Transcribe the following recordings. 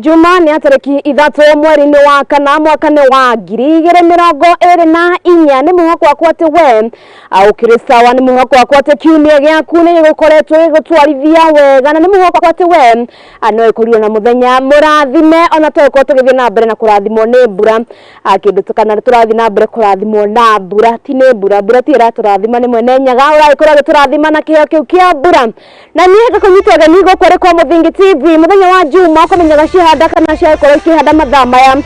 Jumani atariki ithatu mweri-ini wa kana mwaka-ini wa 2024 ni muhoko wakwa ati we ukiri sawa ni muhoko wakwa ati kiumia giaku ni gukoretwo gutwarithia wega na ni muhoko wakwa ati we no ikurio na muthenya murathime ona tweko tugithie na mbere na kurathimwo ni mbura kindu tukana turathi na mbere kurathimwo na mbura ti ni mbura ti iraturathima ni mwene nyaga uraikora giturathima na kiheo kiu kia mbura na niega kunyitega nigo kwere kwa Muthingi TV muthenya wa Juma kumenyaga cihanda kana ciakorwo ikihanda mathaa maya ni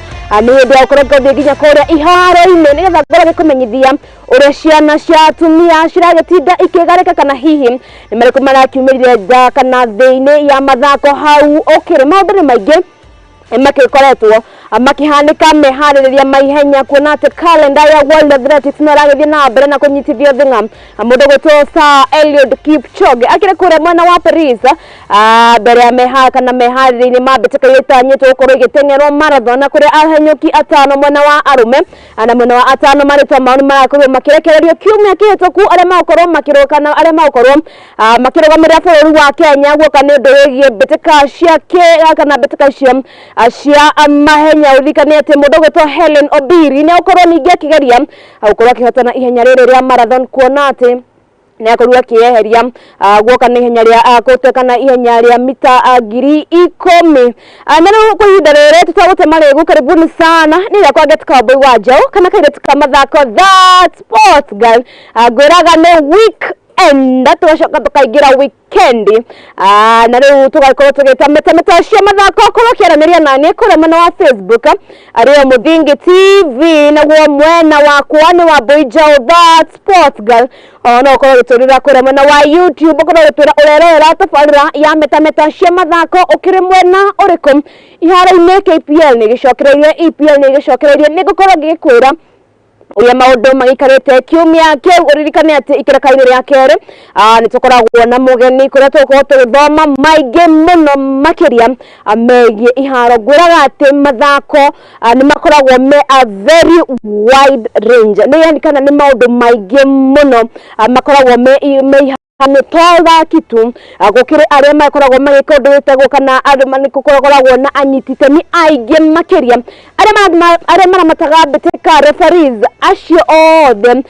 hindi ya gukorwo nginya kuria iharo-ini nigetha ngorwo gikumenyithia uria ciana cia atumia ciragitinda ikigarika kana hihi ni mariku marakiumirire nja kana thiini ya mathako hau ukiri maundu ni maingi makikoretwo makihanika mehaririria maihenya kuona ati calendar ya World Athletics naragithie na mbere na kunyitithio thinga mundu gwitwo Sir Eliud Kipchoge akire kure mwena wa Paris mbere ya mehaririria mambitĩka itanyitwo gukorwo igitengerwo marathon na kuri ahenyuki atano mwena wa arume na mwena wa atano maritwa mao ni marakorwo makirekererio kiumia kihituku aria magukorwo makirukana aria magukorwo makirugamirira bũrũri wa Kenya guoka ni undu wigie mbĩtĩka ciake kana mbĩtĩka cia mahenya urikane ati mundu gwitwo Hellen Obiri ni ukorwo ningi akigeria gukorwo akihotana ihenya riri ria marathon kuona ati ni akorwo akieheria guoka ni ihenya ria gutwekana ihenya ria mita 10,000 na riu kuhinda riri tutagutema regu karibuni sana ni ria kwa Get Cowboy wa Jau kana kairĩtu ka mathako that sport girl gwiraga ni weekend tugacoka tukaingira weekend na riu tugakorwo tugita meta cia mathako korwo kiaraniria nani kure mwena wa Facebook ario Muthingi TV naguo mwena wakwa ni wa Boy Jau that sport girl no korwo giturira kure mwena wa YouTube korwo gitura urerera tabarira ya meta cia mathako ukiri mwena uriku iharo-ini KPL ni gicokereirie EPL ni gicokereirie ni gukorwo gikwira uya maundu magikarite kiumia kiu uririkane ati ikereka-ini ria keri ni tukoragwo na mugeni kuria tukorwo tugithoma maingi muno makiria megie iharo gwiraga ati mathako ni makoragwo me a very wide range ni yani kana ni maundu maingi muno makoragwo me ametolda kitu gukire aria makoragwo magikondoretagwo kana andu manikukoragwo na anyititani aige makiria aria maramataga mbĩtĩka referees acio othe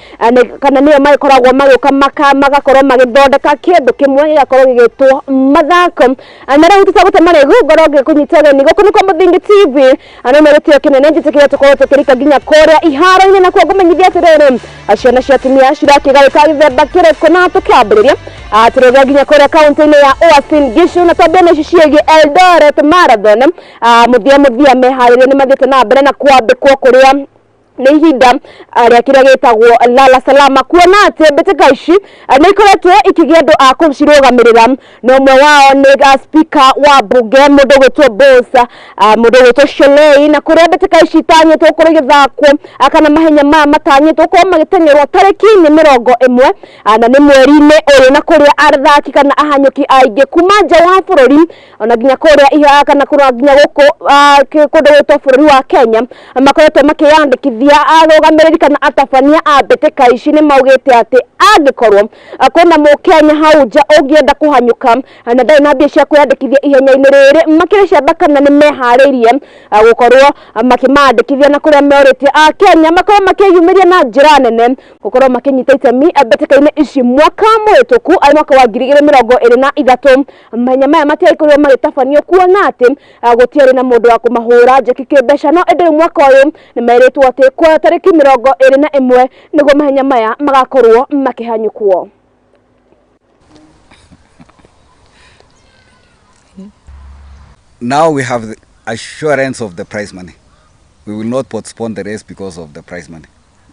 kana niyo makoragwo magĩuka magakorwo magĩthondeka kindu kimwe gigakorwo gigitwo mathako na riu tutagutema regu ngorwo ngikunyitega ni guku niko Muthingi TV no meretio kinene njitikiria tukorwo tukirika nginya kuria iharo-ini na kwa gumenyithia atiriri ciana cia atumia cirakigarika githemba kiriko na tukiambĩrĩria turoga nginya kuria kaunti-ini ya Uasin Gishu na tabia ici ciĩgie Eldoret Marathon muthia meharĩria ni mathiĩte na mbere na kwambĩkwo kuria ni ihinda ria kiria gitagwo Lala Salama kuona ati mbĩtĩka ici ni ikoretwo ikigia andu a kucirugamirira no mwe wao ni speaker wa bunge mundu gwitwo Bosa mundu gwitwo Sholei na kuria mbĩtĩka ici tanyitwo kuria githakwo kana mahenya matanyitwo ko magitengerwo tariki-ini 21 na ni mweri-ini uyu na kuria athaki kana ahanyuki aingi kuma nja wa bũrũri ona nginya kuria kana kuria nginya guku kundu gwitwo bũrũri wa Kenya makoretwo makiyandĩkithia arugamiriri kana atabania a mbĩtĩka ici ni maugite ati angikorwo kwina mukenya hau nja ungienda kuhanyuka na ndari na mbia cia kwiyandĩkithia ihenya-ini riri makiri ciamba kana ni mehariirie gukorwo makimandĩkithia na kuria meorite a Kenya makorwo makiyumiria na njira nene gukorwo makinyita itemi mbĩtĩka-ini ici mwaka muhituku mwaka wa 2023 mahenya maya matiaikorwo magĩtabanio kuona ati gutiari na mundu wa kumahura njeki kĩmbeca no ĩndĩ mwaka uyu ni meritwo ati kwa tariki 21 niguo mahenya maya magakorwo makihanyukwo. Now we have the assurance of the prize money. We will not postpone the race because of the prize money,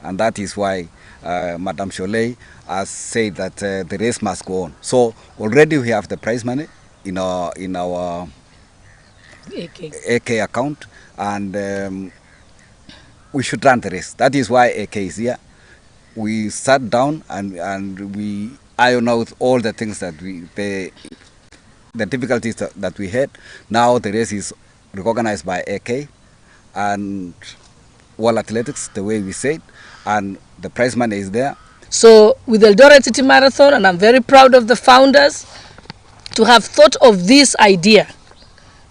and that is why Madam Sholei has said that the race must go on. So already we have the prize money in our AK account, and we should run the race. That is why AK is here. We sat down and we iron out all the things that the difficulties that we had. Now the race is recognized by AK and World Athletics, the way we said, and the prize money is there. So with Eldoret City Marathon, and I'm very proud of the founders to have thought of this idea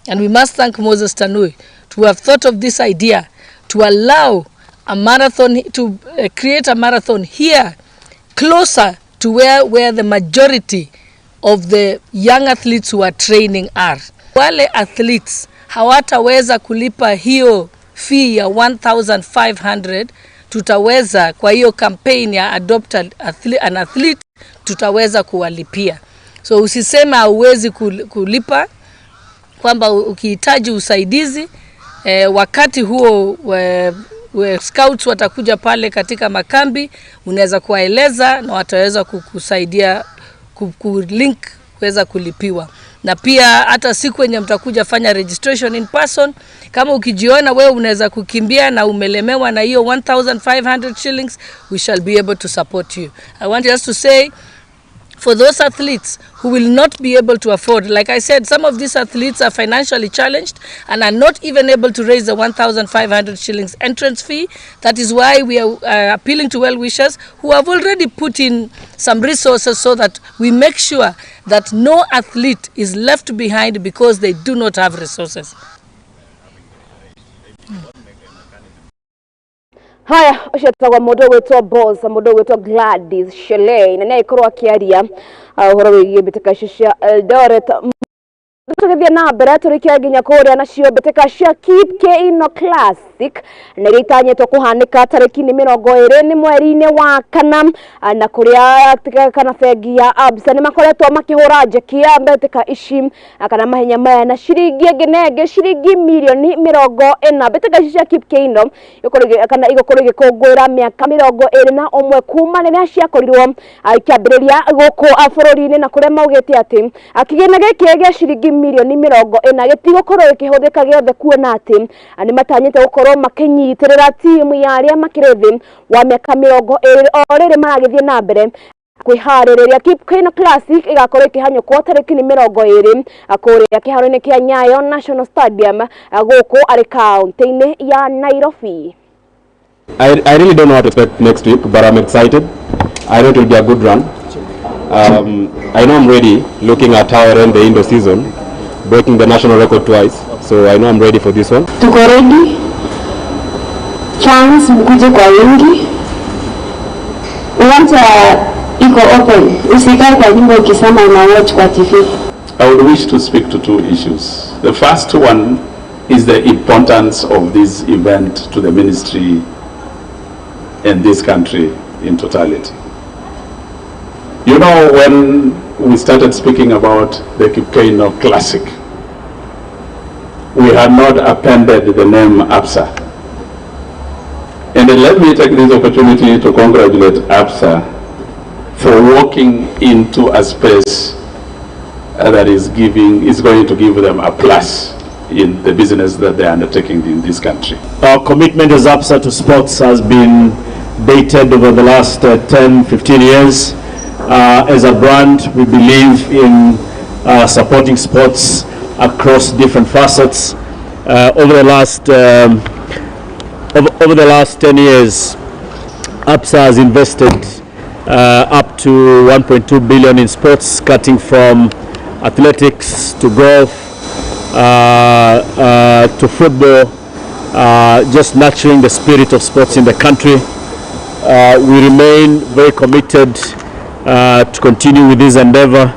And we must thank Moses Tanui to have thought of this idea to allow a marathon, to create a marathon here closer to where the majority of the young athletes who are training are. Wale athletes hawataweza kulipa hiyo fee ya 1,500, tutaweza kwa hiyo campaign ya adopt an athlete tutaweza kuwalipia. So usisema hauwezi kulipa, kwamba ukihitaji usaidizi wakati huo scouts watakuja pale katika makambi, unaweza kuwaeleza na wataweza kukusaidia kulink kuweza kulipiwa. Na pia hata siku yenye mtakuja fanya registration in person, kama ukijiona wewe unaweza kukimbia na umelemewa na hiyo 1,500 shillings, we shall be able to support you. I want just to say, for those athletes who will not be able to afford, like I said, some of these athletes are financially challenged and are not even able to raise the 1,500 shillings entrance fee. That is why we are appealing to well-wishers who have already put in some resources so that we make sure that no athlete is left behind because they do not have resources. Haya, ucietagwa mundu witwa Boss, mundu witwa Gladys Shelley, na naikorwo akiaria uhoro wigie mbitika cia Eldoret. Tugithia na mbere turikia nginya kuria nacio mbitika cia Keep Keino Classic na ritanyetwo kuhanika tariki-ini 20 ni mweri-ini wa kana, na kuria kana bengi ya Absa ni makoretwo makihura njeki ya mbitika ici kana mahenya maya na ciringi nginenge ciringi milioni 40. Mbitika cia Keep Keino igũkorwo igĩkũngũĩra mĩaka 21 kuma rĩrĩa ciakorirwo ikiambĩrĩria gũkũ bũrũri-inĩ, na kũrĩa maugĩte atĩ kĩgĩna gĩkĩ gĩa ciringi milioni 40 gĩtigũkorwo gĩkĩhũthĩka gĩothe, kuona atĩ nĩ matanyĩte gũkorwo makĩnyitirĩra timu ya arĩa makĩrĩ thĩ wa mĩaka 20 o rĩrĩ maragĩthiĩ na mbere kwĩharĩrĩria. Keep Keino Classic igakorwo ikĩhanyũkwo tariki-ini 20 kũrĩa kĩharo-inĩ kĩa Nyayo National Stadium gũkũ arĩ kaunti-inĩ ya Nairobi. I really don't know what to expect next week, but I'm excited. I know it will be a good run. I know I'm ready, looking at how I ran the Indo season, breaking the national record twice. So I know I'm ready for this one. Tuko ready. Fans mkuje kwa wingi. Uwanja iko open. Usikae kwa nyumba ukisema una watch kwa TV. I would wish to speak to two issues. The first one is the importance of this event to the ministry and this country in totality. You know, when we started speaking about the Keep Keino Classic, we had not appended the name Absa. And let me take this opportunity to congratulate Absa for walking into a space that is going to give them a plus in the business that they are undertaking in this country. Our commitment as Absa to sports has been dated over the last 10-15 years. As a brand, we believe in supporting sports across different facets. Over the last 10 years, Absa has invested up to 1.2 billion in sports, cutting from athletics to golf to football, just nurturing the spirit of sports in the country. We remain very committed to continue with this endeavor,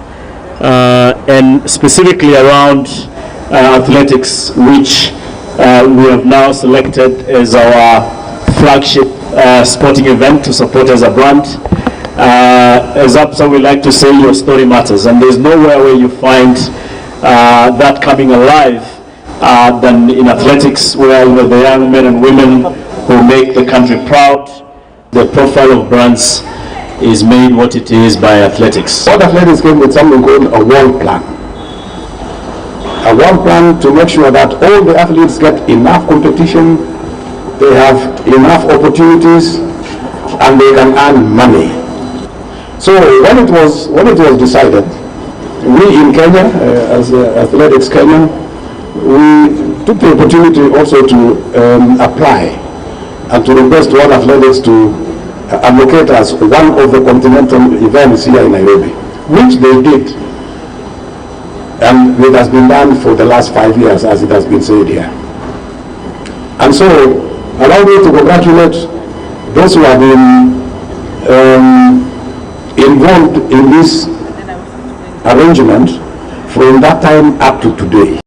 and specifically around athletics, which we have now selected as our flagship sporting event to support as a brand. As Absa, we like to say your story matters, and there's nowhere where you find that coming alive than in athletics, where the young men and women who make the country proud. The profile of brands is made what it is by athletics. All athletics came with something called a world plan. A world plan to make sure that all the athletes get enough competition, they have enough opportunities, and they can earn money. So when it was decided, we in Kenya, as Athletics Kenya, we took the opportunity also to apply and to request World Athletics to allocate as one of the continental events here in Nairobi, which they did. And it has been done for the last 5 years, as it has been said here. And so, allow me to congratulate those who have been involved in this arrangement from that time up to today.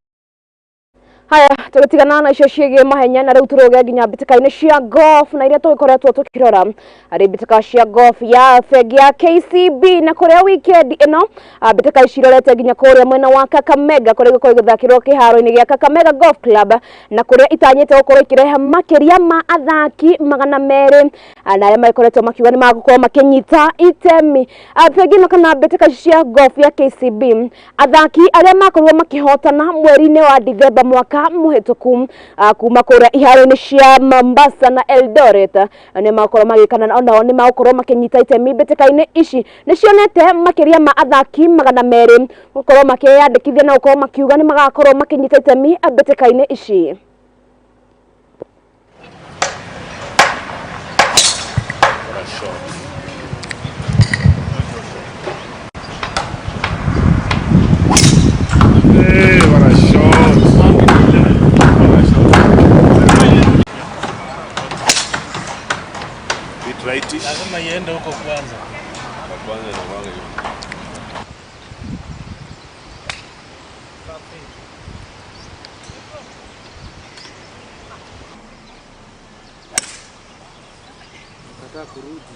Haya, tugatigana na icio ciĩgiĩ mahenya na rĩu turoge nginya mbĩtĩka-inĩ cia golf na iria tũgĩkoretwo tũkĩrora arĩ mbĩtĩka cia golf ya bengi ya KCB na kũrĩa weekend ĩno mbĩtĩka ici irorete nginya kũrĩa mwena wa Kakamega kũrĩa gũkorwo gũthakĩrwo kĩharo-inĩ gĩa Kakamega Golf Club na kũrĩa itanyĩte gũkorwo ikĩrehe makĩria ma athaki 200 na arĩa magĩkoretwo makiuga nĩ magũkorwo makĩnyita itemi bengi ĩno kana mbĩtĩka cia golf ya KCB athaki arĩa makorirwo makĩhotana mweri-inĩ wa Dithemba mwaka muhituku kuma kũrĩa iharo-inĩ cia Mombasa na Eldoret nĩ makorwo magĩkana onao nĩ makorwo makĩnyita itemi mbĩtĩka-inĩ ici nĩ cionete makĩria ma athaki 200 gũkorwo makĩyandĩkithia na gũkorwo makiuga nĩ magakorwo makĩnyita itemi mbĩtĩka-inĩ ici. Lazima iende huko kwanza. Kwanza na wale. Nataka kurudi.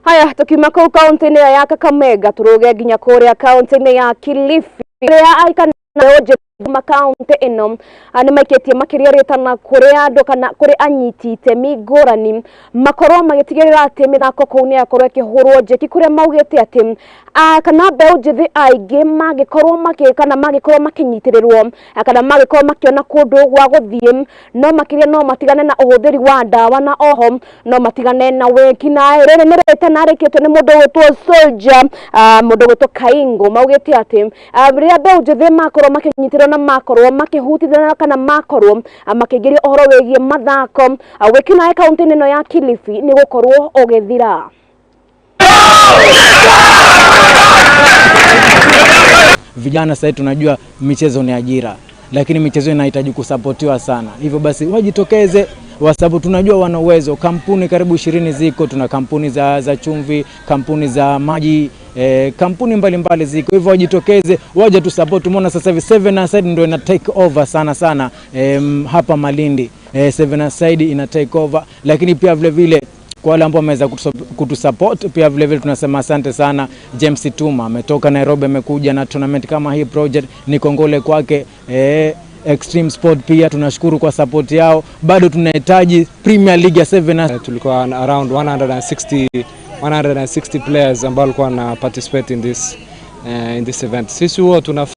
Haya, tukiuma kũu kaunti-inĩ ya Kakamega turoge nginya kũrĩa kaunti-inĩ ya Kilifi rĩa aikana oje makaunti ĩno nĩ maikĩtie makĩria rĩtana kũrĩa andũ kana kũrĩ anyiti itemi ngũrani makorwo magĩtigĩrĩra atĩ mĩthako kũu nĩ yakorwo ĩkĩhũrwo njeki kũrĩa maugĩte atĩ kana mbeũ njĩthĩ aingĩ magĩkorwo makĩnyitĩrĩrwo kana magĩkorwo makĩona kũndũ gwa gũthiĩ no makĩria no matigane na ũhũthĩri wa ndawa na oho no matigane na wĩkinaĩ. Rĩrĩ nĩ rĩtana rĩkĩtwo nĩ mũndũ wĩtwo Soldier mũndũ wĩtwo Kaingo maugĩte atĩ rĩrĩa mbeũ njĩthĩ makorwo makĩnyitĩrĩrwo na makorwo makĩhutithana kana makorwo makĩingĩria ũhoro wĩgiĩ mathako wĩkinaĩ kaunti-inĩ ĩno ya Kilifi nĩ gũkorwo ũgĩthira. Vijana sasa tunajua michezo ni ajira, lakini michezo inahitaji kusapotiwa sana. Hivyo basi wajitokeze kwa sababu tunajua wana uwezo. Kampuni karibu 20 ziko, tuna kampuni za chumvi, kampuni za maji, kampuni mbalimbali ziko. Hivyo wajitokeze, waje tu support. Umeona sasa hivi Seven Aside ndio ina take over sana hapa Malindi. Seven Aside ina take over, lakini pia vile vile kwa wale ambao wameweza kutusupport pia vile vile tunasema asante sana. James Tuma ametoka Nairobi amekuja na tournament kama hii project, ni kongole kwake. Extreme Sport pia tunashukuru kwa support yao. Bado tunahitaji Premier League ya 7. Tulikuwa around 160 players ambao walikuwa na participate in this event. Sisi huwa tunafanya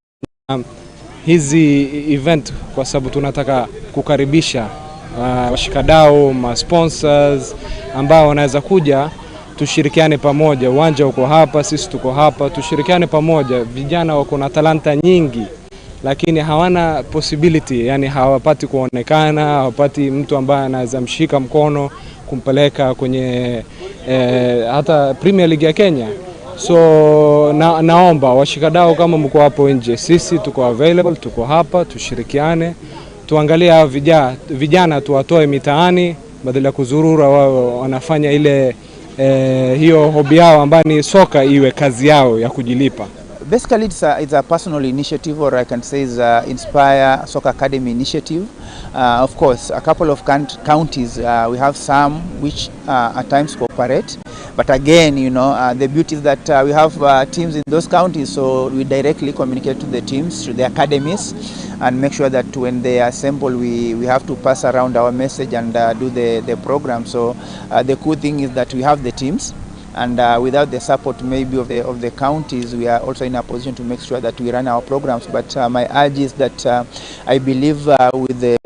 hizi event kwa sababu tunataka kukaribisha washikadau, ma sponsors ambao wanaweza kuja tushirikiane pamoja. Uwanja uko hapa, sisi tuko hapa, tushirikiane pamoja. Vijana wako na talanta nyingi lakini hawana possibility, yani hawapati kuonekana, hawapati mtu ambaye anaweza mshika mkono kumpeleka kwenye hata Premier League ya Kenya. So naomba washikadau kama mko hapo nje, sisi tuko available, tuko hapa, tushirikiane, tuangalie vijana tuwatoe mitaani badala ya kuzurura wao wanafanya ile hiyo hobby yao ambayo ni soka iwe kazi yao ya kujilipa. Basically, it's a personal initiative, or I can say it's a Inspire Soccer Academy initiative. Of course, a couple of counties, we have some which at times cooperate, But again, you know, the beauty is that we have teams in those counties, so we directly communicate to the teams, to the academies, and make sure that when they assemble, we have to pass around our message and do the program. So the cool thing is that we have the teams, and without the support maybe of the counties, we are also in a position to make sure that we run our programs. But my urge is that I believe with the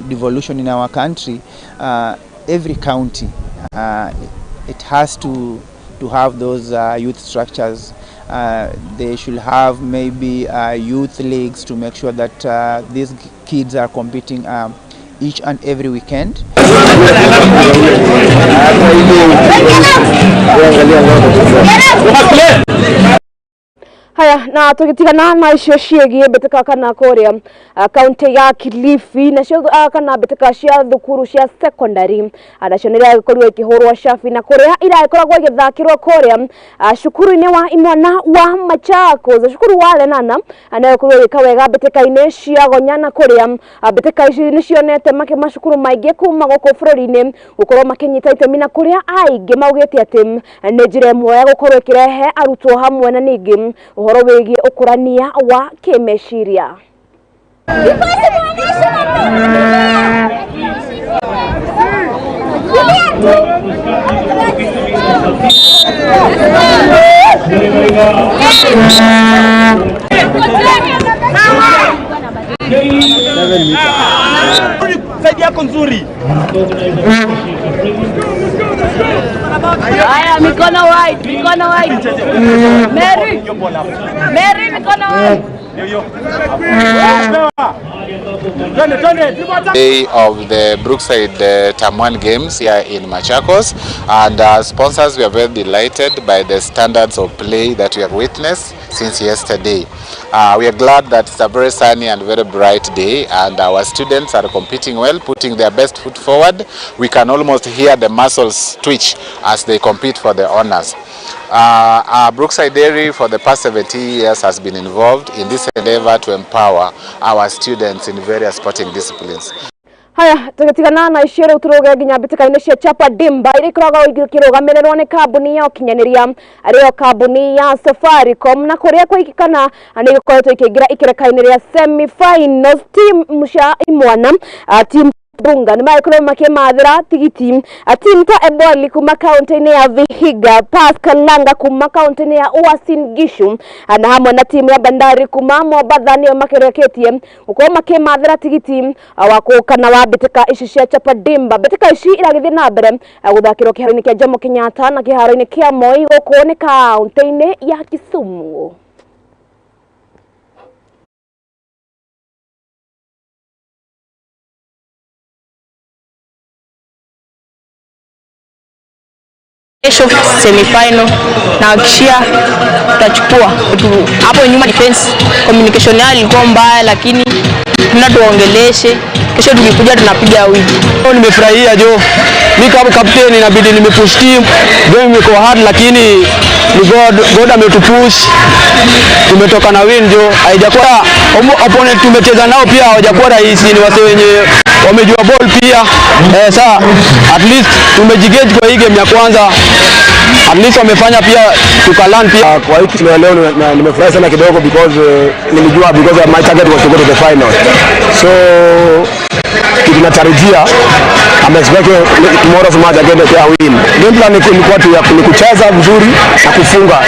devolution in our country, every county, it has to have those youth structures. They should have maybe youth leagues to make sure that these kids are competing each and every weekend. Haya, na tukitigana na icio ciĩgiĩ mbĩtĩka kana kũrĩa kaunti ya Kilifi nacio kana mbĩtĩka cia thukuru cia secondary nacio nĩ irakorwo ikĩhũrwo cabi na kũrĩa irakoragwo igĩthakĩrwo kũrĩa cukuru-inĩ wa imwana wa Machakos, cukuru wa Lenana anayokorwo ĩka wega mbĩtĩka-inĩ cia Gonyana kũrĩa mbĩtĩka ici nĩ cionete macukuru maingĩ kuma gũkũ bũrũri-inĩ gũkorwo makĩnyita itemi na kũrĩa aingĩ maugĩte atĩ nĩ njĩra ĩmwe ya gũkorwo ĩkĩrehe arutwo hamwe na ningĩ ũhoro wĩgiĩ ũkũrania wa kĩmeciria. Zaidi yako nzuri. Haya, mikono wide, mikono wide. Mary, mikono wide. Day of the Brookside Term 1 Games here in Machakos, and sponsors, we are very delighted by the standards of play that we have witnessed since yesterday. We are glad that it's a very sunny and very bright day, and our students are competing well, putting their best foot forward. We can almost hear the muscles twitch as they compete for the honors. Brookside Dairy for the past 70 years has been involved in this endeavor to empower our students in various sporting disciplines. Haya, tukitigana na icio rĩu turoge nginya mbĩtĩka-inĩ cia Chapa Dimba iria ikoragwo ikĩrũgamĩrĩrwo nĩ kambuni ya ũkinyanĩria arĩyo kambuni ya Safaricom, na kũrĩa kũigikana nĩ ĩkoretwo ikĩingĩra ikereka-inĩ rĩa semi-finals. Team cia imwana team Bunga nĩmagĩkorwo makĩmathĩra tigiti team ta Eboli kuma kaunti-inĩ ya Vihiga, Pascal Langa kuma kaunti-inĩ ya Uasin Gishu na hamwe na team ya Bandari kuma Mombasa nĩo makĩreketie gũkorwo makĩmathĩra tigiti wa kũkana wa mbĩtĩka ici cia Chapa Dimba. Mbĩtĩka ici iragĩthiĩ na mbere gũthakĩrwo kĩharo-inĩ kĩa Jomo Kenyatta na kĩharo-inĩ kĩa Moi gũkũ nĩ kaunti-inĩ ya Kisumu. Kesho semi-final na hakishia tutachukua. Hapo nyuma defense communication yao ilikuwa mbaya, lakini tunatuongeleshe. Kesho tukikuja tunapiga wiki. Nimefurahia jo. Mimi kama captain inabidi nimepush team. Game imekuwa hard, lakini ni God ametupush. Tumetoka na win jo. Haijakuwa opponent tumecheza nao pia hawajakuwa rahisi, ni wase wenye wamejua ball pia. Sasa at least tumejigauge kwa hii game ya kwanza. At least wamefanya pia tukalan pia. Kwa hiki leo nimefurahi sana kidogo because nilijua because my target was to go to the final. So tunatarajia I'm expecting tomorrow's match against the win. Game plan ni kucheza vizuri na kufunga.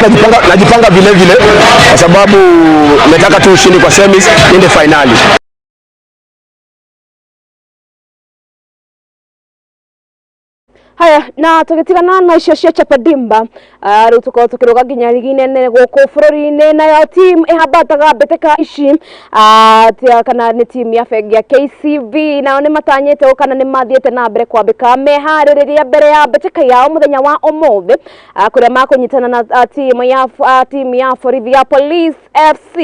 Najipanga vile vile kwa sababu nataka tu ushindi kwa semis in the finali. Haya, na tukitigana na icio cia Chapa Dimba rĩu tukorwo tũkĩrũga nginya ligi nene gũkũ bũrũri-inĩ, nayo team ĩhambataga mbĩtĩka ici kana nĩ team ya bengi ya KCB, nao nĩ matanyĩte kana nĩ mathiĩte na mbere kwambĩka meharĩrĩria mbere ya mbĩtĩka yao mũthenya wa ũmũthĩ kũrĩa makũnyitana na team ya borithi ya Police FC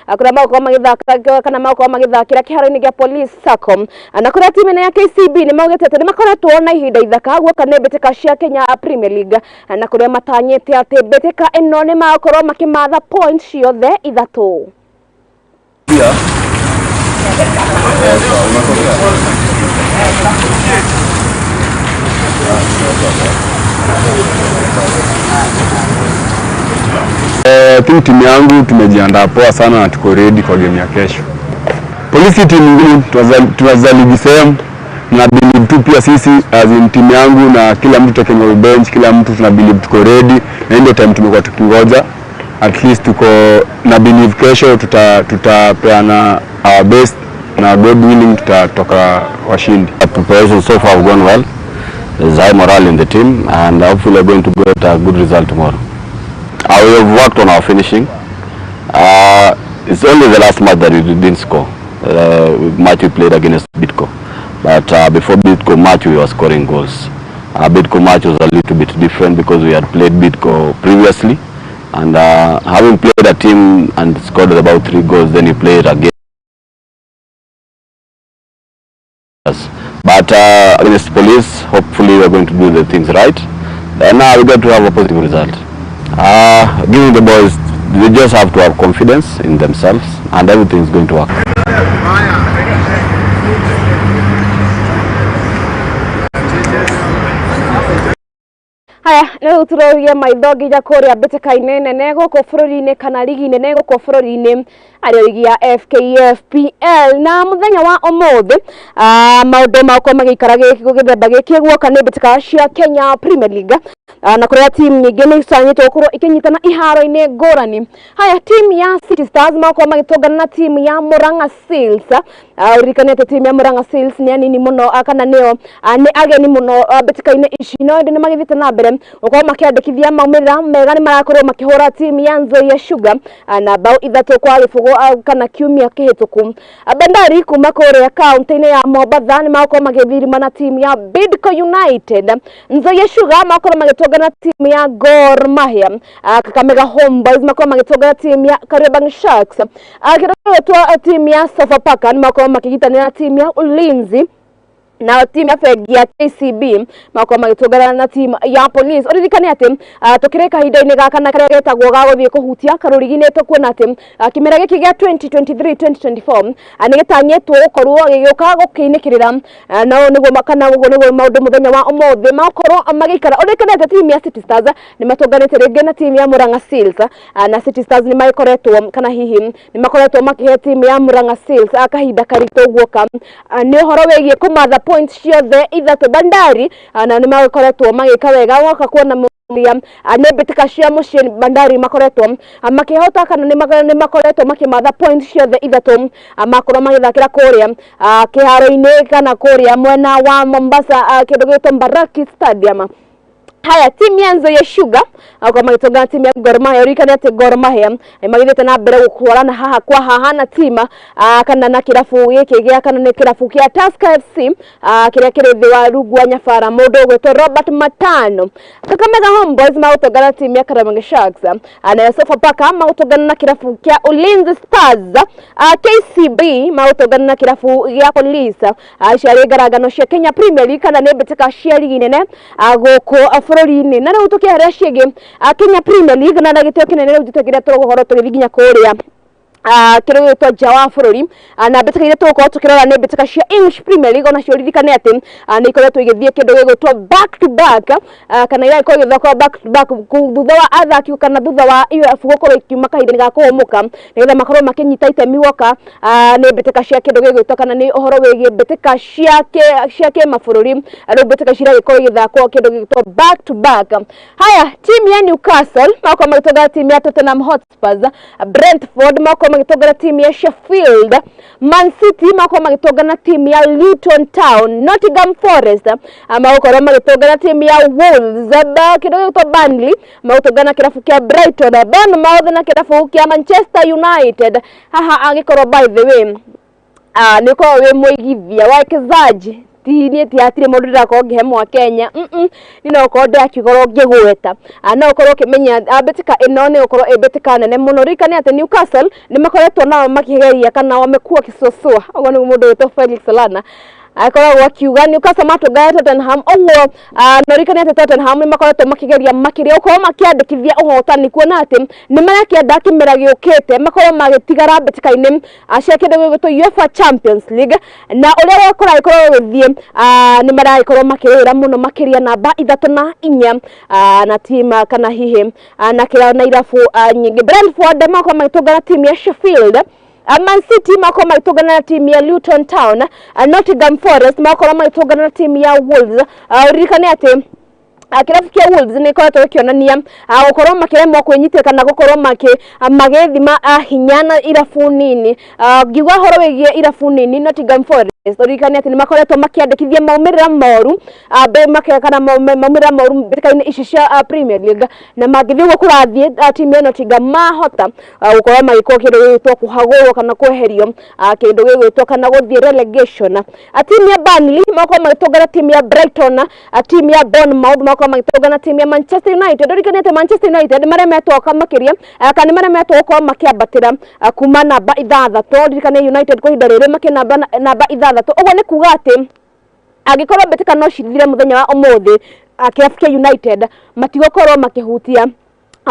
kũrĩa magũkorwo magĩthaka kana magũkorwo magĩthakĩra kĩharo-inĩ gĩa Police Sacco, na kũrĩa team ya KCB nĩ maugĩte atĩ nĩ makoretwo na ihinda ithaka guoka nĩ mbĩtĩka cia Kenya Premier League, na kũrĩa matanyĩte atĩ mbĩtĩka ĩno nĩ magakorwo makĩmatha points ciothe ithatũ. Timu yangu tumejiandaa poa sana na tuko ready kwa game ya kesho. Polisi timu ngumu tunazali same na believe tu pia sisi as in timu yangu na kila mtu tokenye bench, kila mtu tuna believe tuko ready na ndio time tumekuwa tukingoja. At least tuko na believe kesho tutapeana our best na God willing tutatoka washindi. Preparation so far have gone well. There's high morale in the team and hopefully we're going to get a good result tomorrow. We have worked on our finishing. It's only the last match that we didn't score. Match we played against Bidco. But before Bidco match we were scoring goals. Bidco match was a little bit different because we had played Bidco previously. And having played a team and scored about 3 goals, then you play it again. But against Police, hopefully we're going to do the things right. Then we got to have a positive result. Giving the boys, they just have to have confidence in themselves and everything is going to work. Haya, leo turoria maithogi ja kuria mbitikaine nene guku bururi-ini kana ligi nene guku bururi-ini ari ligi ya FKFPL na muthenya wa umuthi maundu mako magikara githemba giki guoka ni mbitika cia Kenya Premier League na kuria timu nyingi ni icanyitwo gukorwo ikinyitana iharo-ini ngurani. Haya, timu ya City Stars mako magitongana na timu ya Murang'a Seals. Urikanete timu ya Murang'a Seals ni anini muno kana nio ni ageni muno mbitikaine ici no ndi ni magithite na mbere uko makiandikithia maumira mega ni marakorwo makihura timu ya Nzoia Sugar na bao 3-0 kana kiumia kihituku. Bandari kuma kuria kaunti-ini ya Mombasa ni mako magithirima na timu ya Bidco United. Nzoia Sugar mako magitongana na timu ya Gor Mahia. Kakamega Homeboys mako magitongana na timu ya Kariobangi Sharks. Kirotwa timu ya Sofapaka ni mako makigitana na timu ya Ulinzi. Na timu ya Fegi ya KCB mako magitongana na timu ya Police. Oririkane ati tukireka hinda-ini gaka na karia getagwo ga guthie kuhutia karurigi-ini tukuona ati kimera giki gia 2023-2024 ni gitanyetwo gukorwo gigiuka gukiinikirira na niguo makana guo niguo maundu muthenya wa umuthi makorwo magikara. Oririkane ati timu ya City Stars ni matonganite ringi na timu ya Murang'a Seals na City Stars ni maikoretwo kana hihi ni makoretwo makihe timu ya Murang'a Seals akahinda karito guoka ni uhoro wegie kumatha points ciothe ithatu. Bandari na ni makoretwo magika wega woka kuona nebitika cia mucii Bandari makoretwo makihota kana ni makoretwo makimatha points ciothe ithatu makorwo magithakira kuria kiharo-ini kana kuria mwena wa Mombasa kindu gitwa Mbaraki Stadium. Haya, timu ya Nzoia Sugar kwa magitongana timu ya Gor Mahia. Urikane ati Gor Mahia magithite na mbere gukurana haha kwa haha na tima kana na kirafu giki gia kana ni kirafu kia Tusker FC kiria kiri thi wa rungu wa Nyabara mundu gwetwo Robert Matano. Kakamega Homeboys magitongana timu ya Kariobangi Sharks na Sofapaka magitongana na kirafu kia Ulinzi Stars. KCB magitongana na kirafu gia Police. Ciari garagano cia Kenya Premier League kana ni mbitika cia ligi nene guku bururi-ini na riu tukiaria ciege Kenya Premier League na ndagitio kinene riu tukiria tuguhoro tugiginya kuria kiro gitwa jawa bururi na mbitika ile tuko tukirora ni mbitika cia English Premier League ona ciuririkane ati ni ikoretwo igithie kindu gigwitwo back to back kana ira iko githoko back to back thutha wa athaki kana thutha wa UF gukorwo ikiuma kahinda ga kuhumuka nigetha makorwo makinyita itemi woka ni mbitika cia kindu gigwitwo kana ni uhoro wigie mbitika cia mabururi riu mbitika cira gikorwo igithakwo kindu gigwitwo back to back. Haya, timu ya Newcastle mako magitongana timu ya Tottenham Hotspur. Brentford mako magitongana timu ya Sheffield. Man City mako magitongana timu ya Luton Town. Nottingham Forest mako magitongana timu ya Wolves. Kindu gigwitwo Burnley magitongana kirafu kia Brighton. Bournemouth na kirafu kia Manchester United. Haha agikorwo by the way niko we muigithia waikezaji tini ti atire mundu ndako ngihe Kenya nino ko ndakigoro ngigweta no ukorwo kimenya mbitika ino ni ukorwo mbitika nene muno. Rikane ati Newcastle ni makoretwo nao makigeria kana wamekuwa kisosua ogo ni mundu wetwo Felix Lana akoragwo akiuga Newcastle matungaya Tottenham ogwo norikania ati Tottenham ni makoretwo makigeria makiria uko makiandikithia uhotani kuona ati ni marakienda kimera giukite makorwo magitigara mbetikaini cia kindu gigwitwo UEFA Champions League na uria wakora ikorwo githie ni maraikorwo makirira muno makiria namba 3 na 4 na team kana hihi na kila na irafu nyingi. Brentford mako magitungana team ya Sheffield, Man City mako magitungana na team ya Luton Town, Nottingham Forest mako magitungana na team ya Wolves. Urikane ati kirafu kia Wolves ni koretwo kionania gukorwo makiremwo kwinyitira kana gukorwo magethima hinyana irafu nini. Ngiuga horo wigie irafu nini Nottingham Forest urikane ati ni makoretwo makiandikithia maumirira moru kana maumirira moru mbetikaini ici cia Premier League na magithigwo kurathie timu ya Nottingham mahota gukorwo magikwo kindu gigwitwo kuhagurwo kana kweherio kindu gigwitwo kana guthie relegation. Timu ya Burnley mako magitungana timu ya Brighton, timu ya Bournemouth kwa magitungana timu ya Manchester United. Urikane ati Manchester United maremetwo kamakiria kana maremetwo kwa makiambatira kuma namba 6. Urikane United kwa hinda riri makinamba namba 6. Ogwo ni kuga ati agikorwo betika no cithire muthenya wa umuthi kirafu kia United matigokorwo makihutia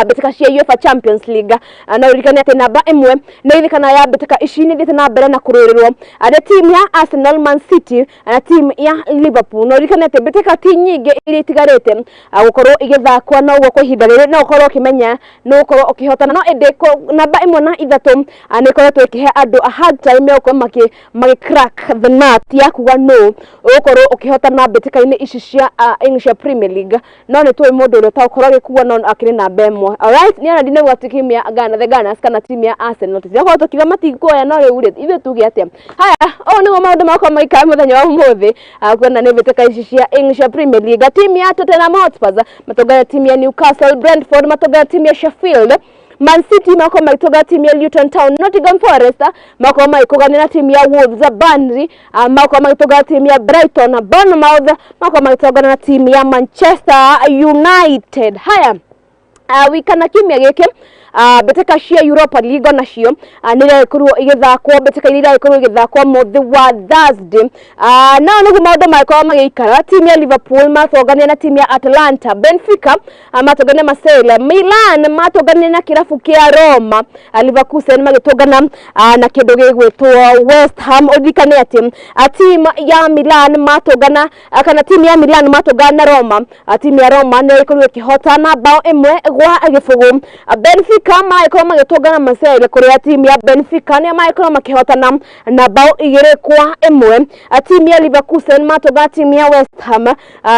betika cia UEFA Champions League na urikane ati namba 1 na ithikana ya betika ici ni thite na mbere na kururirwo team ya Arsenal, Man City na team ya Liverpool. Na urikane ati betika ti nyingi iri tigarete gukorwo igithakwa na ugo kwa ihinda riri na ukorwo ukimenya no ukorwo ukihotana no ende namba 1 na 3 ni koretwo ikihe andu a hard time uko magi crack the nut ya kuga no ukorwo ukihotana betika ini ici cia English Premier League no ni twi mundu uri ta ukorwo gikuwa no akiri namba 1. Alright, ni ana dine gwati timu ya the Gunners kana timu ya Arsenal. Tizako tukiga matikuoya no riu ithe tuge atia. Haya, ni maundu makwa maika muthenya wa umuthi kwenda ni beteka ici cia English Premier League. Timu ya Tottenham Hotspur matogaya timu ya Newcastle, Brentford matogaya timu ya Sheffield, Man City mako maitoga timu ya Luton Town, Nottingham Forest mako maikogana na timu ya Wolves, Burnley mako maitoga timu ya Brighton, Bournemouth mako maitoga na timu ya Manchester United. Haya, wikana kimya gike beteka cia Europa League nacio nire kurwo igithakwo beteka ira kurwo igithakwo muthi wa Thursday. Na nugu maundu maikwa magikara timu ya Liverpool matogania na timu ya Atalanta, Benfica matogania Marseille, Milan matogania na kirafu kia Roma, Leverkusen magitogana na kindu gigwitwo West Ham. Udikane ati timu ya Milan matogana kana timu ya Milan matogana na Roma, timu ya Roma ni kurwo ikihotana bao 1 gwa gifugu. Benfica kama iko magitogana Marseille kuria timu ya Benfica ni maikoro makihotana na bao 2 kwa 1. Timu ya Leverkusen matogana timu ya West Ham,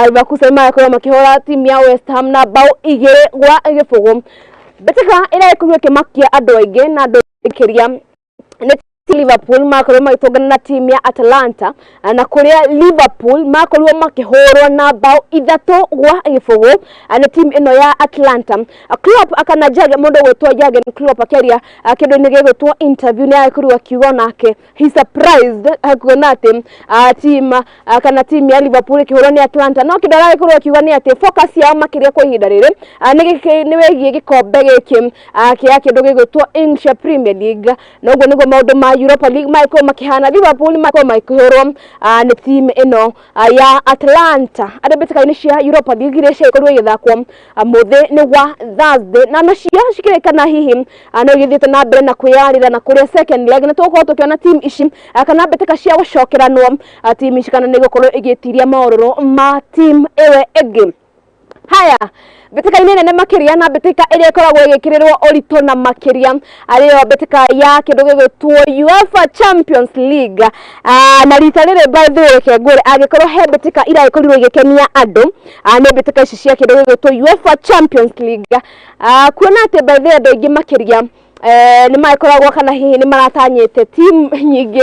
Leverkusen maikoro makihora timu ya West Ham na bao 2 kwa gifugu. Betika ira ikuwe kimakia andu aingi na andu ikiria Liverpool makorwo magitogana na timu ya Atalanta na kuria Liverpool makorwo makihorwo na bao 3 gwa gifugu na timu ino ya Atlanta. Klopp akana jage mundu gwitwa Jurgen Klopp akiria kindu ni gigwitwo interview ni akiruga kiugo nake he surprised akuona ati timu kana timu ya Liverpool ikihorwo ni Atlanta no kidara akiruga kiugo ni ati focus ya makiria kwa ihinda riri ni wegie gikombe giki kia kindu gigwitwo English Premier League no ugo nigo maundu ma Europa League maiko makihana. Liverpool maiko makihorwo ni team ino ya Atlanta adebetika ini cia Europa League ire cia ikorwo igithakwo muthi ni wa Thursday na nacia cikirikana hihi no githite na mbere na kwiyarira na kuria second leg na tuko tukiona team ici kana betika cia gucokeranwo team ici kana ni gukorwo igitiria maororo ma team ewe ege. Haya, betika inene makiria na betika ire ikoragwo igikirirwo orito na makiria ariyo betika ya kindu gigwitwo UEFA Champions League na rita riri by the way kegwire agikorwo he betika ira ikorirwo igikenia andu ne betika ici cia kindu gigwitwo UEFA Champions League kuona ati by the way andu ingi makiria ni maikoragwo kana hihi ni maratanyite team nyingi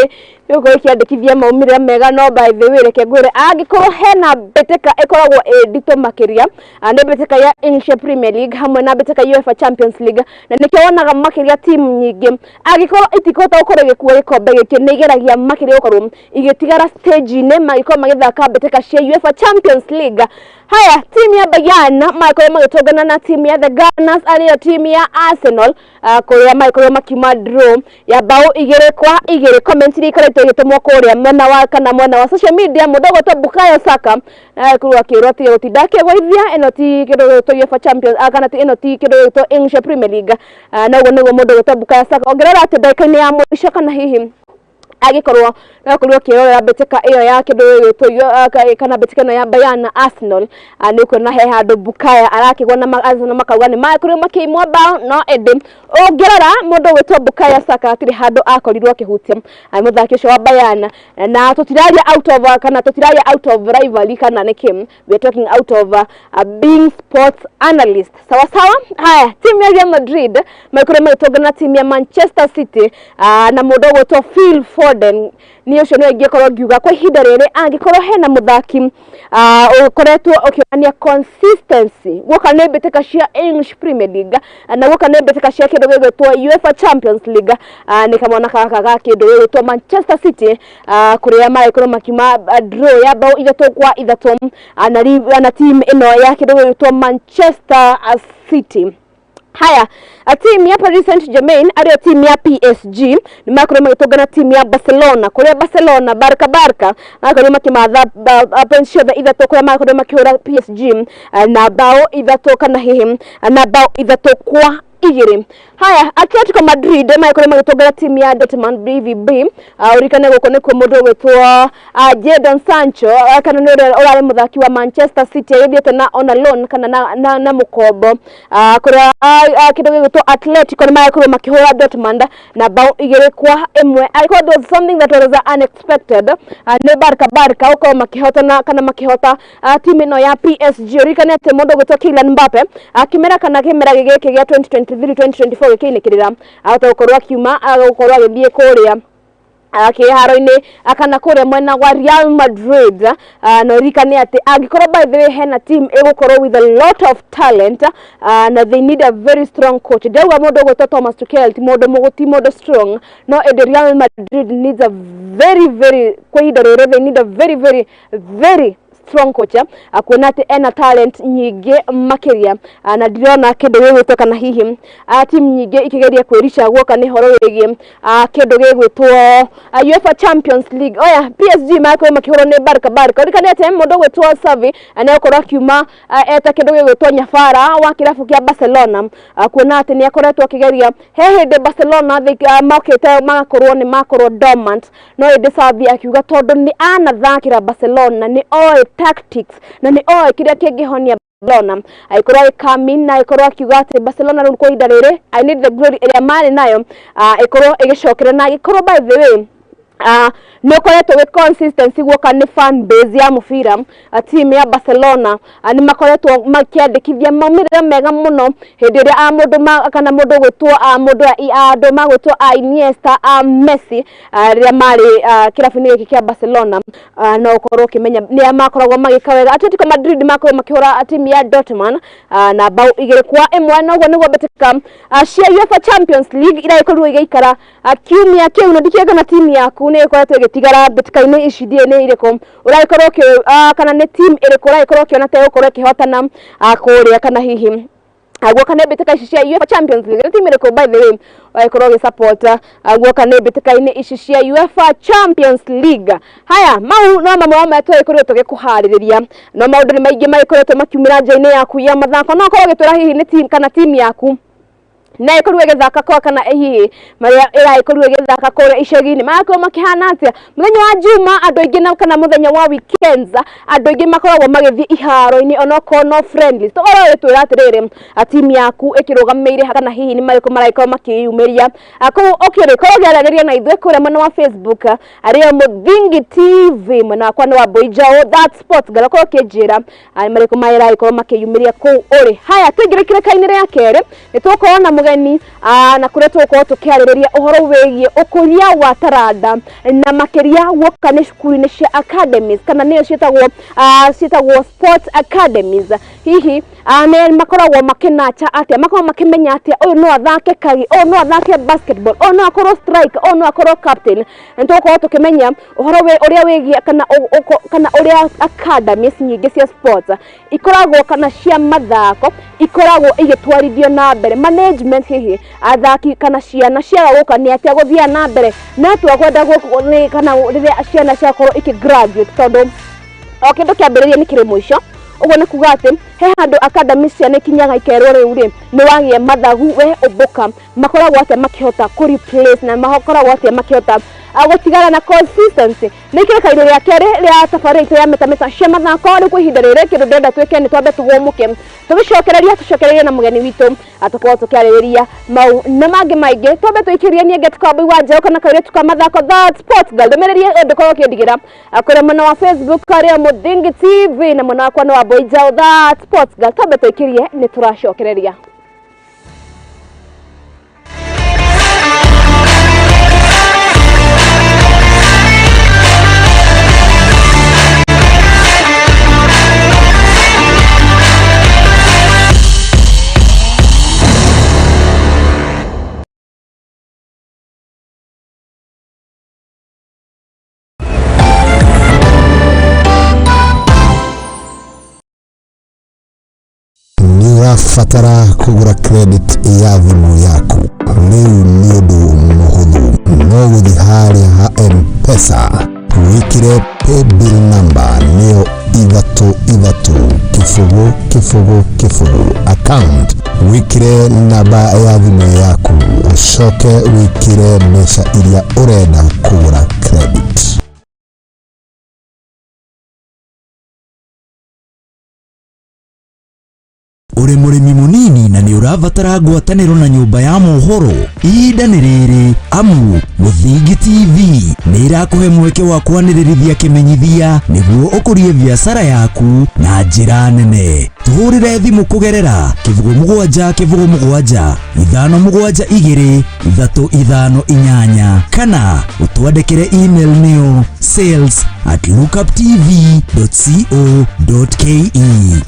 yuko ikiandikithia maumirira mega no by the way reke ngwire agikorwo hena betika ikoragwo ndito makiria ne betika ya English Premier League hamwe na betika UEFA Champions League na nikionaga makiria team nyingi agikorwo itikota ukorwo gikuwa gikombe giki nigeragia makiria ukorwo igitigara stage ne magiko magithaka betika cia UEFA Champions League. Haya, timu ya Bayern maikoro magitogana na timu ya The Gunners ariyo timu ya Arsenal kuria maikoro makima draw ya bao 2 kwa 2. Comment iri gĩtũmwo kũrĩa mwena wa social media mũdogo to Bukayo Saka kũrũa kĩroti gũtindake gũithia eno ti kĩndũ gĩtũ UEFA Champions kana eno ti kĩndũ gĩtũ English Premier League naguo nĩguo mũdogo to Bukayo Saka ongerera atĩ ndagĩka-inĩ ya mũico kana hihi agikorwo nakorwo kirorera betika iyo ya kindu gitũ kana betika no ya Bayern Arsenal ni kuona he handu Bukaya arakigwa na Arsenal makauga ni makuru makimwa bao no ende ongerera mundu witwa Bukaya Saka atiri handu akorirwo kihutia muthaki ucio wa Bayern na tutiraria out of rivalry kana nikim we are talking out of being sports analyst sawa haya timu ya Real Madrid makuru magitongana timu ya Manchester City na mundu witwa Phil Foden ni ucio no ingikorwo ngiuga kwa ihinda riri angikorwo hena muthaki ukoretwo ukionania consistency woka ne betika cia English Premier League na woka ne betika cia kindu gigwitwo UEFA Champions League ni kamwana kaka kindu gigwitwo Manchester City kuria maikorwo makima draw ya bao 3-3 na team ino ya kindu gigwitwo Manchester City. Haya, timu ya Paris Saint-Germain ariyo timu ya PSG ni makuru magitongana timu ya Barcelona kuria Barcelona Barca makuru makimatha pension ithatu kuria makuru makihura PSG na bao ithatu kana hihi na bao ithatu kwa igiri. Haya, Atletico Madrid makuru magitongana timu ya Dortmund BVB urikane guko ni ku mundu wetwa Jadon Sancho kana ni urare muthaki wa Manchester City yethiete na on loan kana na mukombo kuria kindu gitwa Atletico ni makuru makihura Dortmund na bao igiri kwa imwe. I thought was something that was unexpected. Ne Barca uko makihota kana makihota timu no ya PSG urikane ate mundu wetwa Kylian Mbappe akimera kana kimera gigiki gya 2023-2024 kinikirira atakorwa akiuma agakorwa agithie kuria kiharo-ini akana kuria mwena wa Real Madrid no rikane ati agikorwo by the way hena team egukorwo with a lot of talent na they need a very strong coach. Deuga mundu gutwa Thomas Tuchel ti mundu muguti mundu strong no Real Madrid needs a very kwa ihinda riri they need a very strong coach akuona ati ena talent nyingi makiria na ndirona kindu gigwitwo kana hihi team nyingi ikigeria kwirisha gwoka ni horo wigi kindu gigwitwo UEFA Champions League. Oya PSG makwe makihoro ni Barca rikane ati mundu gwitwo Xavi anakorwa kiuma eta kindu gigwitwo nyabara wa kirabu kia Barcelona akuona ati ni akoretwo akigeria he hinde Barcelona makite magakorwo ni makorwo dormant no indi Xavi akiuga tondu ni anathakira Barcelona ni tactics na ni kiria kingihonia Barcelona aikorwa ikamina aikorwa akiuga ati Barcelona ruri kwa idarere I need the glory area mari nayo aikorwa igicokera na aikorwa by the way no koretwo with consistency gwoka ni fan base ya mufira team ya Barcelona ni makoretwo makiandikithia maumire mega muno hindi ria mundu kana mundu gwitwo mundu andu magwitwo Iniesta Messi ria mari kirabu-ini giki kia Barcelona no ukorwo kimenya ni makoragwo magika wega. Atletico Madrid makorwo makihura team ya Dortmund na bao igiri kwa imwe noguo niguo betika cia UEFA Champions League ira ikorwo igeikara kiumia kiu no ndikiega na team yaku ni ikoretwo igitigara betika-ini ici die iriko uraikorwo kana ni team iriko uraikorwo kiona ta ukorwo kihotana kuria kana hihi agwoka ne betika ici cia UEFA Champions League team iriko by the way aikorwo gi support agwoka ne betika-ini ici cia UEFA Champions League. Haya mau no mamwe mato ikorwo tugikuhaririria no maundu ni maingi maikorwo makiumira nja-ini yaku ya mathako no korwo gitwira hihi ni team kana team yaku na ikorwo igithaka kwa kana hihi maria ikorwo igithaka kore icagi-ini makoro makihana atia muthenya wa Juma andu aingi na kana muthenya wa weekends andu aingi makoragwo magithii iharo-ini onoko no friendly to oro itwira atiriri team yaku ikirugameire kana hihi ni mariko maraikoro makiyumiria ako okire korwo giaraniria na ithuĩ kuria mwena wa Facebook aria Muthingi TV mwena kwa wa Boijao that sport garako kinjira mariko maira ikorwo makiyumiria ku uri. Haya twingirikire kainire ya kere nitukorona mugeni na kuretwo ko tukiaririria uhoro wegie ukuria wa taranda na makiria woka ni cukuru-ini cia academies kana ni cietagwo sports academies. Hihi ne makoragwo makinacha atia makoragwo makimenya atia uyu no athake kagi uyu no athake basketball uyu no akorwo strike uyu no akorwo captain ntukorwo tukimenya uhoro uria wegie kana uria academies nyingi cia sports ikoragwo kana cia mathako ikoragwo igitwarithio na mbere management hihi athaki kana ciana ciaga guka ni atia guthia na mbere na twakwenda kana riria ciana ciakorwo ikigraduate tondu o kindu kiambiriria ni kiri mwisho uguo ni kuga ati he handu academy ciana ikinyaga ikerwo riu ri ni wagie mathagu we ubuka makoragwo atia makihota ku replace na makoragwo atia makihota gutigana na consistency ni kirekaire ria keri ria safari ya metameta cia mathako ri kwa ihinda riri kindu ndenda twike ni twambe tugumuke tucokereria na mugeni witu atakorwo tukiaririria mau na mangi maingi twambe twikiria ni get kwa wa njeo kana kaire tuka mathako that sports girl ndemererie ndekorwo kindigira akore mwana wa Facebook karia Muthingi TV na mwana wakwa wa boy njeo that sports girl twambe twikirie ni turacokereria. Fatara kugura credit ya thimu yaku riu ni undu muhuthu no guthi haria ha M-Pesa wikire paybill number niyo 33 account wikire namba ya thimu yaku ucoke wikire mbeca iria urenda kugura credit. Uri murimi munini na ni uravatara ngwataniro na nyumba ya mohoro ihinda ni riri amu Muthingi TV ni irakuhe mweke wa kwanirithia kimenyithia niguo ukurie biashara yaku na njira nene. Tuhurire thimu kugerera +7 7 572 358 kana utwandikire email niyo sales@lookuptv.co.ke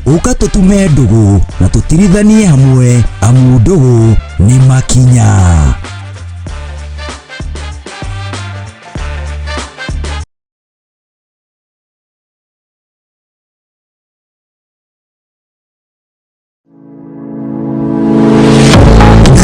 ukatutume ndugu na tutirithanie hamwe amu ndugu ni makinya.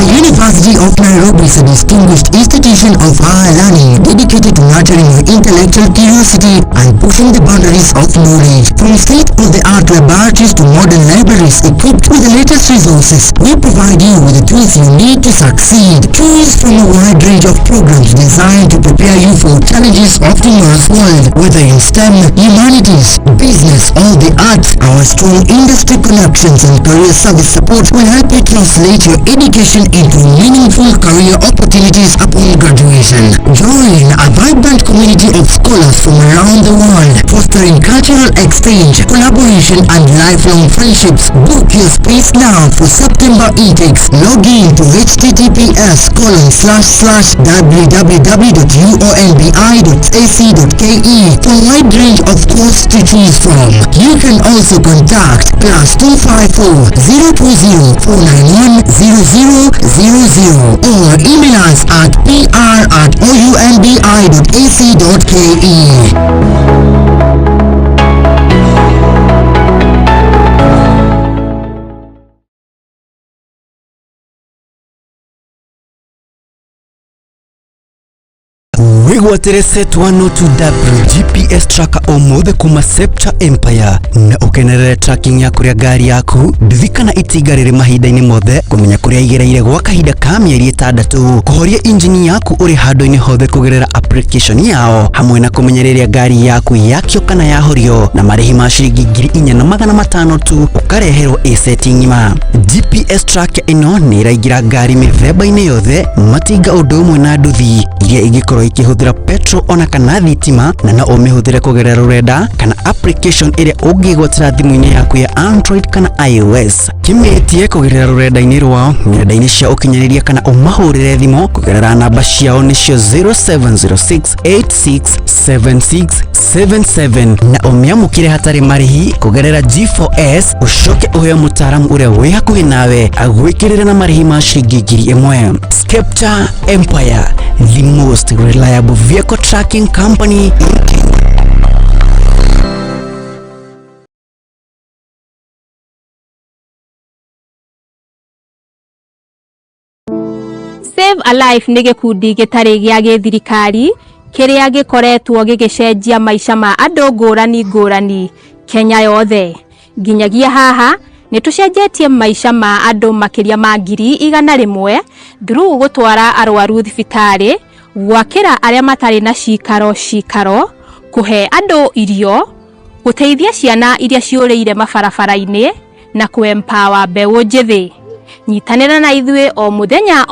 University of Nairobi is a distinguished institution of higher learning dedicated to nurturing your intellectual curiosity and pushing the boundaries of knowledge. From state-of-the-art laboratories to modern libraries equipped with the latest resources, we provide you with the tools you need to succeed. Choose from a wide range of programs designed to prepare you for challenges of tomorrow's world. Whether in STEM, humanities, business, or the arts, our strong industry connections and career service support will help you translate your education into meaningful career opportunities upon graduation. Join a vibrant community of scholars from around the world, fostering cultural exchange, collaboration, and lifelong friendships. Book your space now for September intakes. Log in to https://www.uonbi.ac.ke for a wide range of courses to choose from. You can also contact +254 020 491 0000 or email us at pr@ounbi.ac.ke. wigwatire set 102W GPS tracker omothe kuma Septa Empire na ukenerere tracking ya kuria gari yaku ndithikana itiga riri mahinda-ini mothe kumenya kuria igereire gwa kahinda ka mieri 6 kuhoria engine yaku uri handu-ini hothe kugerera application yao hamwe na kumenyereria gari yaku yakio kana yahorio na marihi ma ciringi 4,500 tu ukareherwo setting ngima. GPS tracker ino ni iraingira gari mithemba-ini yothe matinga undu umwe na nduthi iria ingikorwo ikihuthira petrol ona kana thitima na no umihuthire kugerera rurenda kana application iria ungigwatira thimu-ini yaku ya Android kana iOS. Kimetie kugerera rurenda-ini rwao ng'enda-ini cia ukinyaniria kana umahurire thimu kugerera namba ciao nicio 0706867677 na umiamukire hatari marihi kugerera G4S ucoke uheo mutaaramu uria wi hakuhi nawe agwikirire na marihi ma ciringi 1,000. Septa Empire, the most reliable vehicle tracking company in Kenya. Alive nĩ gĩkundi gĩtarĩ gĩa gĩthirikari kĩrĩa gĩkoretwo gĩgĩcenjia maica ma andũ ngũrani Kenya yothe. Nginyagia haha nĩ tũcenjetie maica ma andũ makĩria ma 100,000 through gũtwara arwaru thibitarĩ, gwakĩra arĩa matarĩ na cikaro, kũhe andũ irio, gũteithia ciana iria ciũrĩire mabarabara-inĩ na kũ-empower mbeũ njĩthĩ. Nyitanĩra na ithuĩ o mũthenya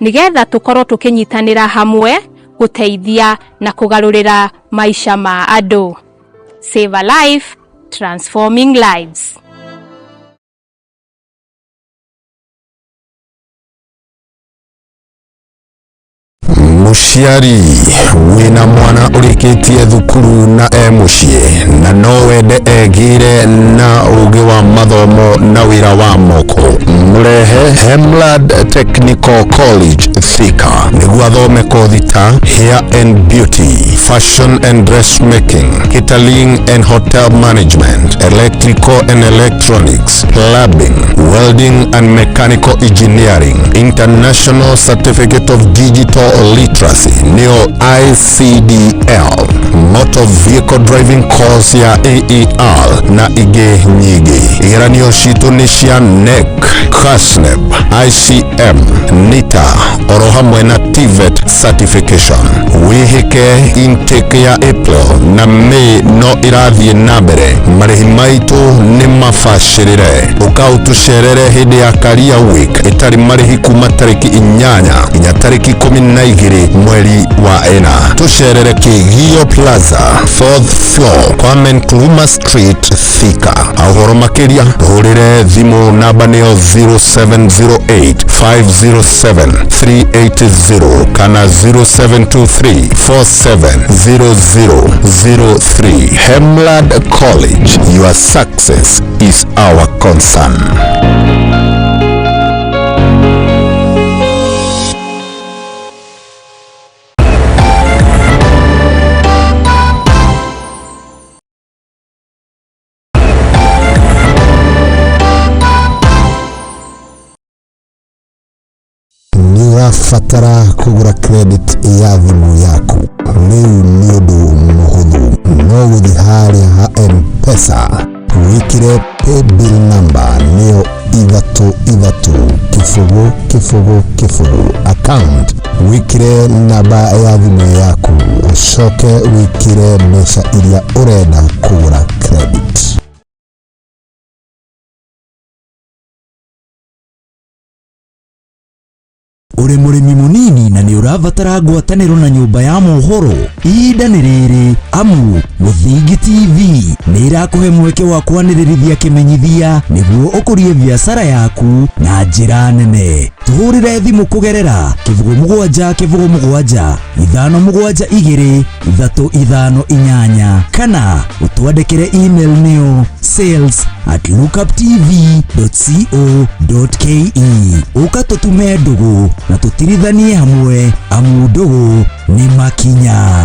nĩgetha tũkorwo tũkĩnyitanĩra hamwe gũteithia na kũgarũrĩra maica ma andũ. Save a life, transforming lives. Muciari wina mwana urikitie thukuru na mucie na no wende egire na ugi wa mathomo na wira wa moko, murehe Hemlad Technical College Thika niguo athome kothi ta hair and beauty, fashion and dressmaking, catering and hotel management, electrical and electronics, plumbing, welding and mechanical engineering, international certificate of digital literacy, neo ICDL, motor vehicle driving course ya AER na ige nyingi. Igeranio citu ni cia NEC, KASNEB, ICM, NITA, oro hamwe na TVET certification. Wihike intake ya April na May no irathie na mbere. Marihi maitu ni mafashirire. Ukautusherere hindi ya Career Week itari marihi kuma tariki 8 nginya tariki 12 mweri wa ena. Tusherere Kigio Plaza 4th floor Kwame Nkrumah Street Thika. Ahoro makiria hurire thimu namba nio 0708 507 380 kana 0723 470003. Hemlad College, your success is our concern. Fatara kugura credit ya thimu yaku riu ni undu muhuthu no guthi haria ha M-Pesa wikire paybill number nio 33 account wikire namba ya thimu yaku ucoke wikire mbeca iria urenda kugura credit. Uri murimi munini na ni uravatara ngwataniro na nyumba ya mohoro, ihinda ni riri amu Muthingi TV ni irakuhe mweke wa kwanirithia kimenyithia niguo ukurie biashara yaku na njira nene. Tuhurire thimu kugerera 0777 572 kana utwandikire email nio sales@lookuptv.co.ke. ukatutume ndugu na tutirithanie hamwe amu ndugu ni makinya.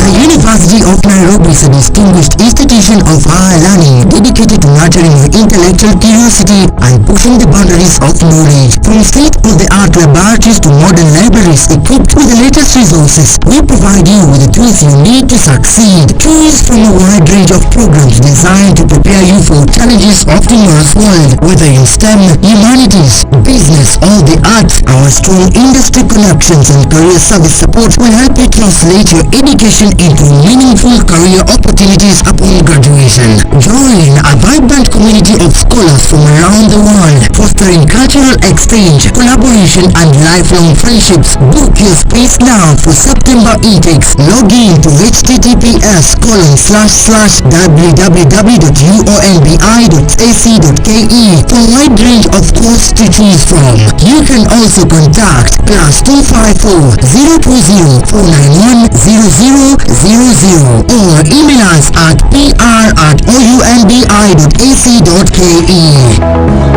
University of Nairobi is a distinguished institution of higher learning dedicated to nurturing your intellectual curiosity and pushing the boundaries of knowledge. From state-of-the-art laboratories to modern libraries equipped with the latest resources, we provide you with the tools you need to succeed. Choose from a wide range of programs designed to prepare you for challenges of tomorrow's world. Whether in STEM, humanities, business, or the arts, our strong industry connections and career service support will help you translate your education into meaningful career opportunities upon graduation. Join a vibrant community of scholars from around the world, fostering cultural exchange, collaboration, and lifelong friendships. Book your space now for September intakes. Log in to https://www.uonbi.ac.ke for a wide range of courses to choose from. You can also contact +254 020 491 0000 or email us at pr@uonbi.ac.ke.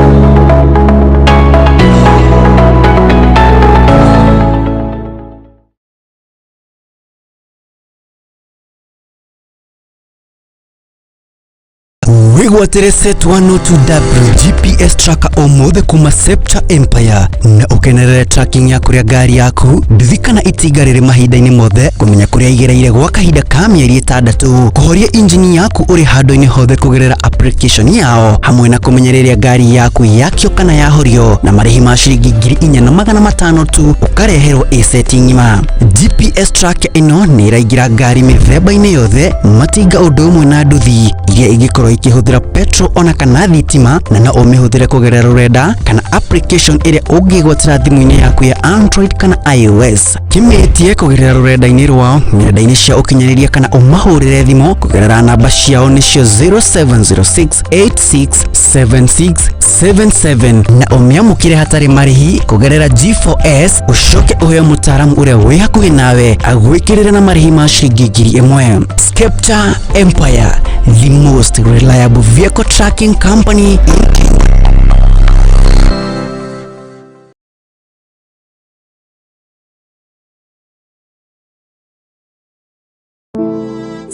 wigwatire set 102W GPS tracker omothe kuma Scepter Empire na ukenerere tracking ya kuria gari yaku ndithikana itiga riri mahinda-ini mothe kumenya kuria igereire gwa kahinda ka mieri 6 kuhoria engine yaku uri handu-ini hothe kugerera application yao hamwe na kumenya riria gari yaku yakio kana yahorio na marihi ma ciringi 4,500 tu ukareherwo setting ngima. GPS tracker ino ni iraingira ngari mithemba-ini yothe matinga undu umwe na nduthi iria ingikorwo ikihuthira petrol ona kana thitima na no umihuthire kugerera rurenda kana application iria ungigwatira thimu-ini yaku ya Android kana iOS. Kimetie kugerera rurenda-ini rwao nenda-ini cia ukinyaniria kana umahurire thimu kugerera namba ciao nicio 0706867677 na umiamukire hatari marihi kugerera G4S ucoke uheo mutaaramu uria wi hakuhi nawe agwikirira na marihi ma ciringi 1,000. Scepter Empire, the most reliable vehicle tracking company in Kenya.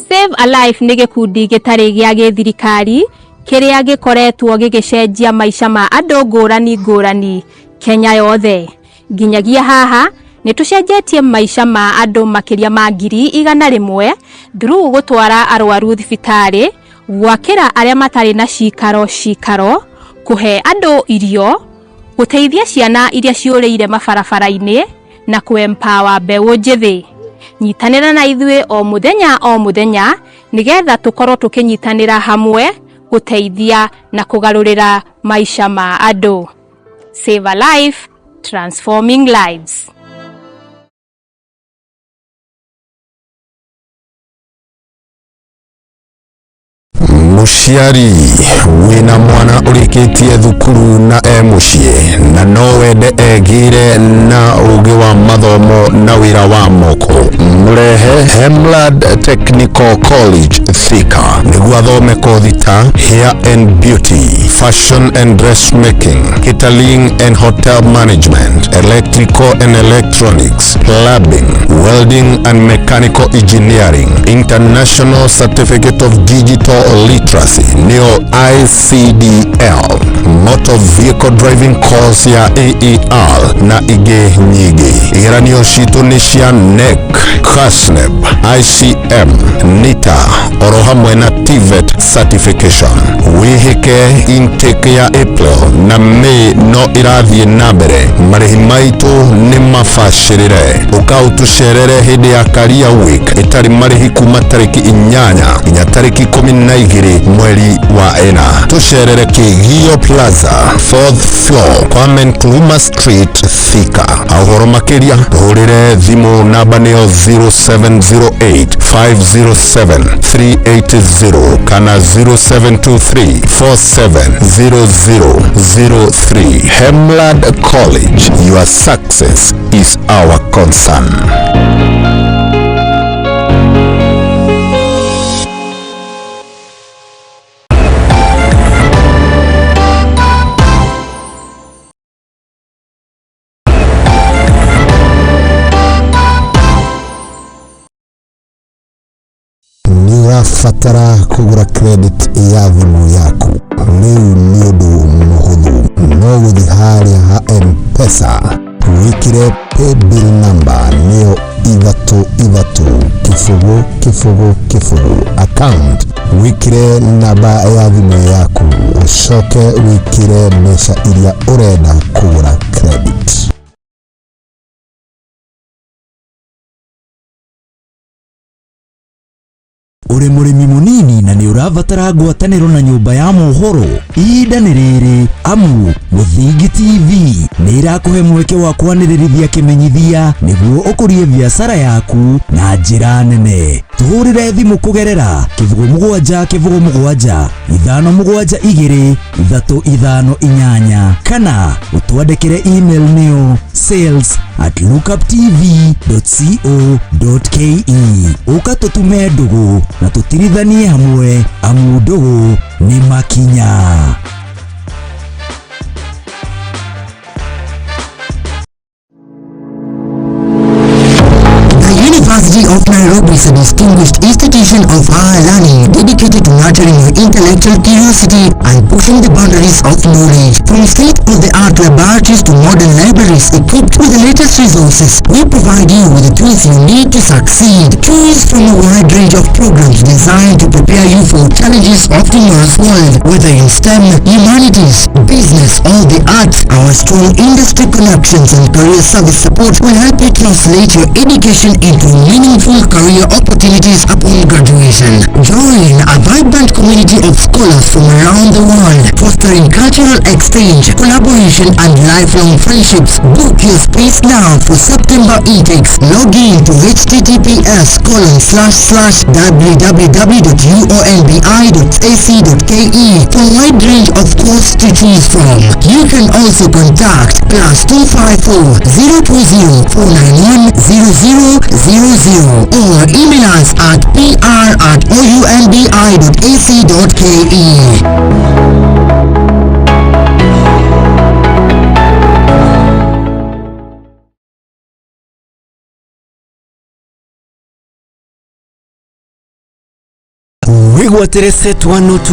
Save a Life nĩ gĩkundi gĩtarĩ gĩa gĩthirikari kĩrĩa gĩkoretwo gĩgĩcenjia maica ma andũ ngũrani Kenya yothe. Nginyagia haha nĩ tũcenjetie maica ma andũ makĩria ma 100,000 through gũtwara arwaru thibitarĩ, gwakĩra arĩa matarĩ na cikaro, kũhe andũ irio, gũteithia ciana iria ciũrĩire mabarabara-inĩ na kũ-empower mbeũ njĩthĩ. Nyitanĩra na ithuĩ o mũthenya nĩgetha tũkorwo tũkĩnyitanĩra hamwe gũteithia na kũgarũrĩra maica ma andũ. Save a Life, transforming lives. Muciari wina mwana urikitie thukuru na mucie na no wende egire na ugi wa mathomo na wira wa moko murehe Hemlad Technical College Thika niguo athome kothi ta hair and beauty, fashion and dressmaking, catering and hotel management, electrical and electronics, plumbing, welding and mechanical engineering, international certificate of digital literacy neo ICDL, motor vehicle driving course ya AER na ige nyingi. Igeranio citu ni cia NEC, KASNEB, ICM, NITA oro hamwe na TVET certification. Wihike intake ya April na May no irathie na mbere. Marihi maitu ni mafashirire ukautucerere hindi ya Career Week itari marihi kuma tariki 8 nginya tariki 12 mweri wa ena. Tucerere Kigio Plaza 4th floor Kwame Nkrumah Street Thika. Ahoro makiria tuhurire thimu namba nio 0708-507-380 kana 0723-470003. Hemlad College, your success is our concern. Fatara kugura credit ya thimu yaku riu ni undu muhuthu no guthi haria ha M-Pesa wikire paybill number nio 334 account wikire namba ya thimu yaku ucoke wikire mbeca iria urenda kugura credit. Uri murimi munini na ni uravatara ngwataniro na nyumba ya mohoro ihinda ni riri amu Muthingi TV ni irakuhe mweke wa kwanirithia kimenyithia niguo ukurie biashara yaku na njira nene. Tuhurire thimu kugerera 0717-572-358 kana utwandikire email neo sales@lookuptv.co.ke ukatutume ndugu na tutirithanie hamwe amu ndugu ni makinya. University of Nairobi is a distinguished institution institution of higher learning dedicated to nurturing your intellectual curiosity and pushing the boundaries of knowledge. From state-of-the-art laboratories to modern libraries equipped with the latest resources, we provide you with the tools you need to succeed. Choose from a wide range of programs designed to prepare you for challenges of tomorrow's world. Whether in STEM, humanities, business, or the arts, our strong industry connections and career service support will help you translate your education into meaningful career opportunities upon graduation. Join a vibrant community of scholars from around the world, fostering cultural exchange, collaboration, and lifelong friendships. Book your space now for September intakes. Log in to https://www.uonbi.ac.ke for a wide range of courses to choose from. You can also contact +254 020 491 0000 or email us at pr@ounbi.ac.ke. wigwatire setwano to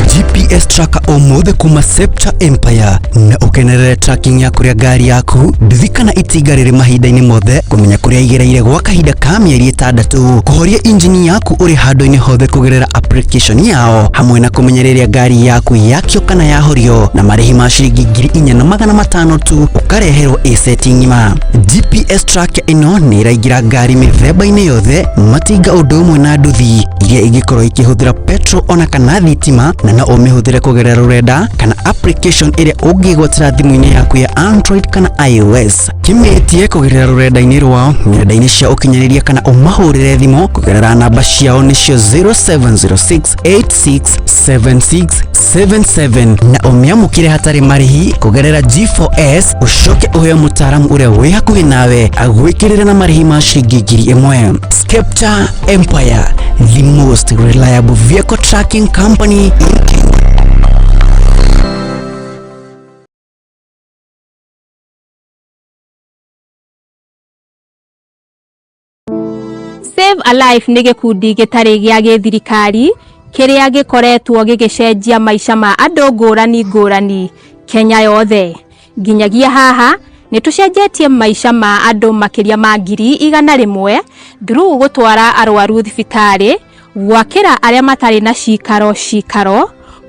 GPS tracker omothe kuma Septa Empire na ukenerere tracking ya kuria gari yaku ndithikana itiga riri mahinda-ini mothe kumenya kuria igereire gwa kahinda ka mieri 6 kuhoria injini yaku uri handu-ini hothe kugerera application yao hamwe na kumenyereria gari yaku yakio kana yahorio na marihi ma ciringi 4,500 tu ukareherwo setting ngima. GPS tracker ino ni iraingira gari mithemba-ini yothe matinga undu umwe na nduthi iria igikorwo ikihuthira petrol ona kana thitima na no umihuthire kugerera rurenda kana application iria ungigwatira thimu-ini yaku ya Android kana iOS. Kimetie kugerera rurenda-ini rwao nenda-ini cia ukinyaniria kana umahurire thimu kugerera namba ciao nicio 0706867677 na umiamukire hatari marihi kugerera G4S ucoke uheo mutaaramu uria wi hakuhi nawe agwikirira na marihi ma ciringi 1,000. Septa Empire, the most reliable vehicle tracking company in Kenya. Save a Life nĩ gĩkundi gĩtarĩ gĩa gĩthirikari kĩrĩa gĩkoretwo gĩgĩcenjia maica ma andũ ngũrani ngũrani Kenya yothe. Nginyagia haha nĩ tũcenjetie maica ma andũ makĩria ma 100,000 through gũtwara arwaru thibitarĩ, gwakĩra arĩa matarĩ na cikaro,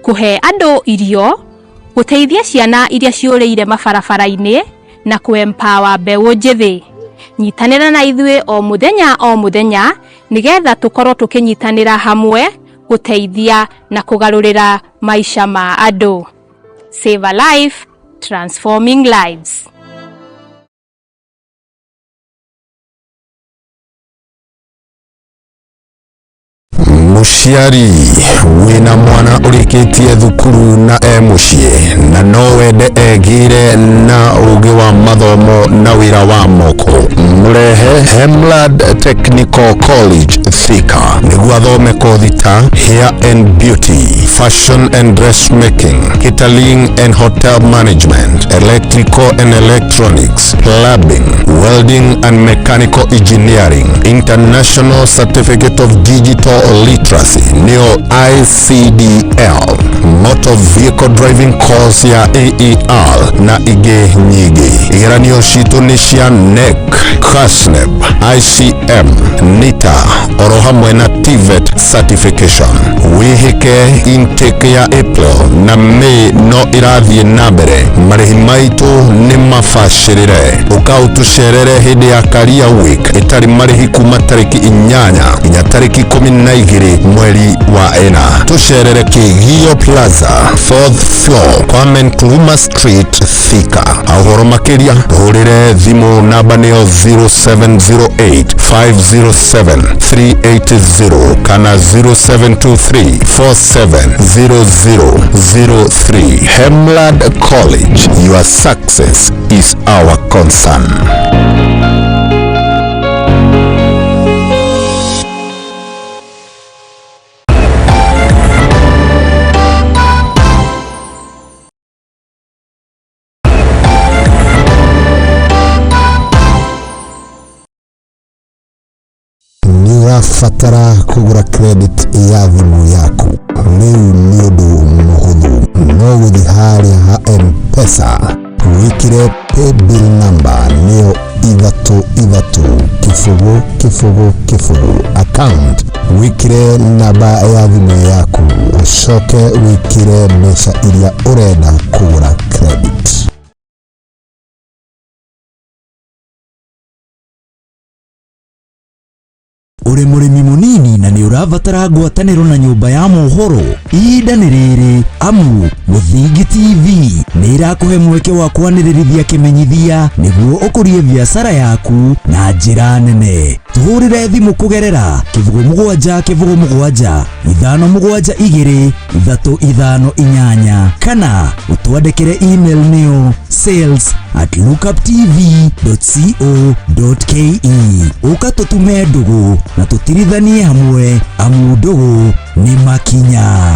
kũhe andũ irio, gũteithia ciana iria ciũrĩire mabarabara-inĩ na kũ-empower mbeũ njĩthĩ. Nyitanĩra na ithuĩ o mũthenya nĩgetha tũkorwo tũkĩnyitanĩra hamwe gũteithia na kũgarũrĩra maica ma andũ. Save a Life, transforming lives. Muciari wina mwana urikitie thukuru na mucie na no wende egire na ugi wa mathomo na wira wa moko murehe Hemlad Technical College Thika niguo athome kothi ta hair and beauty, fashion and dressmaking, catering and hotel management, electrical and electronics, plumbing, welding and mechanical engineering, international certificate of digital literacy neo ICDL, motor vehicle driving course ya AER na ige nyingi. Igeranio citu ni cia NEC, KASNEB, ICM, NITA oro hamwe na TVET certification. Wihike intake ya April na May no irathie na mbere. Marihi maitu ni mafashirire ukautucerere hindi ya Career Week itari marihi kuma tariki 8 nginya tariki 12 mweri wa ena. Tucerere Kigio Plaza 4th floor Kwame Nkrumah Street Thika. Ahoro makiria hurire thimu namba nio 0708 507 380 kana 0723 470003. Hemlad College, your success is our concern. ũrabatara kũgũra credit ya thimũ yaku rĩu nĩ ũndũ mũhũthũ no gũthiĩ harĩa ha M-Pesa wĩkĩre paybill number nĩyo 33 account wĩkĩre namba ya thimũ yaku ucoke wĩkĩre mbeca iria ũrenda kũgũra credit. Uri murimi munini na ni urabatara ngwatanĩro na nyũmba ya mohoro ihinda nĩ rĩrĩ amu Muthingi TV nĩ irakuhe mweke wa kwanĩrĩrithia kĩmenyithia nĩguo ũkũrie biacara yaku na njĩra nene. Tuhũrĩre thimũ kũgerera 0777-235-358 kana ũtwandĩkĩre email nĩyo sales@lookuptv.co.ke. Ũka tũtume ndũgũ na tũtirithanie hamwe amu ndũgũ nĩ makinya.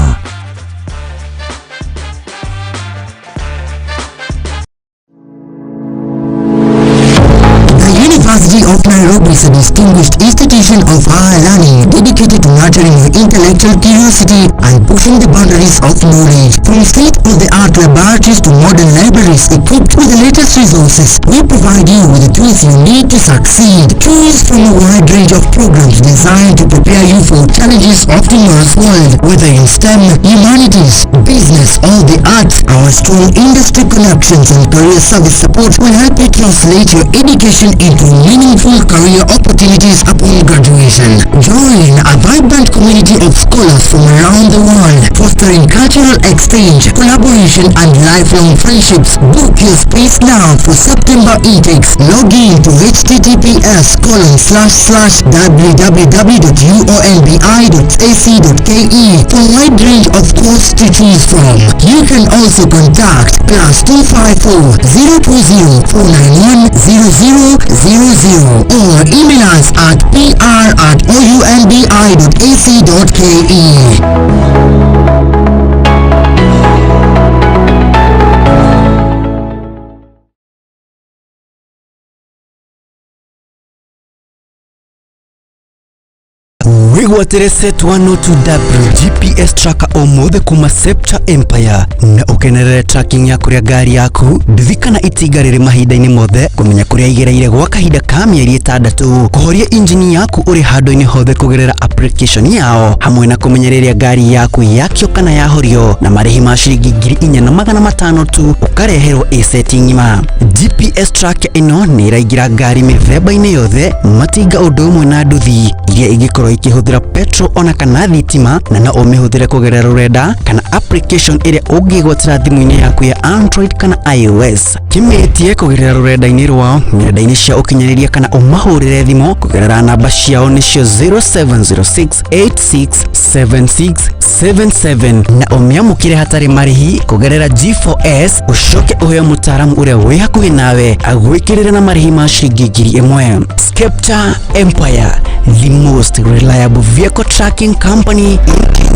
University of Nairobi is a distinguished institution of higher learning dedicated to nurturing your intellectual curiosity and pushing the boundaries of knowledge. From state-of-the-art laboratories to modern libraries equipped with the latest resources, we provide you with the tools you need to succeed. Choose from a wide range of programs designed to prepare you for challenges of tomorrow's world. Whether in STEM, humanities, business, or the arts, our strong industry connections and career service support will help you translate your education into meaningful career opportunities upon graduation. Join a vibrant community of scholars from around the world, fostering cultural exchange, collaboration, and lifelong friendships. Book your space now for September intakes. Log in to https://www.uonbi.ac.ke for a wide range of courses to choose from. You can also contact +254 020 491 0000 or email us at pr@ounbi.ac.ke. wigwatĩre set 102W GPS tracker ũmũthĩ kuma Sepcha Empire na ũkenerere tracking ya kũrĩa ngari yaku ndithikana itinga rĩrĩ mahinda-inĩ mothe kũmenya kũrĩa igereire gwa kahinda ka mĩeri 6 kũhoria injini yaku ũrĩ handũ-inĩ hothe kũgerera application yao hamwe na kũmenya rĩrĩa ngari yaku yakio kana yahorio na marĩhi ma ciringi 4,500 tu ũkareherwo a-set ng'ima. GPS tracker ĩno nĩ ĩraingĩra ngari mĩthemba-inĩ yothe matinga ũndũ ũmwe na nduthi iria ingĩkorwo ikĩhũthĩra petrol ona kana thitima na no ũmĩhũthĩre kũgerera rũrenda kana application ĩrĩa ũngĩgwatĩra thimũ-inĩ yaku ya Android kana iOS. Kĩmĩtie kũgerera rũrenda-inĩ rwao nenda-inĩ cia ũkinyanĩria kana ũmahũrĩre thimũ kũgerera namba ciao nĩcio 0706867677 na ũmĩamũkĩre hatarĩ marĩhi kũgerera G4S ũcoke ũheo mũtaaramu ũrĩa wĩ hakuhĩ nawe agwĩkĩrĩre na marĩhi ma ciringi 1,000. Sepcha Empire, the most reliable vehicle tracking company in Kenya.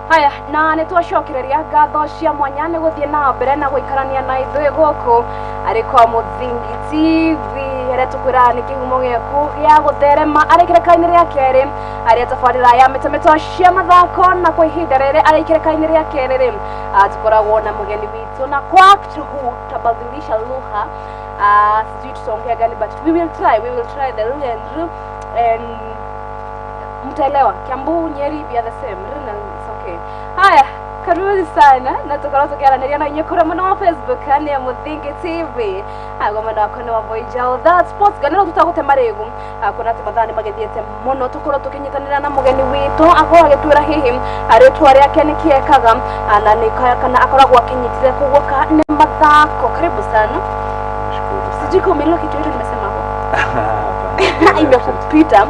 Haya, na nitwacokereria ngatho cia mwanya nĩ gũthiĩ na mbere na gũikarania na ithuĩ gũkũ arĩ kwa Muthingi TV arĩa tũkwĩra nĩ kĩhumo gĩaku gĩa gũtherema arĩ kĩrĩka-inĩ rĩa kerĩ arĩa tabarĩra ya mĩtametwa cia mathako na kwa ihinda rĩrĩ arĩ kĩrĩka-inĩ rĩa kerĩ rĩ tũkoragwo na mũgeni witũ na kwa tutabadilisha lugha sijui tutaongea gani but we will try the lugha and mtaelewa. Kiambu, Nyeri, we are the same. It's okay. Haya, karibuni sana na tukorwo tukiaranĩria na inyuĩ kũrĩa mwena wa Facebook ni ya Muthingi TV. Agoma mwena wako ni wa Boijao that sports ganĩro tutagũte marĩgu kuna atĩ mathaa nĩ magĩthiĩte mũno tũkorwo tũkĩnyitanĩra na mũgeni witũ akorwo agĩtwĩra hihi rĩtwa rĩake nĩ kĩekaga na nĩ kana akoragwo akĩnyitire kuguoka nĩ mathako. Karibu sana. Sijui kama umelewa kitu hicho nimesema hapo. Imekupita.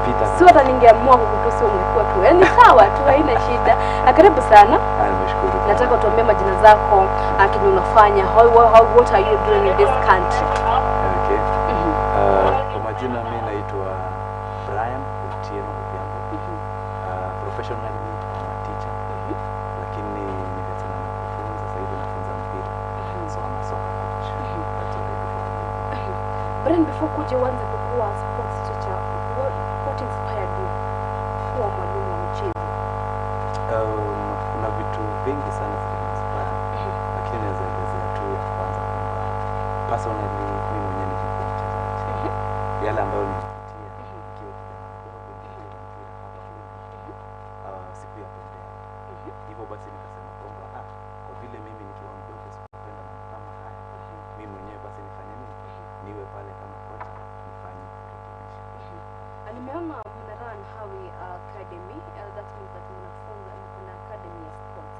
Peter. Sio hata ningeamua kukutusi ungekuwa tu. Yaani sawa tu, haina shida. Karibu sana. Nashukuru. Nataka utuambie majina zako, kile unafanya, what are you doing in this country? Okay. Kwa majina mimi naitwa Brian Otieno Obiambo. Professionally I'm a teacher. Lakini nimesema nakufunza sasa hivi nafunza mpira. So I'm a soccer coach. That's what I do for a living. Brian, before kuja uanze kukua sports teacher, what inspired you kuwa mwalimu wa michezo? Kuna vitu vingi sana zinainspire. Lakini naweza elezea tu ya kwanza kwamba personally mimi mwenyewe nilikuwa mchezaji. Yale ambayo nilipitia nikiwa kijana mdogo nikicheza mpira hapa kule. Sikuyapendea. Hivyo basi nikasema kwamba kwa vile mimi nikiwa mdogo sikupenda mambo kama haya. Mimi mwenyewe basi nifanye nini? Niwe pale kama kocha nifanye kurekebisha. Nimeona mna run Hawi Academy, that means that mnafunza kuna academy ya sports.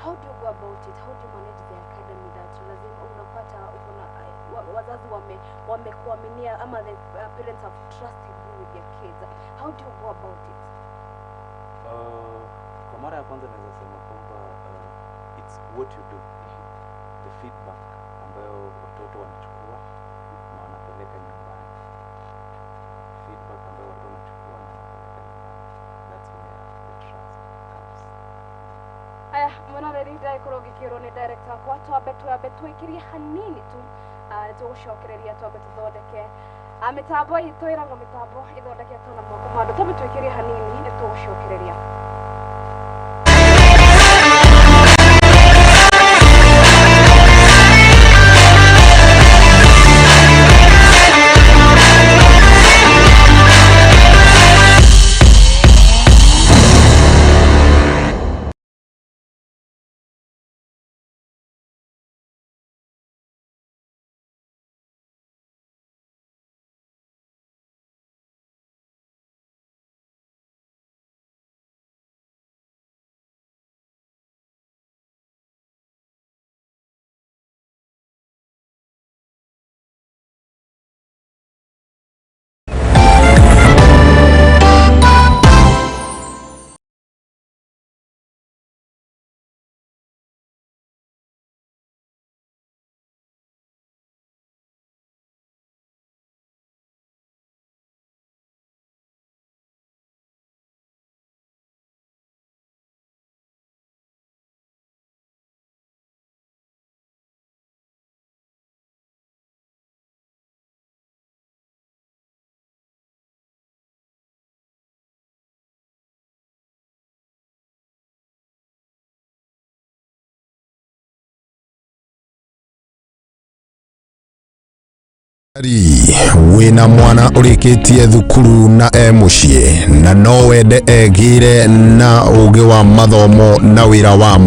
How do you go about it? How do you manage the academy that lazima unapata uko na wazazi wamekuaminia ama the parents have trusted you with their kids? How do you go about it? Kwa mara ya kwanza naweza sema kwamba it's what you do. The feedback ambayo watoto wanachukua na wanapeleka nyumbani. Feedback ambayo watoto wanachukua na wanapeleka nyumbani. That's where the trust comes. Haya, mwana rerida ikorogi kiro ni director kwa tuabe tuikirie hanini tu tugushokereria tuabe tuthondeke mitambo itwiranga mitambo ithondeketwo na moko mandu tuabe tuikirie hanini ni tugushokereria. Wina mwana urikitie thukuru na muciĩ na no wende egire na ugi wa mathomo na wira wa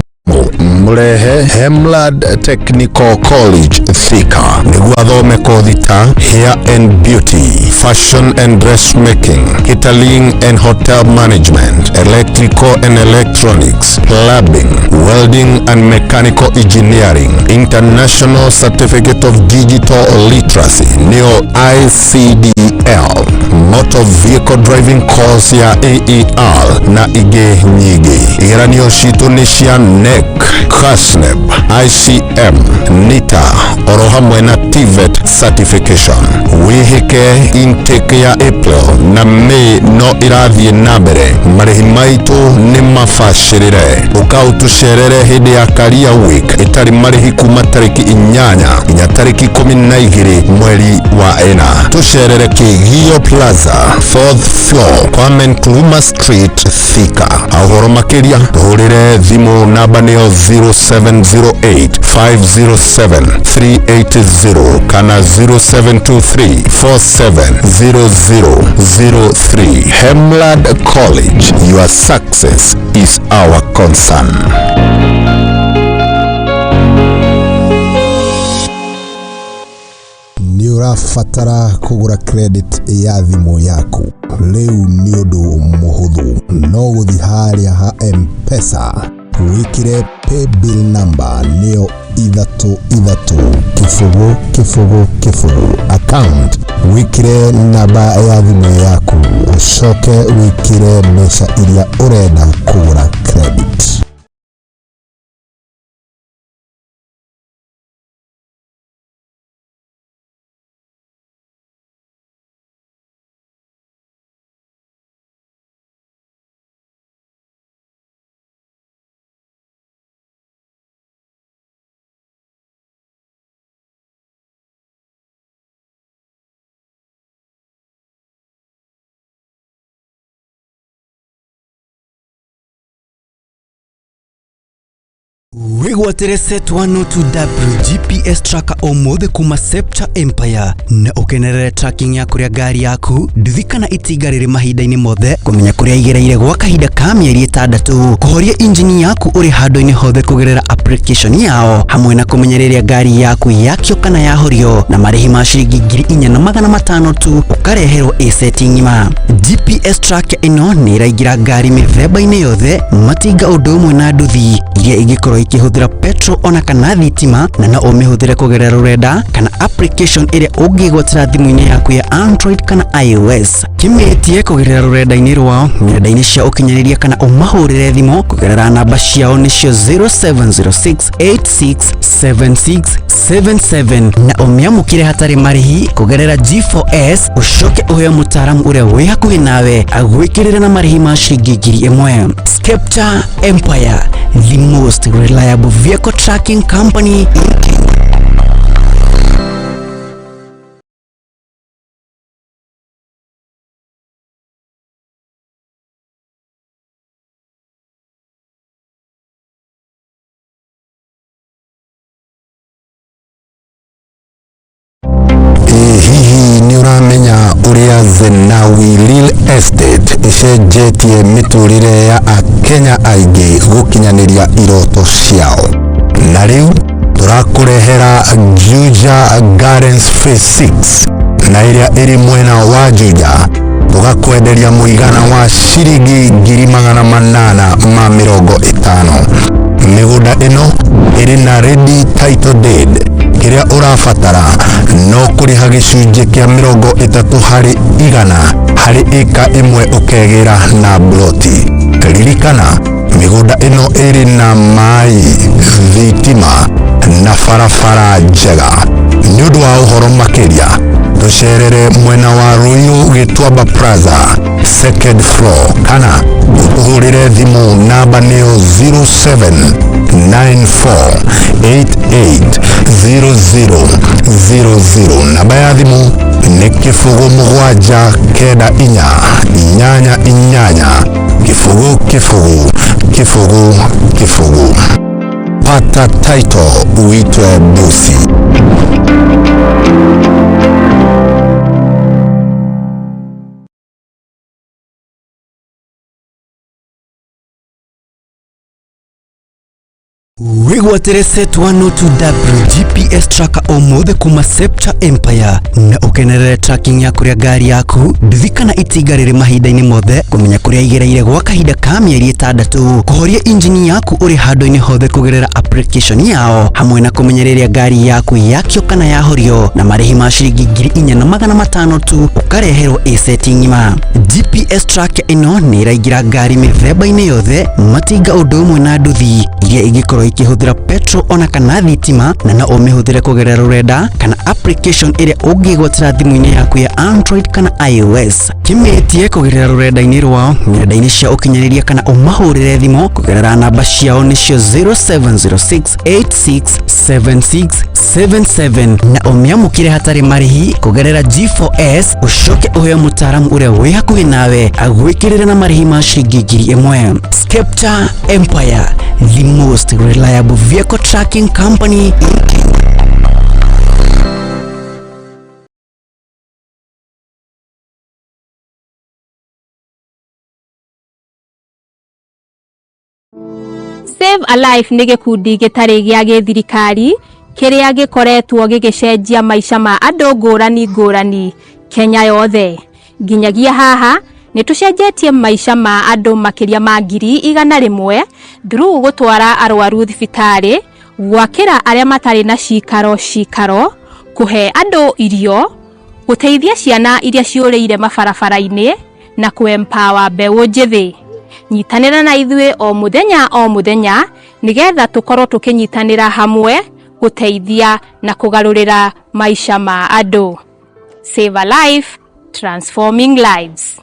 murehe Hemlad Technical College Thika niguo athome kothi ta hair and beauty, fashion and dressmaking, catering and hotel management, electrical and electronics, plumbing, welding and mechanical engineering, international certificate of digital literacy neo ICDL, motor vehicle driving course ya AER na ige nyingi. Igeranio citu ni cia NEC, KASNEB, ICM, NITA oro hamwe na TVET certification. Wihike intake ya April na May no irathie na mbere. Marihi maitu ni mafashirire. Ukautucerere hindi ya Career Week itari marihi kuma tariki 8 nginya tariki 12 mweri wa ena. Tucerere Kigio Plaza 4th floor Kwame Nkrumah Street Thika. Ahoro makiria tuhurire thimu namba nio 0708-507-380 kana 0723-470003. Hemlad College, your success is our concern. Ni urafatara kugura credit ya thimu yaku. Leu ni undu muhuthu. No guthi haria ha M-Pesa wikire paybill number neo 33 account wikire namba ya thimũ yaku ucoke wikire mbeca iria urenda kugura credit. Wigwatire set 102 GPS tracker omothe kuma Septa Empire na ukenerere tracking ya kuria gari yaku ndithikana itiga riri mahinda-ini mothe kumenya kuria igereire gwa kahinda ka mieri 6 kuhoria engine yaku uri handu-ini hothe kugerera application yao hamwe na kumenya riria gari yaku yakio kana yahorio na marihi ma ciringi 4,500 tu ukareherwo setting ngima. GPS tracker ino ni iraingira gari mithemba-ini yothe matinga undu umwe na nduthi iria ingikorwo ikihuthira petrol ona kana thitima na no umihuthire kugerera rurenda kana application iria ungigwatira thimu-ini yaku ya Android kana iOS. Kimetie kugerera rurenda-ini rwao nenda-ini cia ukinyaniria kana umahurire thimu kugerera namba ciao nicio 0706867677 na umiamukire hatari marihi kugerera G4S ucoke uheo mutaaramu uria wi hakuhi nawe agwikirira na marihi ma ciringi 1,000. Septa Empire, the most reliable vehicle tracking company in Kenya. Hihi ni uramenya uria Zenawi Real Estate icenjetie miturire ya Akenya aingĩ gukinyaniria iroto ciao. Na riu turakurehera Juja Gardens Phase 6 na iria iri mwena wa Juja tugakwenderia muigana wa ciringi 850,000. Migunda ino iri na ready title deed kiria urabatara no kuriha gicunjĩ kia 30% hari eka imwe ukegira na bloti. Ririkana migunda ino iri na mai, thitima na barabara njega. Ni undu wa uhoro makiria tucerere mwena wa Royal Gitwamba Plaza second floor kana utuhurire thimu namba nio 0794880000. Namba ya thimu ni 079488 pata title uitwe bosi. Wigwatire set 102 GPS tracker omothe kuma Septa Empire na ukenerere tracking ya kuria gari yaku ndithikana itiga riri mahinda-ini mothe kumenya kuria igereire gwa kahinda ka mieri 6 kuhoria engine yaku uri handu-ini hothe kugerera application yao hamwe na kumenya riria gari yaku yakio kana yahorio na marihi ma ciringi 4,500 tu ukareherwo setting ngima. GPS tracker ino ni iraingira gari mithemba-ini yothe matinga undu umwe na nduthi iria ingikorwo ikihuthira petrol ona kana thitima na no umihuthire kugerera rurenda kana application iria ungigwatira thimu-ini yaku ya Android kana iOS. Kimetie kugerera rurenda-ini rwao nenda-ini cia ukinyaniria kana umahurire thimu kugerera namba ciao nicio 0706867677 na umiamukire hatari marihi kugerera G4S ucoke uheo mutaaramu uria wi hakuhi nawe agwikirira na marihi ma ciringi 1,000. Septa Empire, the most reliable vehicle tracking company in Kenya. Save a Life nĩ gĩkundi gĩtarĩ gĩa gĩthirikari kĩrĩa gĩkoretwo gĩgĩcenjia maica ma andũ ngũrani ngũrani Kenya yothe. Nginyagia haha nitucenjetie maisha ma andu makiria ma ngiri 100 through gutwara arwaru thibitari, gwakira aria matari na cikaro, kuhe andu irio, guteithia ciana iria ciureire mabarabara-ini na kuempower mbeũ njithi. Nyitanira na ithuĩ o muthenya nigetha tukorwo tukinyitanira hamwe guteithia na kugarurira maisha ma andu. Save a life, transforming lives.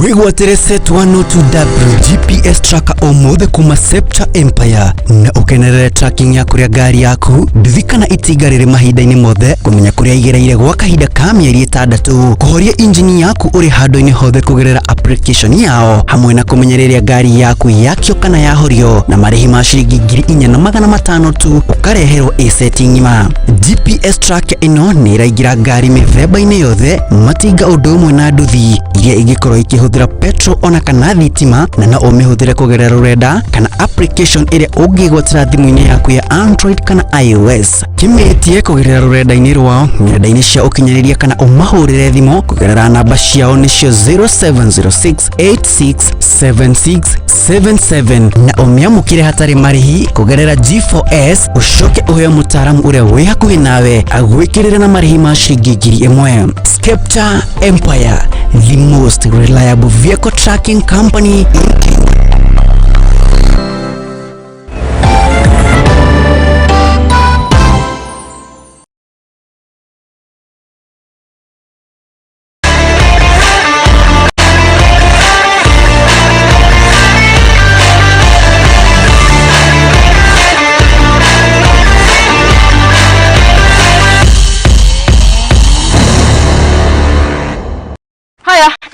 Wigwatire setwano to GPS tracker omothe kuma Scepter Empire na ukenerere tracking ya kuria gari yaku ndithikana itiga riri mahinda-ini mothe kumenya kuria igereire gwa kahinda ka mieri 6 kuhoria injini yaku uri handu-ini hothe kugerera application yao hamwe na kumenya riria gari yaku yakio kana yahorio na marihi ma ciringi 4,500 tu ukareherwo setting ng'ima. GPS tracker ino ni iraingira ngari mithemba-ini yothe matinga undu umwe na nduthi iria ingikorwo ikihuthira petrol ona kana thitima na no umihuthire kugerera rurenda kana application iria ungigwatira thimu-ini yaku ya Android kana iOS. Kimetie kugerera rurenda-ini rwao nenda-ini cia ukinyaniria kana umahurire thimu kugerera namba ciao nicio 0706867677 na umiamukire hatari marihi kugerera G4S ucoke uheo mutaaramu uria wi hakuhi nawe agwikirire na marihi ma ciringi 1,000. Scepter Empire, the most reliable vehicle tracking company in Kenya.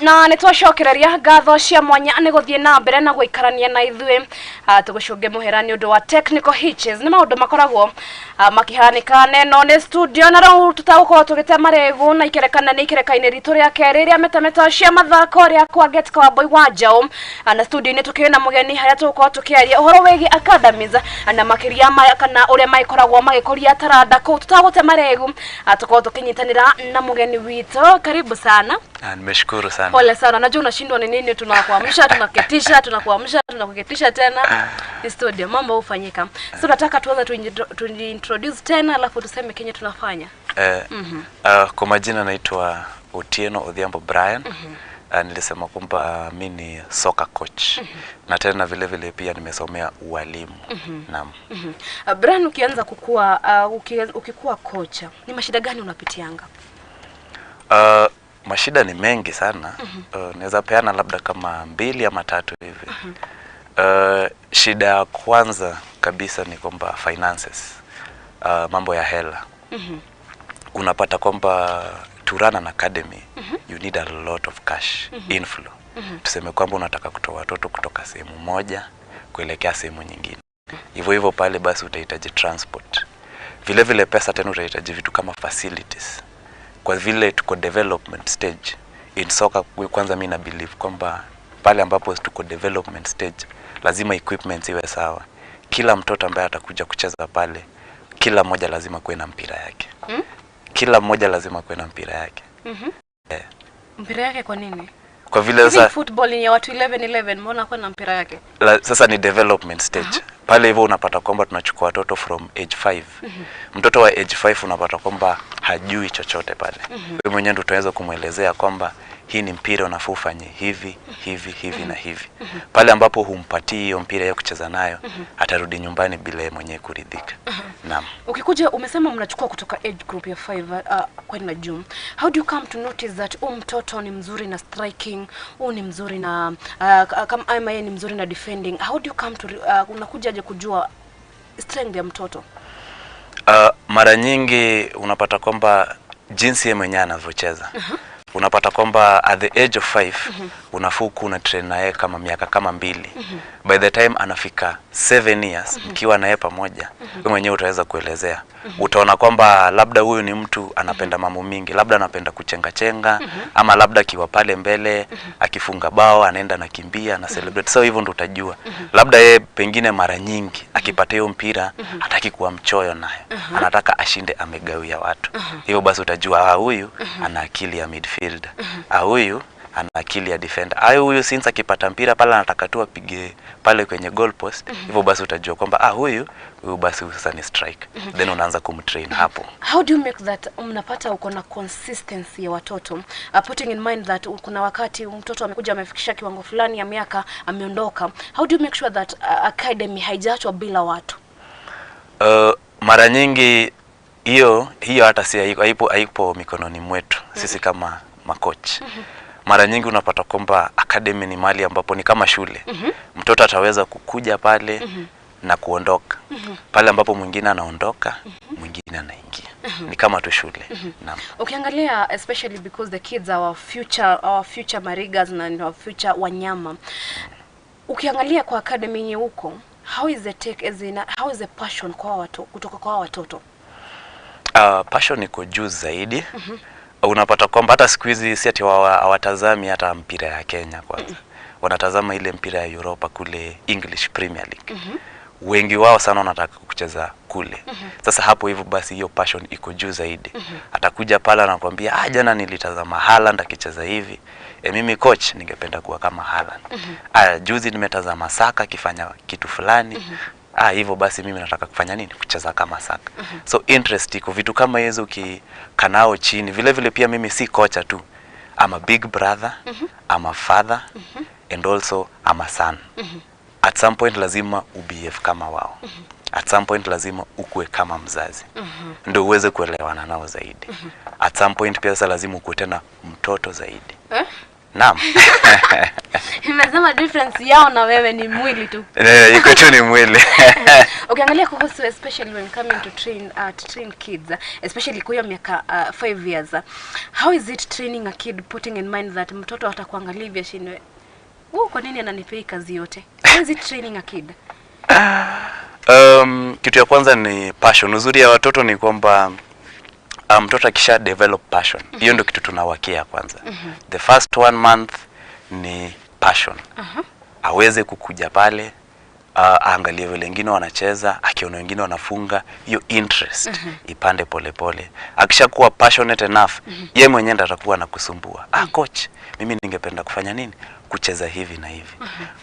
Na nitwacokereria ngatho cia mwanya ni guthie na mbere na guikarania na ithui tugucunge muhera ni undu wa technical hitches ni maundu makoragwo makihanika neno ni studio na ro tutagukorwo tugite marevu na ikerekana ni ikerekaine ritu ria keri ria metameta cia mathako ria kwa Get Boy Wanjao na studio ni tukina mugeni haria tugukorwo tukiaria uhoro wegi academies na makiria kana uria maikoragwo magikoria taranda ku tutagute marevu tukorwo tukinyitanira na mugeni witu. Karibu sana. Nimeshukuru sana. Pole sana. Najua unashindwa ni nini, tunakuamsha, tunaketisha, tunakuamsha, tunakuketisha tena. Ni studio mambo hufanyika. So nataka tuanze tuintroduce tena alafu tuseme Kenya tunafanya. Kwa majina naitwa Otieno Odhiambo Brian. Nilisema kwamba mimi ni soccer coach. Na tena vile vile pia nimesomea ualimu. Naam. Brian, ukianza kukua ukikuwa kocha, ni mashida gani unapitianga? Mashida ni mengi sana. Naweza peana labda kama 2 ama 3 hivi. Shida ya kwanza kabisa ni kwamba finances. Mambo ya hela. Unapata kwamba to run an academy you need a lot of cash inflow. Tuseme kwamba unataka kutoa watoto kutoka sehemu moja kuelekea sehemu nyingine. Hivyo pale basi utahitaji transport. Vile vile pesa tena utahitaji vitu kama facilities. Kwa vile tuko development stage in soccer, kwanza mimi na believe kwamba pale ambapo tuko development stage lazima equipment iwe sawa. Kila mtoto ambaye atakuja kucheza pale, kila mmoja lazima kuwe na mpira yake. Kila mmoja lazima kuwe na mpira yake. Mpira yake kwa nini? Kwa vile sasa football ni ya watu 11 mbona kwa na mpira yake? Sasa ni development stage. Pale hivyo unapata kwamba tunachukua watoto from age 5. Mtoto wa age 5 unapata kwamba hajui chochote pale. Wewe mwenyewe ndio utaweza kumuelezea kwamba hii ni mpira unafaa ufanye hivi na hivi. Pale ambapo humpatii hiyo mpira ya kucheza nayo, atarudi nyumbani bila mwenyewe kuridhika. Naam. Ukikuja umesema mnachukua kutoka age group ya 5 kwenda juu. How do you come to notice that mtoto ni mzuri na striking, ni mzuri na kama yeye ni mzuri na defending? How do you come to unakujaje kujua strength ya mtoto? Mara nyingi unapata kwamba jinsi yeye mwenyewe anavyocheza. Unapata kwamba at the age of 5 unafaa kuna train naye kama miaka kama 2. by the time anafika 7 years mkiwa naye pamoja, wewe mwenyewe utaweza kuelezea. Utaona kwamba labda huyu ni mtu anapenda mambo mingi, labda anapenda kuchenga ama labda kiwa pale mbele akifunga bao anaenda na kimbia na celebrate. So hivyo ndo utajua. Labda yeye pengine mara nyingi akipata hiyo mpira hataki kuwa mchoyo nayo. Anataka ashinde amegawia watu. Hivyo basi utajua huyu ana akili ya midfield. Huyu ana akili ya defender. Huyu since akipata mpira pale anataka tu apige pale kwenye goal post. Hivyo basi utajua kwamba huyu basi sasa ni strike. Then unaanza kumtrain hapo. How do you make that mnapata uko na consistency ya watoto? Putting in mind that kuna wakati mtoto amekuja amefikisha kiwango fulani ya miaka ameondoka. How do you make sure that academy haijaachwa bila watu? Mara nyingi hiyo hata si haipo mikononi mwetu sisi kama makochi. Mara nyingi unapata kwamba academy ni mahali ambapo ni kama shule. Mtoto ataweza kukuja pale na kuondoka. Pale ambapo mwingine anaondoka, mwingine anaingia. Ni kama tu shule. Naam. Ukiangalia especially because the kids are our future marigas na our future wanyama. Ukiangalia kwa academy yenye huko, how is the passion kwa watoto kutoka kwa watoto? Passion iko juu zaidi. Unapata kwamba hata siku hizi si ati hawatazami hata mpira ya Kenya kwanza. Wanatazama ile mpira ya Europa kule English Premier League. Wengi wao sana wanataka kucheza kule. Sasa hapo hivyo basi hiyo passion iko juu zaidi. Atakuja pala na kuambia jana nilitazama Haaland akicheza hivi. Mimi coach ningependa kuwa kama Haaland. Juzi nimetazama Saka akifanya kitu fulani. Hivyo basi mimi nataka kufanya nini? Kucheza kama Saka. So interest iko vitu kama hizo ukikanao chini. Vile vile pia mimi si kocha tu. I'm a big brother, I'm a father, and also I'm a son. At some point lazima ubehave kama wao. At some point lazima ukue kama mzazi. Ndio uweze kuelewana nao zaidi. At some point pia sasa lazima ukue tena mtoto zaidi. Naam. Imesema difference yao na wewe ni mwili tu. Iko tu ni mwili. Ukiangalia kuhusu especially when coming to train kids, especially kwa hiyo miaka 5 years. How is it training a kid putting in mind that mtoto atakuangalia hivi ashindwe? Kwa nini ananipea kazi yote? How is it training a kid? Kitu ya kwanza ni passion. Uzuri ya watoto ni kwamba mtoto akisha develop passion. Hiyo ndio kitu tunawakia kwanza. The first 1 month ni passion. Aweze kukuja pale, aangalie vile wengine wanacheza, akiona wengine wanafunga, hiyo interest ipande pole pole. Akishakuwa passionate enough, yeye mwenyewe ndiye atakuwa anakusumbua. Coach, mimi ningependa kufanya nini? Kucheza hivi na hivi.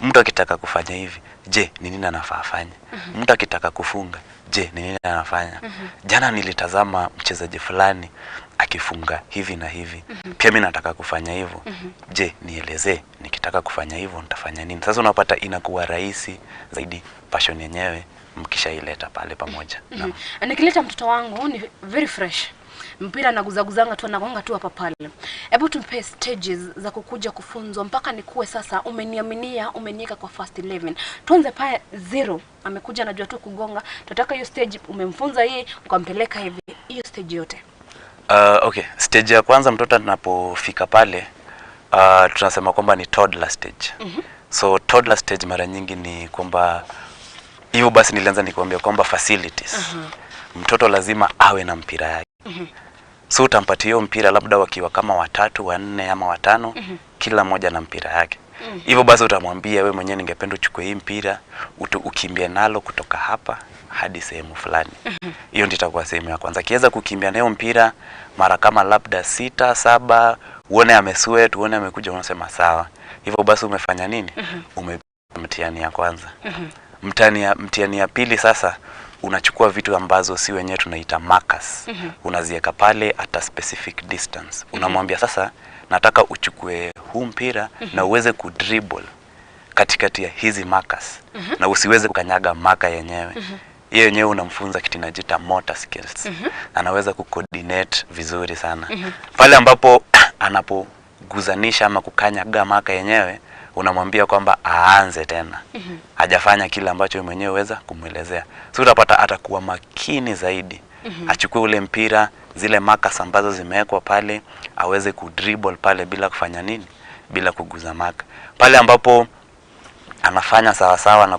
Mtu akitaka kufanya hivi, je, ni nini anafaa afanye? Mtu akitaka kufunga, je, ni nini anafanya? Jana nilitazama mchezaji fulani akifunga hivi na hivi. Pia mimi nataka kufanya hivyo. Je, nielezee nikitaka kufanya hivyo nitafanya nini? Sasa unapata inakuwa rahisi zaidi passion yenyewe mkishaileta pale pamoja. Nikileta mtoto wangu ni very fresh. Mpira naguzaguzanga tu anagonga tu hapa pale. Hebu tumpe stages za kukuja kufunzwa mpaka nikuwe sasa umeniaminia, umeniweka kwa first 11. Tuanze pale 0. Amekuja anajua tu kugonga. Tunataka hiyo stage umemfunza hii, ukampeleka hivi. Hiyo stage yote. Okay, stage ya kwanza mtoto anapofika pale tunasema kwamba ni toddler stage. So toddler stage mara nyingi ni kwamba hivyo basi nilianza nikwambia kwamba facilities. Mtoto lazima awe na mpira yake. So utampatia hiyo mpira labda wakiwa kama 3, 4 ama 5, kila mmoja na mpira yake. Hivyo basi utamwambia wewe mwenyewe ningependa uchukue hii mpira, ukimbie nalo kutoka hapa hadi sehemu fulani. Hiyo ndio itakuwa sehemu ya kwanza. Kiweza kukimbia nayo mpira mara kama labda 6, 7, uone amesweat, uone amekuja, unasema sawa. Hivyo basi umefanya nini? Mtihani ya kwanza. Mtihani ya pili sasa unachukua vitu ambazo si wenyewe tunaita markers. Unaziweka pale at a specific distance. Unamwambia sasa nataka uchukue huu mpira na uweze kudribble katikati ya hizi markers. Na usiweze kukanyaga marka yenyewe. Yeye yenyewe unamfunza kitu kinajiita motor skills. Anaweza kucoordinate vizuri sana. Pale ambapo anapoguzanisha ama kukanyaga marka yenyewe, unamwambia kwamba aanze tena. Hajafanya kile ambacho mwenyewe weza kumuelezea. So utapata atakuwa makini zaidi. Achukue ule mpira, zile markers ambazo zimewekwa pale, aweze kudribble pale bila kufanya nini? Bila kuguza marka. Pale ambapo anafanya sawa sawa na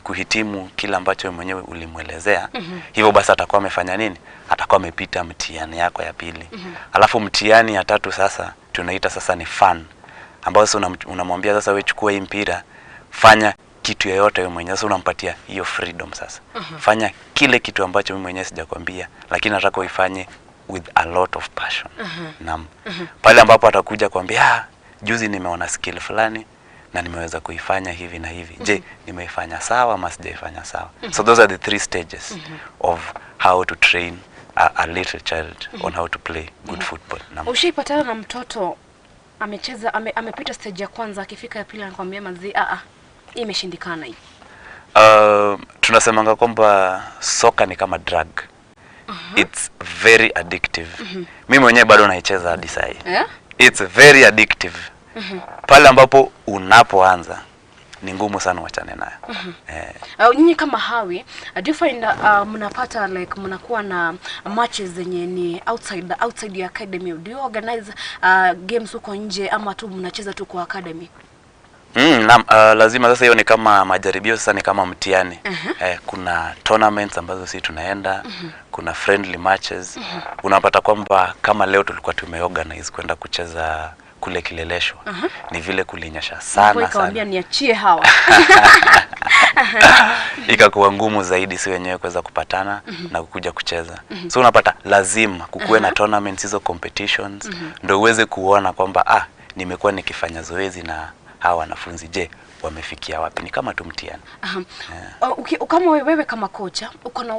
kuhitimu kila ambacho mwenyewe ulimwelezea, hivyo basi atakuwa amefanya nini? Atakuwa amepita mtihani yako ya pili. Alafu mtihani ya tatu sasa tunaita sasa ni fun, ambao sasa unamwambia sasa wewe chukua hii mpira, fanya kitu yoyote wewe mwenyewe. Sasa unampatia hiyo freedom sasa. Fanya kile kitu ambacho mimi mwenyewe sijakwambia, lakini nataka uifanye with a lot of passion. Naam. Pale ambapo atakuja kwambia, juzi nimeona skill fulani na nimeweza kuifanya hivi na hivi. Je, nimeifanya sawa ama sijaifanya sawa? So those are the 3 stages of how to train a little child on how to play good football. Naam. Ushaipatana na mtoto amecheza amepita stage ya kwanza, akifika ya pili anakuambia mazi imeshindikana hii? Tunasemanga kwamba soka ni kama drug. It's very addictive. Mimi mwenyewe bado naicheza hadi sasa. Yeah? It's very addictive. Pale ambapo unapoanza ni ngumu sana uachane nayo. Nyinyi kama Hawi, do you find mnapata like mnakuwa na matches zenye ni outside the academy? Do you organize games huko nje ama tu mnacheza tu kwa academy? Lazima sasa, hiyo ni kama majaribio, sasa ni kama mtihani. Kuna tournaments ambazo sisi tunaenda, kuna friendly matches. Unapata kwamba kama leo tulikuwa tumeorganize kwenda kucheza kule Kileleshwa. Ni vile kulinyesha sana. Nikamwambia niachie hawa. Ikakuwa ngumu zaidi si wenyewe kuweza kupatana na kukuja kucheza. So unapata lazima kukuwe na tournaments, hizo competitions, ndio uweze kuona kwamba nimekuwa nikifanya zoezi na hawa wanafunzi, je, wamefikia wapi? Ni kama tu mtihani. Kama wewe kama kocha,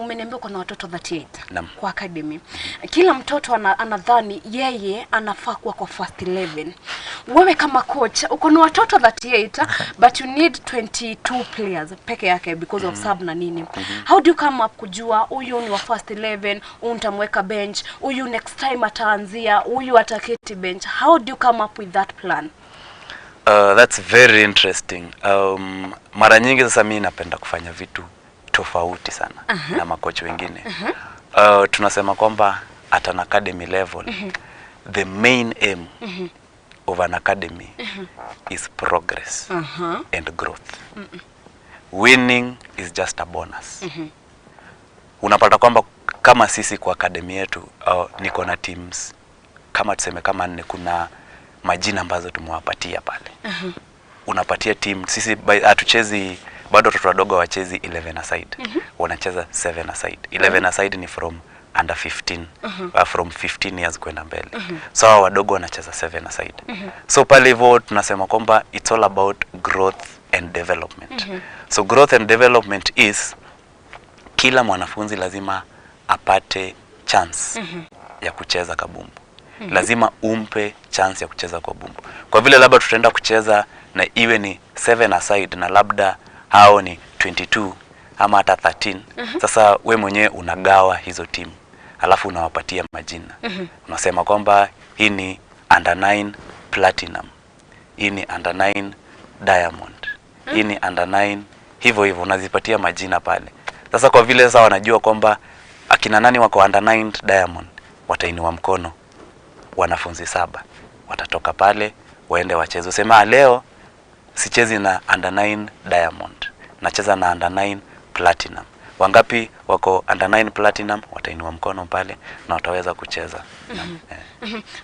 umeniambia uko na watoto 38 kwa academy. Kila mtoto anadhani yeye anafaa kuwa kwa first 11. Wewe kama kocha uko na watoto 38 but you need 22 players peke yake because of sub na nini. How do you come up kujua huyu ni wa first 11, huyu nitamweka bench, huyu next time ataanzia, huyu ataketi bench? How do you come up with that plan? That's very interesting. Mara nyingi sasa mimi napenda kufanya vitu tofauti sana na makocha wengine. Tunasema kwamba at an academy level, the main aim of an academy is progress and growth. Winning is just a bonus. Unapata kwamba kama sisi kwa academy yetu niko na teams kama tuseme kama 4, kuna majina ambazo tumewapatia pale. Unapatia team, sisi hatuchezi bado, watoto wadogo wachezi 11 aside. Wanacheza 7 aside. 11 aside ni from under 15, from 15 years kwenda mbele. So wadogo wanacheza 7 aside. So pale hivyo tunasema kwamba it's all about growth and development. So growth and development is kila mwanafunzi lazima apate chance ya kucheza kabumbu. Lazima umpe chance ya kucheza kwa bumbu. Kwa vile labda tutaenda kucheza na iwe ni 7 aside na labda hao ni 22 ama hata 13. Sasa we mwenyewe unagawa hizo timu, alafu unawapatia majina. Unasema kwamba hii ni under 9 platinum, hii ni under 9 diamond, hii ni under 9, hivyo unazipatia majina pale. Sasa kwa vile sasa wanajua kwamba akina nani wako under 9 diamond, watainua mkono wanafunzi 7 watatoka pale waende wacheze. Usema leo sichezi na under 9 diamond, nacheza na under 9 platinum. Wangapi wako under 9 platinum? Watainua mkono pale na wataweza kucheza.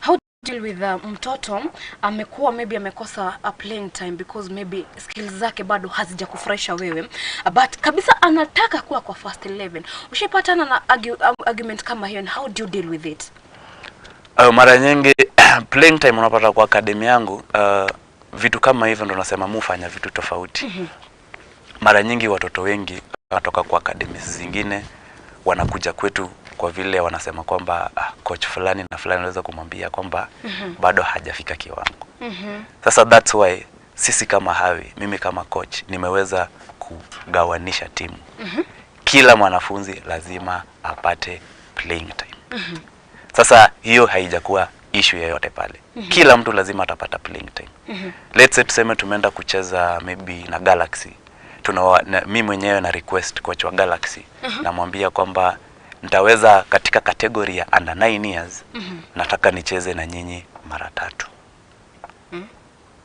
How deal with mtoto amekuwa maybe amekosa a playing time because maybe skills zake bado hazijakufurahisha wewe, but kabisa anataka kuwa kwa first 11. Ushipatana na argument kama hiyo, and how do you deal with it? Mara nyingi playing time unapata kwa academy yangu, vitu kama hivyo ndo nasema mufanya vitu tofauti. Mara nyingi watoto wengi wanatoka kwa academies zingine wanakuja kwetu kwa vile wanasema kwamba coach fulani na fulani anaweza kumwambia kwamba bado hajafika kiwango. Sasa that's why sisi kama Hawi, mimi kama coach nimeweza kugawanisha timu. Kila mwanafunzi lazima apate playing time. Sasa hiyo haijakuwa issue yoyote pale. Kila mtu lazima atapata playing time. Let's say tuseme tumeenda kucheza maybe na Galaxy. Mimi mwenyewe na request coach wa Galaxy, namwambia kwamba nitaweza katika kategori ya under 9 years, nataka nicheze na nyinyi mara 3.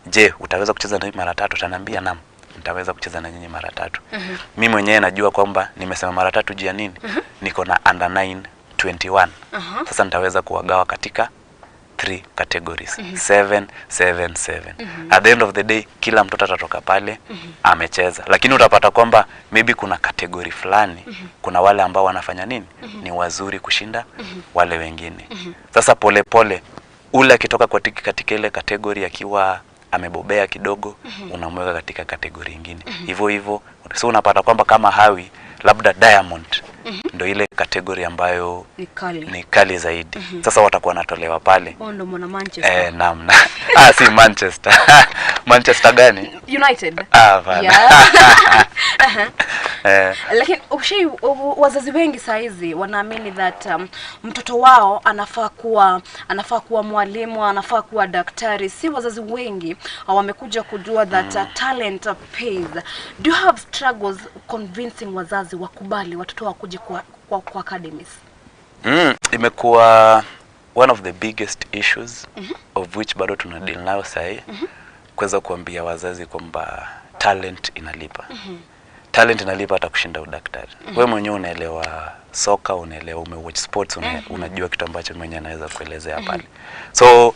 Je, utaweza kucheza na mimi mara 3? Utaniambia naam, nitaweza kucheza na nyinyi mara 3. Mimi mwenyewe najua kwamba nimesema mara 3 juu ya nini? Niko na under 9 21. Sasa nitaweza kuwagawa katika 3 categories. 7 7 7. At the end of the day kila mtoto atatoka pale amecheza. Lakini utapata kwamba maybe kuna category fulani kuna wale ambao wanafanya nini? Ni wazuri kushinda wale wengine. Sasa pole pole ule akitoka katika ile category akiwa amebobea kidogo unamweka katika category nyingine. Hivyo hivyo so unapata kwamba kama Hawi labda Diamond ndio ile category ambayo ni kali zaidi. Sasa watakuwa natolewa pale. Ndo mwana Manchester. Naam. Si Manchester. Manchester gani? United. Bana. Lakini wazazi wengi saa hizi wanaamini that mtoto wao anafaa kuwa mwalimu, anafaa kuwa daktari. Si wazazi wengi wamekuja kujua that talent pays. Do you have struggles convincing wazazi wakubali watoto wakuje kwa academies? Imekuwa one of the biggest issues of which bado tuna deal nayo sahi. Kuweza kuambia wazazi kwamba talent inalipa. Talent inalipa hata kushinda udaktari. Wewe mwenyewe unaelewa soka, unaelewa umewatch sports, unajua kitu ambacho mwenyewe anaweza kuelezea pale. So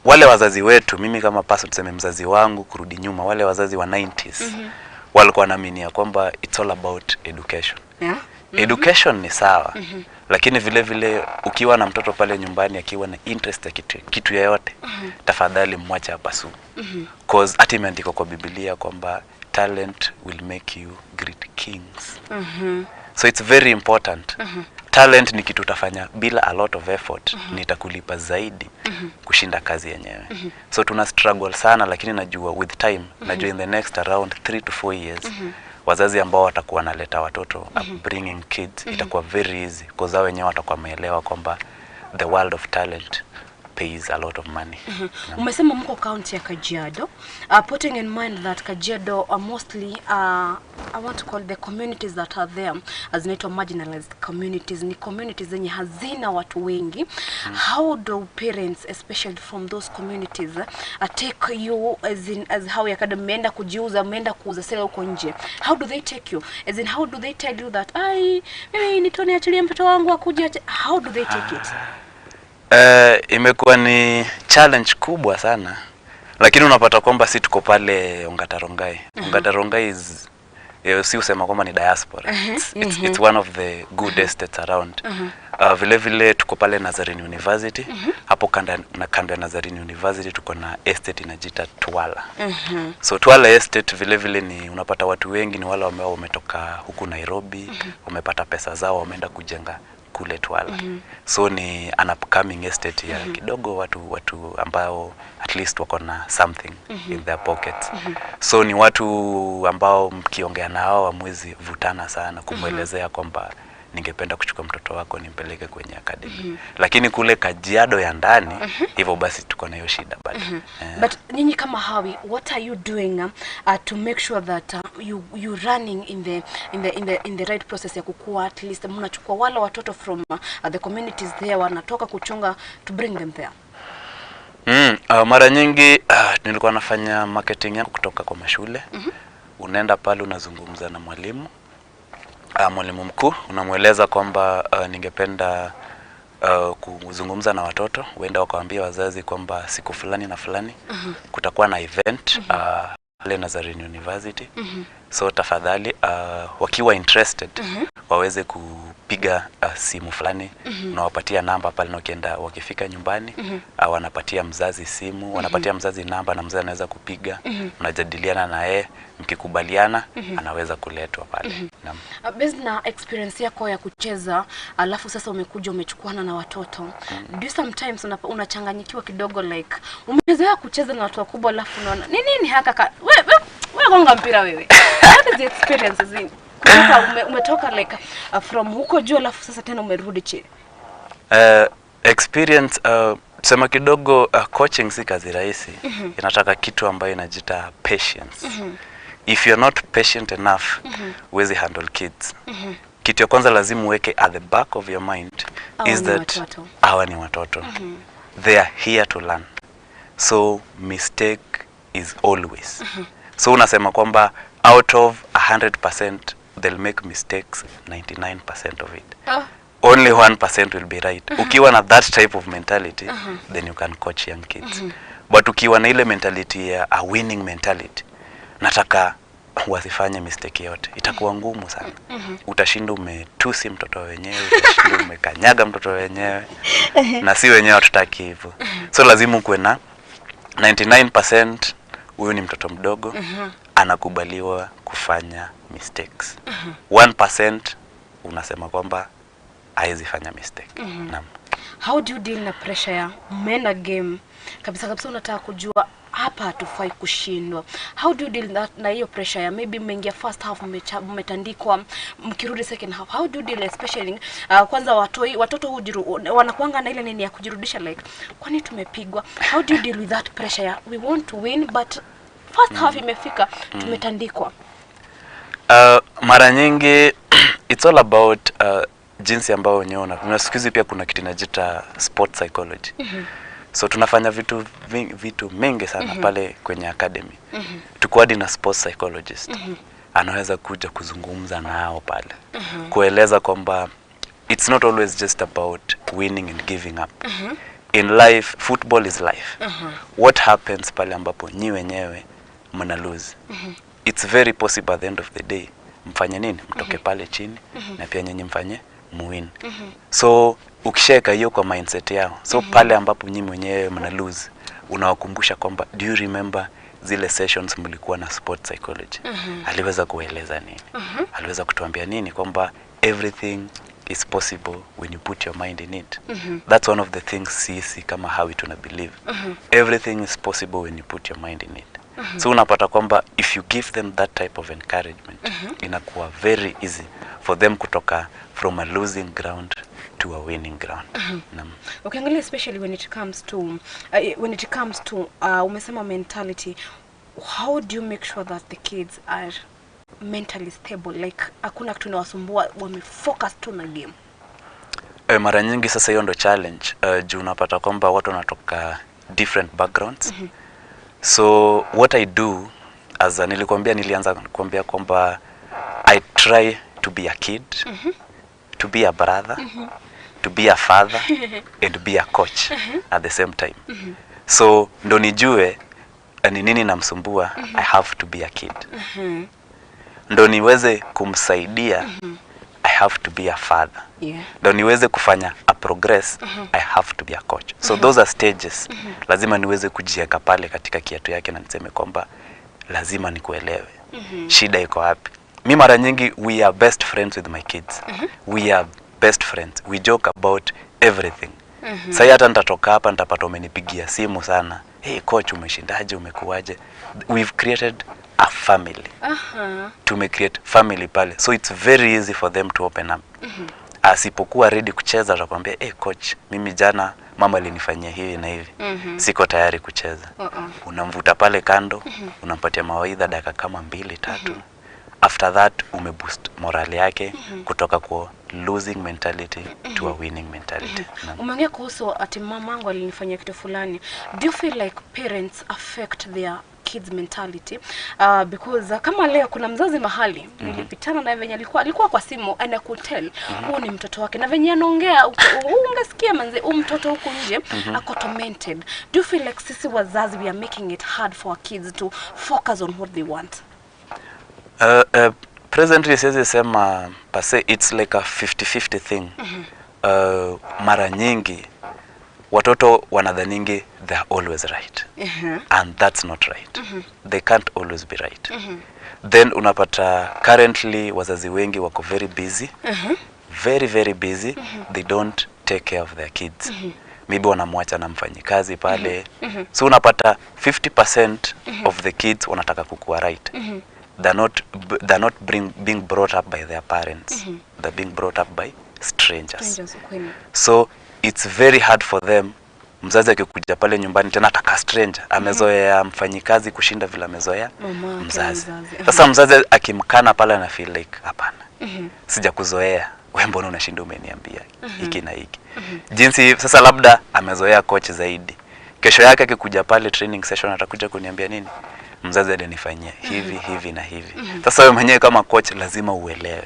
wale wazazi wetu, mimi kama person tuseme mzazi wangu kurudi nyuma, wale wazazi wa 90s walikuwa wanaamini kwamba it's all about education. Education ni sawa. Lakini vile vile ukiwa na mtoto pale nyumbani akiwa na interest ya kitu yoyote, tafadhali mwache apasu. Cause hata imeandikwa kwa Biblia kwamba talent will make you great kings. So it's very important. Talent ni kitu utafanya bila a lot of effort, nitakulipa zaidi kushinda kazi yenyewe. So tuna struggle sana, lakini najua with time, najua in the next around 3 to 4 years, wazazi ambao watakuwa naleta watoto bringing kids, itakuwa very easy because wao wenyewe watakuwa wameelewa kwamba the world of talent pays a lot of money. Umesema mko county ya Kajiado. Putting in mind that Kajiado are mostly I want to call the communities that are there as naito marginalized communities, ni communities zenye hazina watu wengi. How do parents especially from those communities take you as how ya kada mmeenda kujiuza, mmeenda kuuza sela huko nje? How do they take you? As in how do they tell you that mimi nitone achilie mtoto wangu akuje? How do they take it? Imekuwa ni challenge kubwa sana, lakini unapata kwamba si tuko pale Ongata Rongai. Ongata Rongai is si usema kwamba ni diaspora. It's one of the good estates around. Vile vile tuko pale Nazarene University. Hapo kando ya Nazarene University tuko na estate inajiita Twala. So Twala estate vile vile ni unapata watu wengi ni wale ambao wametoka huku Nairobi, wamepata pesa zao wameenda kujenga kule Twala. So ni an upcoming estate ya kidogo watu ambao at least wako na something in their pockets. So ni watu ambao mkiongea nao hamwezi vutana sana kumwelezea kwamba ningependa kuchukua mtoto wako nimpeleke kwenye academy. Lakini kule Kajiado ya ndani hivyo basi tuko na hiyo shida bado. But nyinyi kama Hawi, what are you doing to make sure that you running in the right process ya kukua, at least mnachukua wale watoto from the communities there wanatoka kuchunga to bring them there? Mara nyingi nilikuwa nafanya marketing yangu kutoka kwa mashule. Unaenda pale unazungumza na mwalimu mkuu, unamueleza kwamba ningependa kuzungumza na watoto, uenda wakawaambia wazazi kwamba siku fulani na fulani kutakuwa na event pale Nazarene University. So tafadhali wakiwa interested waweze kupiga simu fulani, unawapatia namba pale, na ukienda wakifika nyumbani wanapatia mzazi simu, wanapatia mzazi namba na mzazi anaweza kupiga, mnajadiliana na yeye, mkikubaliana anaweza kuletwa pale. Based na experience yako ya kucheza, alafu sasa umekuja umechukuana na watoto, do you sometimes unachanganyikiwa kidogo, like umezoea kucheza na watu wakubwa alafu unaona nini haka wewe gonga mpira wewe? What is the experiences in umetoka like from huko juu alafu sasa tena umerudi chini? Experience sema kidogo, coaching si kazi rahisi. Inataka kitu ambayo inajiita patience. If you're not patient enough, huwezi handle kids. Kitu ya kwanza lazima uweke at the back of your mind is that hawa ni watoto. They are here to learn. So mistake is always. So unasema kwamba out of 100% they'll make mistakes 99% of it. Only 1% will be right. Ukiwa na that type of mentality, then you can coach young kids. But ukiwa na ile mentality ya a winning mentality, nataka wasifanye mistake yote, itakuwa ngumu sana. Utashinda umetusi mtoto wenyewe, utashinda umekanyaga mtoto wenyewe, na si wenyewe tutaki hivyo. So lazima kuwe na 99% huyu ni mtoto mdogo, anakubaliwa kufanya mistakes. 1% unasema kwamba haizi fanya mistake. Naam. How do you deal na pressure ya mena game? Kabisa unataka kujua hapa hatufai kushindwa. How do you deal na hiyo pressure ya maybe mmeingia first half mmetandikwa, mkirudi second half? How do you deal especially kwanza watoto wanakuanga na ile nini ya kujirudisha like kwani tumepigwa? How do you deal with that pressure ya we want to win but first half imefika tumetandikwa? Mara nyingi it's all about jinsi ambao wenyewe na siku hizi pia kuna kitu inajiita sport psychology. So tunafanya vitu mengi sana pale kwenye academy. Tuko hadi na sports psychologist. Anaweza kuja kuzungumza nao pale. Kueleza kwamba it's not always just about winning and giving up. In life, football is life. What happens pale ambapo nyi wenyewe mna lose? It's very possible at the end of the day mfanye nini? Mtoke pale chini na pia nyinyi mfanye muwin. So ukisheka hiyo kwa mindset yao, so pale ambapo nyinyi mwenyewe mna lose, unawakumbusha kwamba do you remember zile sessions mlikuwa na sport psychology? Aliweza kueleza nini? Aliweza kutuambia nini? Kwamba everything is possible when you put your mind in it. That's one of the things sisi kama Hawi tuna believe. Everything is possible when you put your mind in it. So unapata kwamba if you give them that type of encouragement, inakuwa very easy for them kutoka from a losing ground to a winning ground. Ukiangalia especially when it comes to umesema mentality, how do you make sure that the kids are mentally stable, like hakuna kitu inawasumbua, wamefocus tu na game? Mara nyingi sasa hiyo ndo challenge. Juu unapata kwamba watu wanatoka different backgrounds. So what I do as nilianza kuambia kwamba I try to be a kid, to be a brother, to be a father and be a coach at the same time. So ndo nijue ni nini namsumbua, I have to be a kid. Ndo niweze kumsaidia, I have to be a father. Ndo niweze kufanya a progress, I have to be a coach. So those are stages. Lazima niweze kujieka pale katika kiatu yake na niseme kwamba lazima nikuelewe. Shida iko wapi? Mimi mara nyingi we are best friends with my kids. We are best friends. We joke about everything. Sasa hata nitatoka hapa nitapata umenipigia simu sana. Hey coach, umeshindaje, umekuaje? We've created a family. To create family pale. So it's very easy for them to open up. Asipokuwa ready kucheza atakwambia, "Eh coach, mimi jana mama alinifanyia hivi na hivi. Siko tayari kucheza." Unamvuta pale kando, unampatia mawaidha dakika kama 2-3. After that umeboost morale yake kutoka kwa losing mentality to a winning mentality. Umeongea kuhusu ati mamangu alinifanyia kitu fulani. Do you feel like parents affect their kids mentality? Because kama leo kuna mzazi mahali nilipitana na venye alikuwa kwa simu and I could tell huyu ni mtoto wake, na venye anaongea ungesikia manze mtoto huko nje ako tormented. Do you feel like sisi wazazi we are making it hard for our kids to focus on what they want? Presently siwezi sema pase it's like a 50-50 thing. Mara nyingi watoto wanadhaningi they are always right. And that's not right. They can't always be right. Then unapata currently wazazi wengi wako very busy. Very busy. They don't take care of their kids. Maybe wanamwacha na mfanyikazi pale. So unapata 50% of the kids wanataka kukua right. They're not being brought up by their parents. They're being brought up by strangers. So it's very hard for them. Mzazi akikuja pale nyumbani tena ataka stranger, amezoea mfanyikazi kushinda vile amezoea mzazi. Sasa mzazi akimkana pale na feel like hapana. Sijakuzoea. Wewe mbona unashinda umeniambia hiki na hiki. Jinsi sasa labda amezoea coach zaidi. Kesho yake akikuja pale training session atakuja kuniambia nini? mzazi alinifanyia hivi hivi na hivi. Sasa wewe mwenyewe kama coach lazima uelewe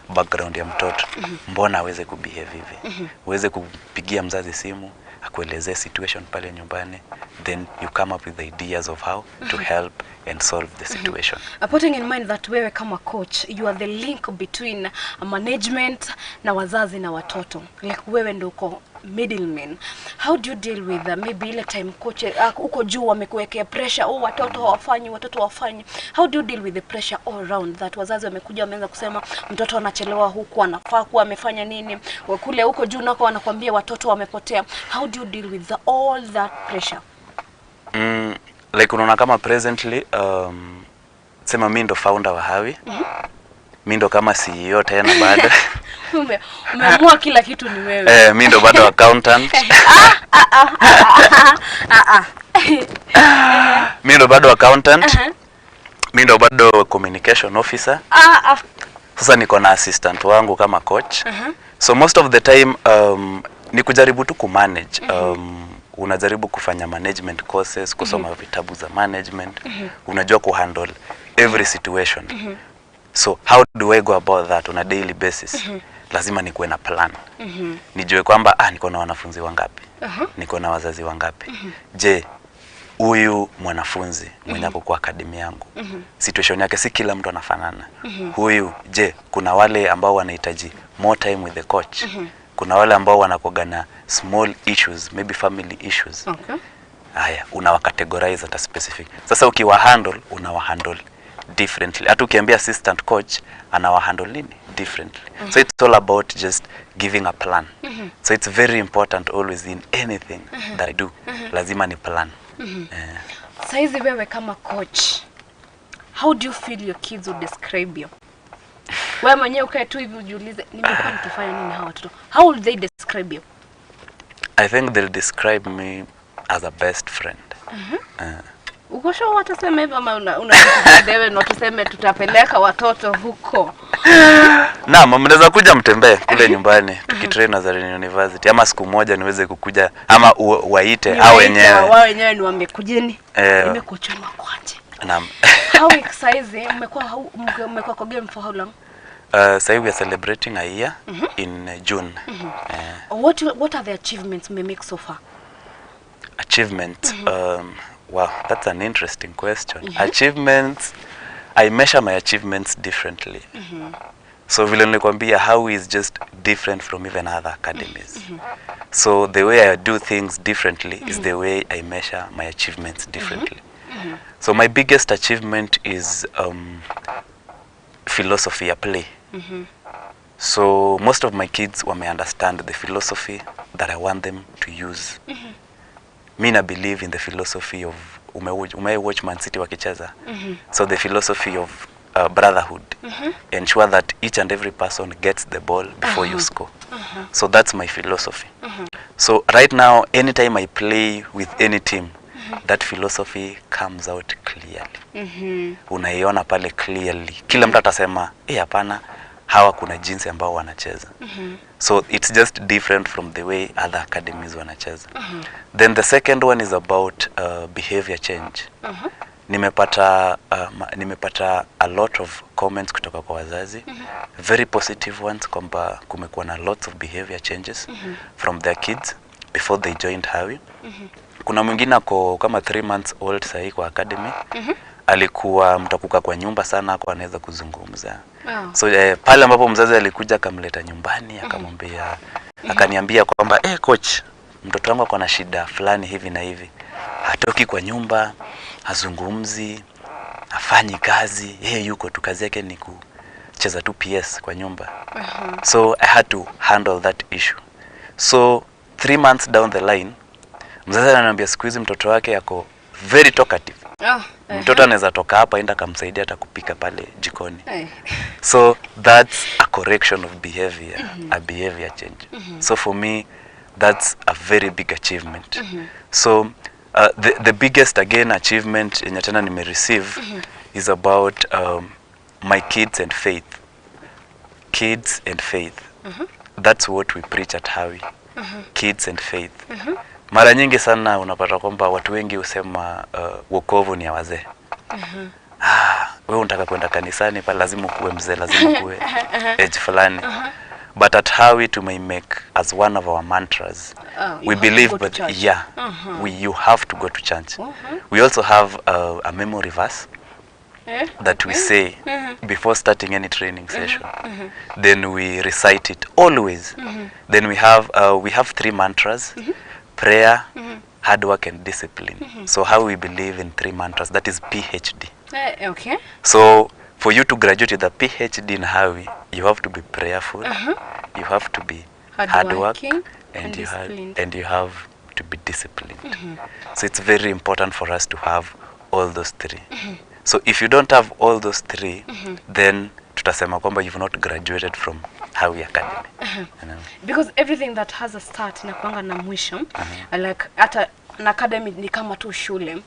background ya mtoto, mbona aweze kubehave hivi, uweze kupigia mzazi simu akuelezee situation pale nyumbani, then you come up with ideas of how to help and solve the situation. Putting in mind that wewe kama coach, you are the link between management na wazazi na watoto, like wewe ndio uko middleman. How do you deal with maybe ile time coach uko juu wamekuwekea pressure, watoto hawafanyi. How do you deal with the pressure all around that wazazi wamekuja wameanza kusema mtoto anachelewa huku, anafaa kuwa amefanya nini, kule huko juu nako wanakuambia watoto wamepotea. How do you deal with all that pressure? Like unaona kama presently sema mimi ndo founder wa Hawi. Mimi ndo kama CEO tena bado. Umeamua kila kitu ni wewe. Mimi ndo bado accountant. Mimi ndo bado accountant. Mimi ndo bado communication officer. Sasa niko na assistant wangu kama coach. So most of the time ni kujaribu tu kumanage. Unajaribu kufanya management courses, kusoma vitabu za management, unajua kuhandle every situation. So how do I go about that on a daily basis? Lazima nikuwe na plan. Nijue kwamba niko na wanafunzi wangapi, niko na wazazi wangapi. Je, huyu mwanafunzi mwenye ako kwa academy yangu, situation yake si kila mtu anafanana. Huyu, je, kuna wale ambao wanahitaji more time with the coach. Kuna wale ambao wanakoga na small issues, maybe family issues. Haya, unawacategorize at a specific. Sasa unawahandle differently. Hata ukiambia assistant coach anawahandle nini differently. So it's all about just giving a plan. So it's very important always in anything that I do. Lazima ni plan. Saizi wewe kama coach, how do you feel your kids will describe you? Wewe mwenyewe ukae tu hivi ujiulize nimekuwa nikifanya nini hawa watoto? How will they describe you? I think they'll describe me as a best friend. Uko sure watasema hivyo ama unadewe na tuseme tutapeleka watoto huko? Na mnaweza kuja mtembee kule nyumbani tukitrain Nazarene University, ama siku moja niweze kukuja ama waite hao wenyewe. Wao wenyewe ni wamekujeni. Nimekuchoma kwaje? Naam. How excited umekuwa kwa game for how long? So we are celebrating a year in June. What are the achievements we make so far? Achievements? Wow, that's an interesting question. Achievements, I measure my achievements differently. So vile nilikwambia, Hawi is just different from even other academies. So the way I do things differently is the way I measure my achievements differently. So my biggest achievement is philosophy ya play. So most of my kids wame understand the philosophy that I want them to use. Mina believe in the philosophy of watch Man City wakicheza. So the philosophy of brotherhood. Ensure that each and every person gets the ball before you score. So that's my philosophy. So right now, anytime I play with any team, that philosophy comes out clearly. Unaiona pale clearly. Kila mtu atasema, hapana, hawa kuna jinsi ambao wanacheza. So it's just different from the way other academies wanacheza. Then the second one is about behavior change. Nimepata a lot of comments kutoka kwa wazazi, very positive ones, kwamba kumekuwa na lots of behavior changes from their kids before they joined Hawi. Kuna mwingine ako kama 3 months old sahi kwa academy. Alikuwa mtakuka kwa nyumba sana, kwa anaweza kuzungumza. So pale ambapo mzazi alikuja akamleta nyumbani, akamwambia, akaniambia kwamba coach, mtoto wangu ako na shida fulani hivi na hivi. Hatoki kwa nyumba, hazungumzi, hafanyi kazi, yeye yuko tu kazi yake ni kucheza tu PS kwa nyumba. So I had to handle that issue. So 3 months down the line, mzazi ananiambia siku hizi mtoto wake yako very talkative. Mtoto anaweza toka hapa aenda kumsaidia hata kupika pale jikoni. So that's a correction of behavior, a behavior change. So for me, that's a very big achievement. So the biggest again achievement yenye tena nime receive is about my kids and faith. Kids and faith. That's what we preach at Hawi. Kids and faith. Mara nyingi sana unapata kwamba watu wengi husema wokovu ni ya wazee. Wewe unataka kwenda kanisani pale lazima kuwe mzee, lazima kuwe age fulani. But at Hawi to make as one of our mantras. We believe, but you have to go to church. We also have a memory verse that we say before starting any training session. Then we recite it always. Then we have 3 mantras: prayer, hard work, and discipline. So how we believe in 3 mantras, that is PhD. Okay. So for you to graduate with a PhD in Hawi, you have to be prayerful, you have to be hardworking, and you have to be disciplined. So it's very important for us to have all those 3. So if you don't have all those 3, then tutasema kwamba you've not graduated from Hawi Academy. You know? Because everything that has a start inakuanga na mwisho. Like hata an academy ni kama tu shule.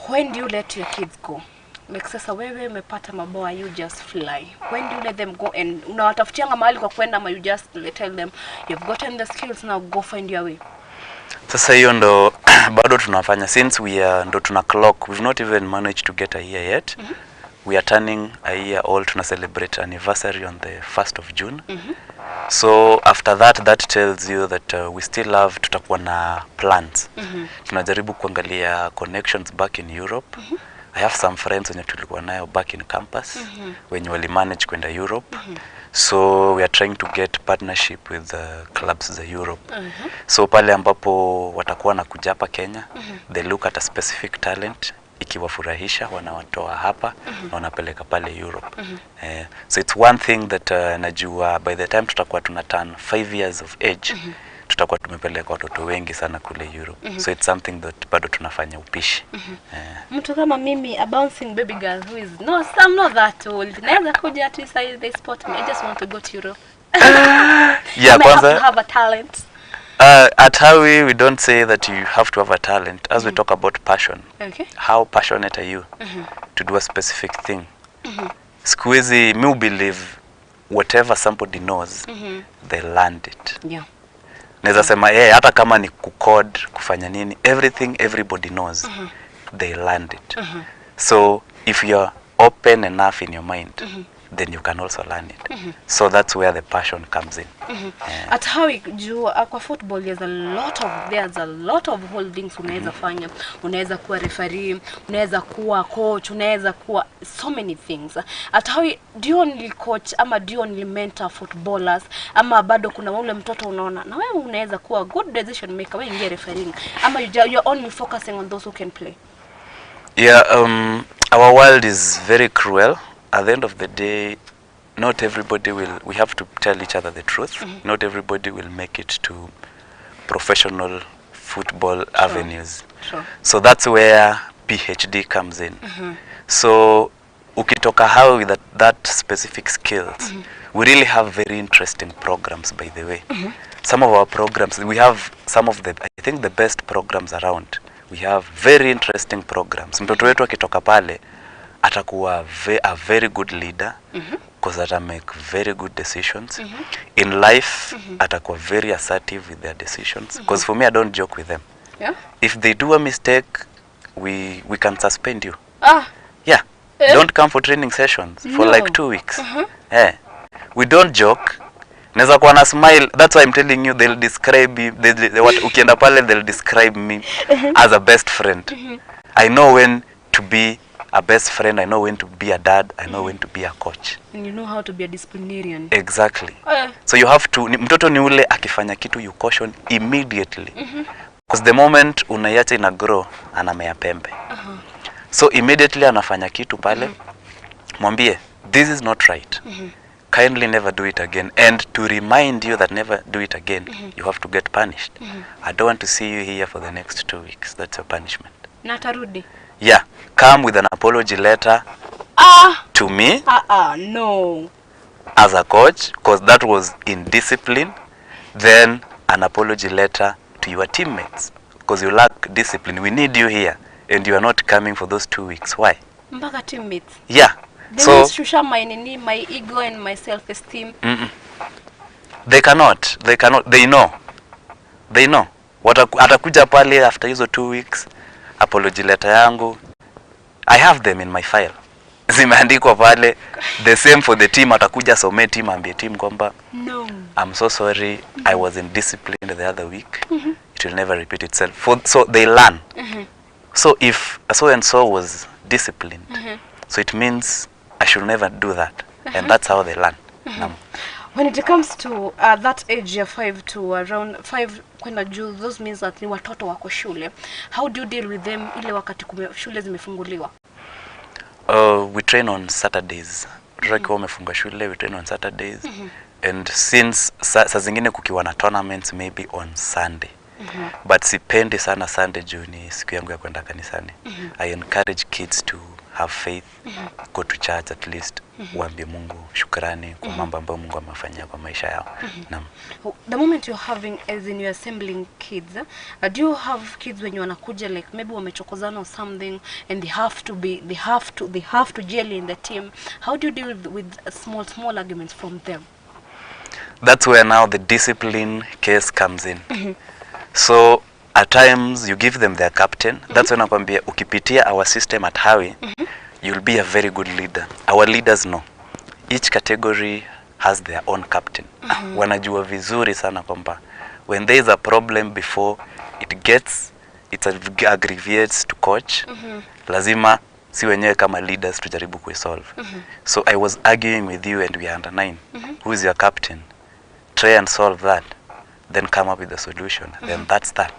When do you let your kids go? Like sasa wewe umepata maboa, you just fly. When do you let them go and unawatafutianga mahali kwa kwenda, ama you just tell them you've gotten the skills, now go find your way? Sasa hiyo ndo bado tunafanya, since we are ndo tuna clock. We've not even managed to get a year yet. We are turning a year old. Tuna celebrate anniversary on the 1st of June. So after that tells you that we still have, tutakuwa na plans. Tunajaribu kuangalia connections back in Europe. I have some friends wenye tulikuwa nayo back in campus wenye wali manage kwenda Europe. So we are trying to get partnership with the clubs za Europe. So pale ambapo watakuwa na kuja hapa Kenya, they look at a specific talent, ikiwafurahisha wanawatoa hapa na wanapeleka pale Europe. So it's one thing that najua by the time tutakuwa tuna turn 5 years of age, tutakuwa tumepeleka watoto wengi sana kule Europe. So it's something that bado tunafanya upishi. Mtu kama mimi, a bouncing baby girl who is I'm not that old. Naweza kuja to say they spot me. I just want to go to Europe. Yeah, kwanza have a talent. At Hawi we don't say that you have to have a talent, as we talk about passion. Okay. How passionate are you to do a specific thing? Siku hizi me believe whatever somebody knows, they learned it. Yeah. Naweza sema hata kama ni kucode, kufanya nini, everything everybody knows, they learned it. So if you're open enough in your mind, then you can also learn it. So that's where the passion comes in. At Hawi kwa football there's a lot of holdings unaweza fanya. Unaweza kuwa referee, unaweza kuwa coach, unaweza kuwa so many things. At Hawi do you only coach ama do you only mentor footballers, ama bado kuna ule mtoto unaona na wewe unaweza kuwa good decision maker, wewe ingia refereeing, ama you're only focusing on those who can play? Yeah, our world is very cruel. At the end of the day, not everybody we have to tell each other the truth. Not everybody will make it to professional football avenues. So that's where PhD comes in. So ukitoka Hawi with that specific skills, we really have very interesting programs, by the way. Some of our programs, we have some of the, I think the best programs around. We have very interesting programs. Mtoto wetu akitoka pale atakuwa a very good leader, because ata make very good decisions. In life, atakuwa very assertive with their decisions. Because for me, I don't joke with them. Yeah? If they do a mistake, we can suspend you. Yeah. Don't come for training sessions for like 2 weeks. Yeah. We don't joke. Naweza kuwa na smile. That's why I'm telling you, they'll describe me. Ukienda pale, they'll describe me as a best friend. I know when to be a best friend, I know when to be a dad, I know when to be a coach. And you know how to be a disciplinarian. Exactly. So you have to, mtoto ni ule akifanya kitu you caution immediately. Because the moment unaiacha ina grow, anamea pembe. So immediately anafanya kitu pale, mwambie, this is not right. Kindly never do it again. And to remind you that never do it again, you have to get punished. I don't want to see you here for the next 2 weeks. That's your punishment. Natarudi. Yeah, come with an apology letter to me no, as a coach, because that was indiscipline. Then an apology letter to your teammates, because you lack discipline. We need you here, and you are not coming for those 2 weeks. Why? Mpaka teammates. Yeah. They so shusha my ego and my self-esteem. They cannot. They know. Atakuja pale after hizo 2 weeks, apology letter yangu, I have them in my file. Zimeandikwa pale, the same for the team. Atakuja some team ambie team kwamba No. I'm so sorry, I was indisciplined the other week. It will never repeat itself. So they learn. So if so and so was disciplined, so it means I should never do that. And that's how they learn. When it comes to that age ya 5 to around 5 kwenda juu, those means that ni watoto wako shule. How do you deal with them ile wakati shule zimefunguliwa? We train on Saturdays. Tukiwa umefunga shule, we train on Saturdays. And since saa zingine kukiwa na tournaments maybe on Sunday. But sipendi sana Sunday juu ni siku yangu ya kwenda kanisani. I encourage kids to have faith, go to church at least, waambie Mungu shukrani kwa mambo ambayo Mungu amefanyia kwa maisha yao. Naam. The moment you're having, as in you're assembling kids, do you have kids when you wanakuja like maybe wamechokozana or something and they have to gel in the team? How do you deal with small arguments from them? That's where now the discipline case comes in. So at times you give them their captain. That's when nakwambia ukipitia our system at Hawi, you'll be a very good leader. Our leaders know each category has their own captain. Wanajua vizuri sana kwamba when there is a problem before it aggravates to coach, lazima si wenyewe kama leaders tujaribu kuisolve. So I was arguing with you and we are under 9. Who is your captain? Try and solve that, then come up with a solution. Then that's that.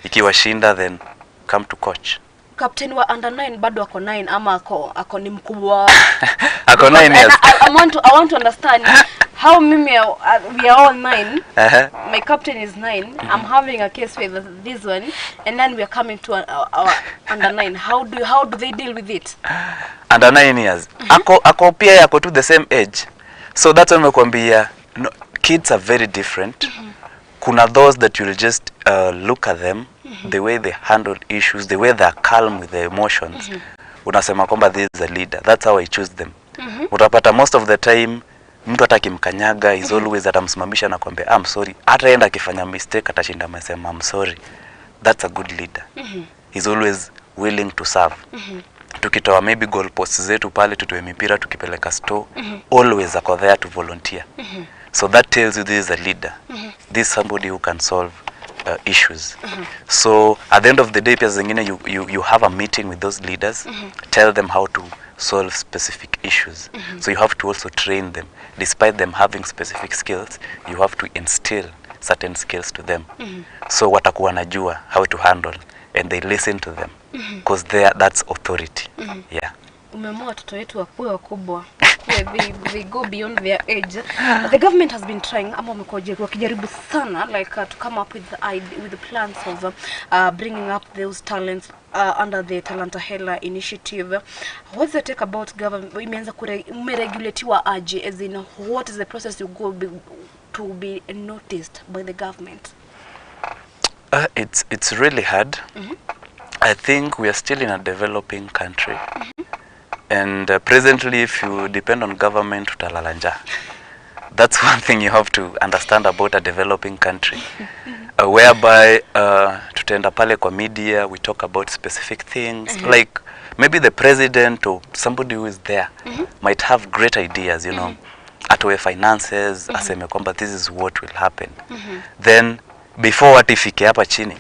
Ikiwa shinda, then come to coach. Captain wa under 9 bado ako 9 ama ako ni mkubwa? Ako 9 years. I want to understand how mimi we are all 9. My captain is 9. I'm having a case with this one, and then we are coming to our under 9. How do they deal with it? Under 9 years. Ako pia yako to the same age. So that's when nakwambia no, kids are very different. Kuna those that you'll just look at them, the way they handle issues, the way they are calm with their emotions. Unasema kwamba this is a leader. That's how I choose them. Utapata most of the time mtu atakimkanyaga is always atamsimamisha na kwambia I'm sorry. Hata enda akifanya mistake atashinda amesema I'm sorry. That's a good leader. He's always willing to serve. Tukitoa maybe goal posts zetu pale tutoe mipira tukipeleka store, always ako there to volunteer. So that tells you this is a leader. This is somebody who can solve issues. So at the end of the day, pia zingine you have a meeting with those leaders, tell them how to solve specific issues. So you have to also train them. Despite them having specific skills, you have to instill certain skills to them. So watakuwa najua how to handle, and they listen to them because that's authority. Yeah. Umemua watoto wetu wakuwe wakubwa. They go beyond their age. The government has been trying, ama wakijaribu sana, like to come up with the plans of bringing up those talents under the Talanta Hela initiative. What's the take about government? Imeanza kuregulatiwa aje, as in what is the process you go to be noticed by the government? It's really hard. I think we are still in a developing country. And presently, if you depend on government, utalala njaa. That's one thing you have to understand about a developing country, whereby tutaenda pale kwa media, we talk about specific things, like maybe the president or somebody who is there might have great ideas, you know, atoe finances, aseme kwamba this is what will happen. Then before what ifike hapa chini,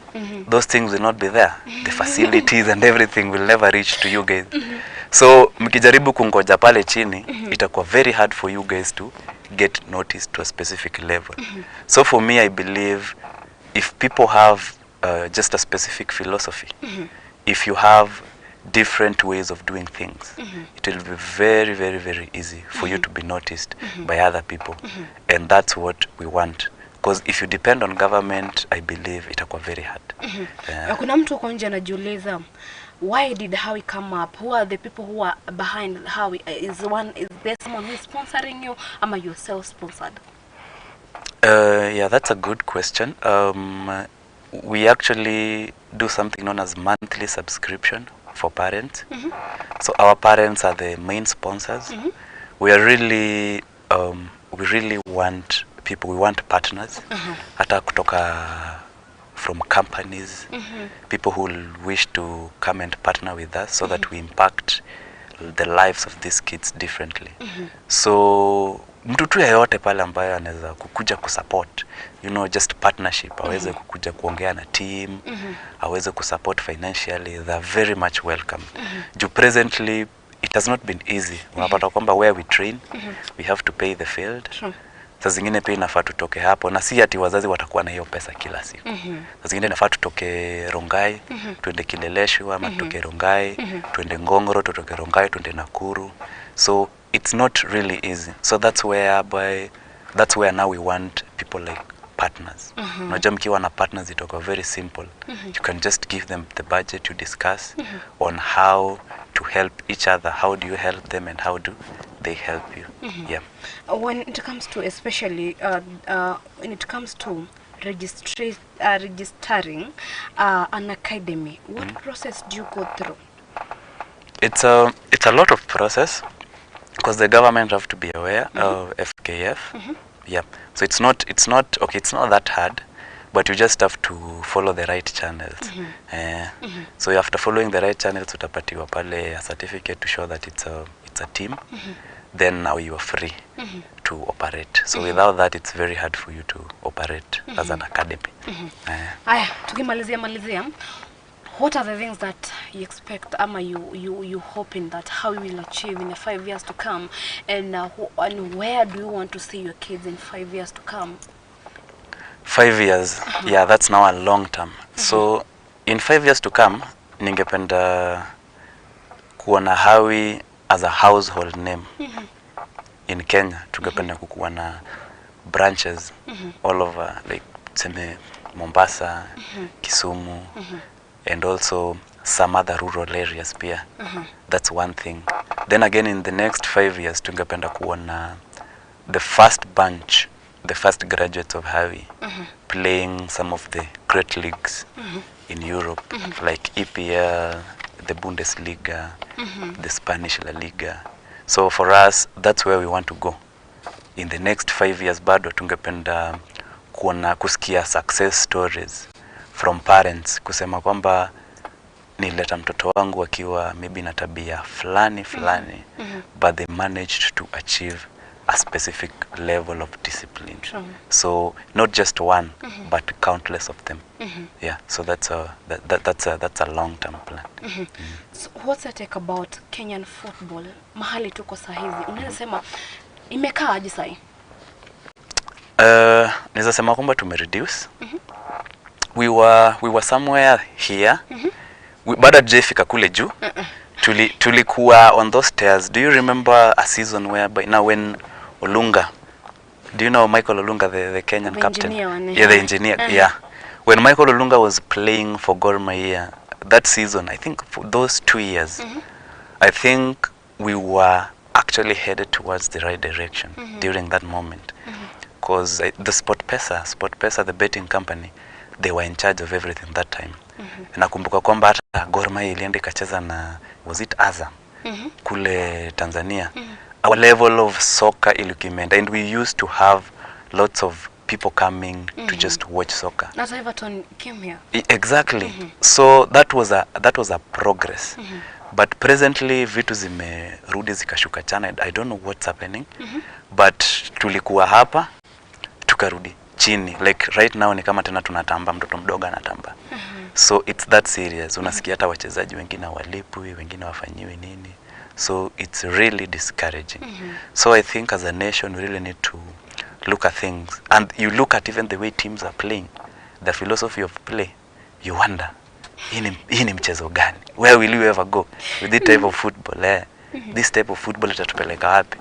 those things will not be there. The facilities and everything will never reach to you guys. So mkijaribu kungoja pale chini, itakuwa very hard for you guys to get noticed to a specific level. So for me, I believe if people have just a specific philosophy, if you have different ways of doing things, it will be very, very, very easy for you to be noticed by other people. And that's what we want. Because if you depend on government, I believe itakuwa very hard. Kuna mtu uko nje anajiuliza, why did Hawi come up? Who are the people who are behind Hawi? Is there someone who is sponsoring you? Am I yourself sponsored? Yeah, that's a good question. We actually do something known as monthly subscription for parents. So our parents are the main sponsors. We are really, we really want people, we want partners. Hata kutoka from companies, people who will wish to come and partner with us so that we impact the lives of these kids differently. So mtu tu yeyote pale ambaye anaweza kukuja kusupport, you know, just partnership, aweze kukuja kuongea na team, aweze kusupport financially, they are very much welcome. Presently it has not been easy. Unapata kwamba where we train, we have to pay the field. Saa zingine pia inafaa tutoke hapo, na si ati wazazi watakuwa na hiyo pesa kila siku. Saa zingine inafaa tutoke Rongai, tuende Kileleshwa, ama tutoke Rongai, tuende Ngongoro, tutoke Rongai, tuende Nakuru. So it's not really easy. So that's where now we want people like partners. Unajua mkiwa na partners itakuwa very simple. You can just give them the budget, you discuss on how to help each other. How do you help them and how do they help you? Yeah. When it comes to, especially when it comes to registering an academy, what process do you go through? It's a lot of process, because the government have to be aware of FKF. Yeah. So it's not okay, it's not that hard, but you just have to follow the right channels. So after following the right channels, utapatiwa pale a certificate to show that it's a team. Then now you are free to operate. So without that, it's very hard for you to operate as an academy. Aya, tukimalizia, what are the things that you expect, ama you hoping that how you will achieve in the 5 years to come, and where do you want to see your kids in 5 years to come? 5 years, yeah, that's now a long term. So in 5 years to come, ningependa kuona Hawi as a household name in Kenya. Tungependa kukuwa na branches all over, like tuseme Mombasa, Kisumu, and also some other rural areas pia. That's one thing. Then again, in the next 5 years, tungependa kuona the first bunch, the first graduates of Hawi playing some of the great leagues in Europe, like EPL, the Bundesliga, the Spanish La Liga. So for us, that's where we want to go. In the next 5 years, bado tungependa kusikia success stories from parents, kusema kwamba nileta mtoto wangu akiwa maybe na tabia fulani, but they managed to achieve a specific level of discipline. So not just one, but countless of them. Yeah, so that's a long-term plan. So what's your take about Kenyan football? Mahali tuko sahizi, unaweza sema imekaa aje sahi? Naweza sema kwamba tumereduce. We were somewhere here. Baada jefika kule juu. Tulikuwa on those stairs. Do you remember a season whereby now when Olunga, do you know Michael Olunga, the Kenyan captain? Yeah, the engineer. Yeah. When Michael Olunga was playing for Gor Mahia that season, I think for those 2 years, I think we were actually headed towards the right direction during that moment. Because the SportPesa, the betting company, they were in charge of everything that time. Nakumbuka kwamba hata Gor Mahia ilienda ikacheza na, was it Azam, kule Tanzania. Our level of soccer ilikuwa, and we used to have lots of people coming to just watch soccer. Not Everton came here. Exactly. So that was a progress. But presently vitu zimerudi zikashuka chana. I don't know what's happening. But tulikuwa hapa tukarudi chini. Like right now ni kama tena tunatamba, mtoto mdogo anatamba. So it's that serious. Unasikia hata wachezaji wengine walipwi, wengine wafanyiwi nini. So it's really discouraging. So I think as a nation we really need to look at things, and you look at even the way teams are playing, the philosophy of play. You wonder, hii ni mchezo gani? Where will you ever go with this type of football? This type of football itatupeleka wapi?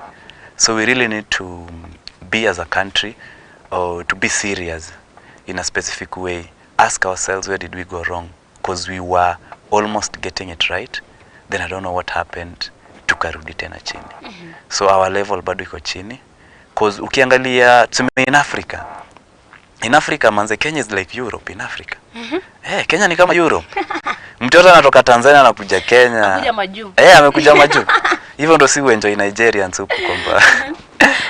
So we really need to be as a country, or to be serious in a specific way. Ask ourselves, where did we go wrong? Because we were almost getting it right. Then I don't know what happened. Tukarudi tena chini. So our level bado iko chini. Because ukiangalia in Africa manze, Kenya is like Europe in Africa. Kenya ni kama Europe. Mtoto anatoka Tanzania anakuja Kenya. Amekuja majuu. Amekuja majuu. Hivyo ndo si enjoy Nigerians huko kwamba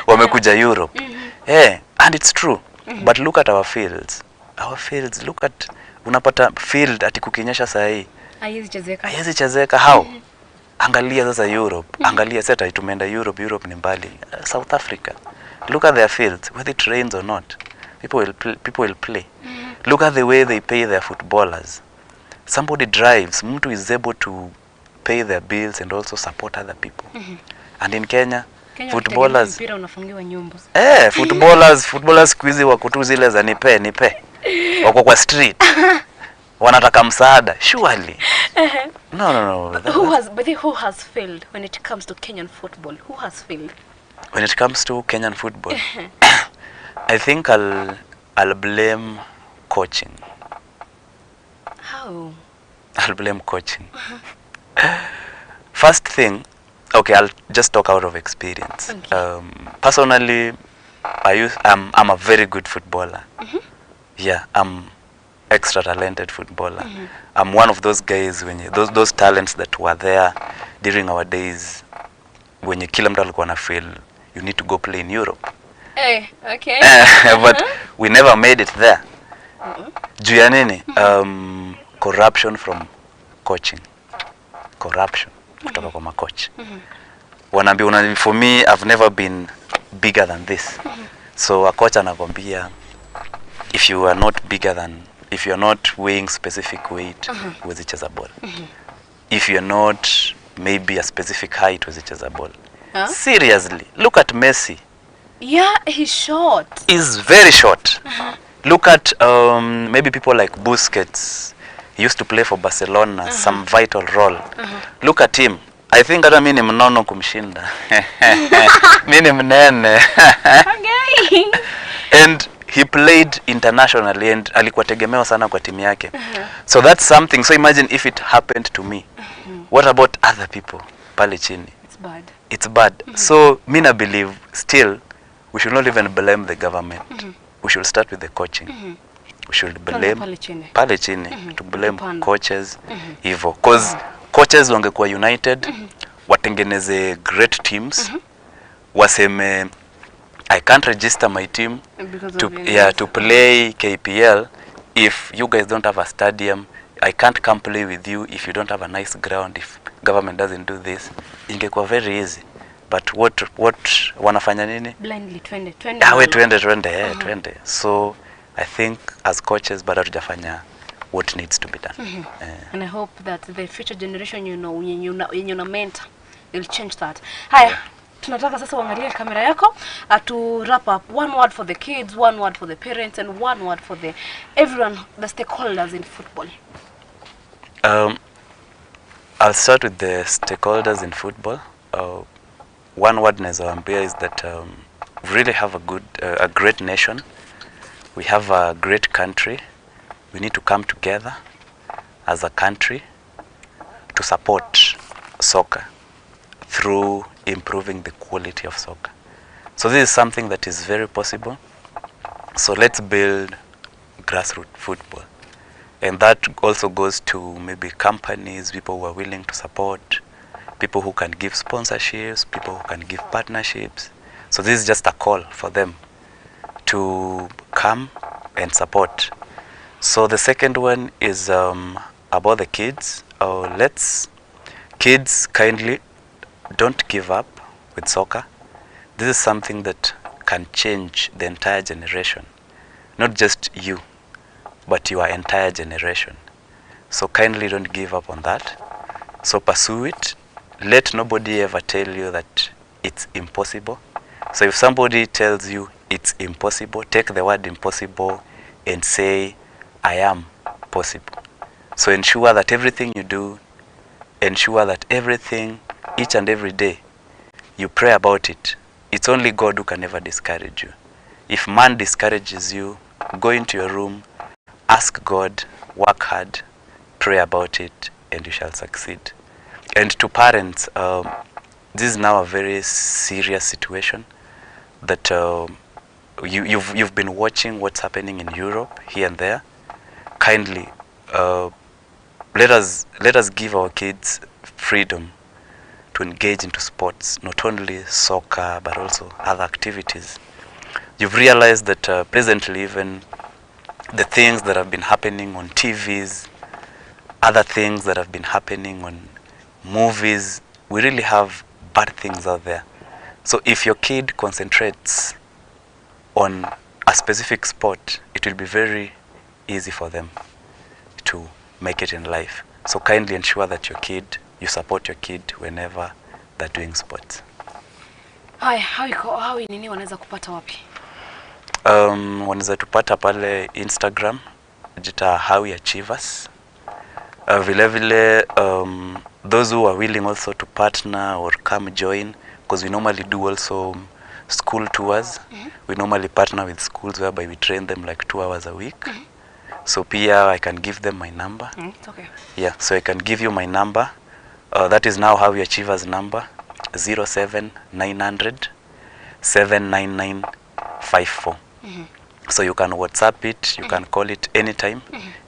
wamekuja Europe. And it's true. But look at our fields. Our fields, look at, unapata field ati kukinyesha saa hii haiwezi chezeka. How? Angalia sasa Europe, angalia sasa tumeenda Europe ni mbali. South Africa, look at their fields, whether it rains or not, people will play. Look at the way they pay their footballers. Somebody drives, mtu is able to pay their bills and also support other people. And in Kenya footballers mpira unafungiwa nyumba. Footballers squeeze wako tu zile za nipe. Wako kwa street. Wanataka msaada, surely. No. Who has failed when it comes to Kenyan football? Who has failed? When it comes to Kenyan football, I think I'll blame coaching. How? I'll blame coaching. First thing, okay, I'll just talk out of experience. Okay. Personally, I'm a very good footballer. Yeah, I'm extra talented footballer. I'm one of those guys when those talents that were there during our days when kila mtu alikuwa na feel you need to go play in Europe. Hey, okay. But we never made it there. Juu ya nini? Corruption from coaching. Corruption kutoka kwa makocha. Wanaambia for me I've never been bigger than this. So a coach anakwambia if you are not weighing specific weight huwezi cheza ball. If you're not maybe a specific height huwezi cheza ball. Seriously, look at Messi. Yeah, he's short. He's very short. Look at maybe people like Busquets. He used to play for Barcelona, some vital role. Look at him. I think hata mimi ni mnono kumshinda. Mimi ni mnene. Okay. And he played internationally and alikuwa tegemeo sana kwa timu yake. So that's something. So imagine if it happened to me. What about other people pale chini? It's bad. So mina believe still we should not even blame the government. We should start with the coaching. We should blame pale chini to blame coaches hivyo, cause coaches wangekuwa united, watengeneze great teams, waseme I can't register my team to play KPL if you guys don't have a stadium. I can't come play with you if you don't have a nice ground. If government doesn't do this, ingekuwa very easy. But what wanafanya nini? Blindly twende. Twende. So I think as coaches bado hatujafanya what needs to be done. And I hope that the future generation yenye una mentor will change that. Haya, tunataka sasa uangalie kamera yako to wrap up. One word for the kids, one word for the parents, and one word for everyone, the stakeholders in football. I'll start with the stakeholders in football. One word nazoambia is that we really have a great nation. We have a great country. We need to come together as a country to support soccer through improving the quality of soccer. So this is something that is very possible. So let's build grassroots football. And that also goes to maybe companies, people who are willing to support, people who can give sponsorships, people who can give partnerships. So this is just a call for them to come and support. So the second one is about the kids. Kids, kindly don't give up with soccer. This is something that can change the entire generation. Not just you, but your entire generation. So kindly don't give up on that. So pursue it. Let nobody ever tell you that it's impossible. So if somebody tells you it's impossible, take the word impossible and say, I am possible. So ensure that everything you do, ensure that everything, each and every day, you pray about it. It's only God who can ever discourage you. If man discourages you, go into your room, ask God, work hard, pray about it, and you shall succeed. And to parents, this is now a very serious situation that you've been watching what's happening in Europe here and there. Kindly let us give our kids freedom to engage into sports, not only soccer but also other activities. You've realized that presently even the things that have been happening on TVs, other things that have been happening on movies. We really have bad things out there. So if your kid concentrates on a specific sport, it will be very easy for them to make it in life. So kindly ensure that you support your kid whenever they're doing sports. How nini wanaweza kupata wapi? Wanaweza tupata pale Instagram, jita Hawi Achievers. Vile those who are willing also to partner or come join, because we normally do also school tours. We normally partner with schools whereby we train them like 2 hours a week. So pia I can give them my number. It's okay. Yeah, so I can give you my number. That is now Hawi Achievers number, 07900 79954. So you can WhatsApp it, you can call it anytime.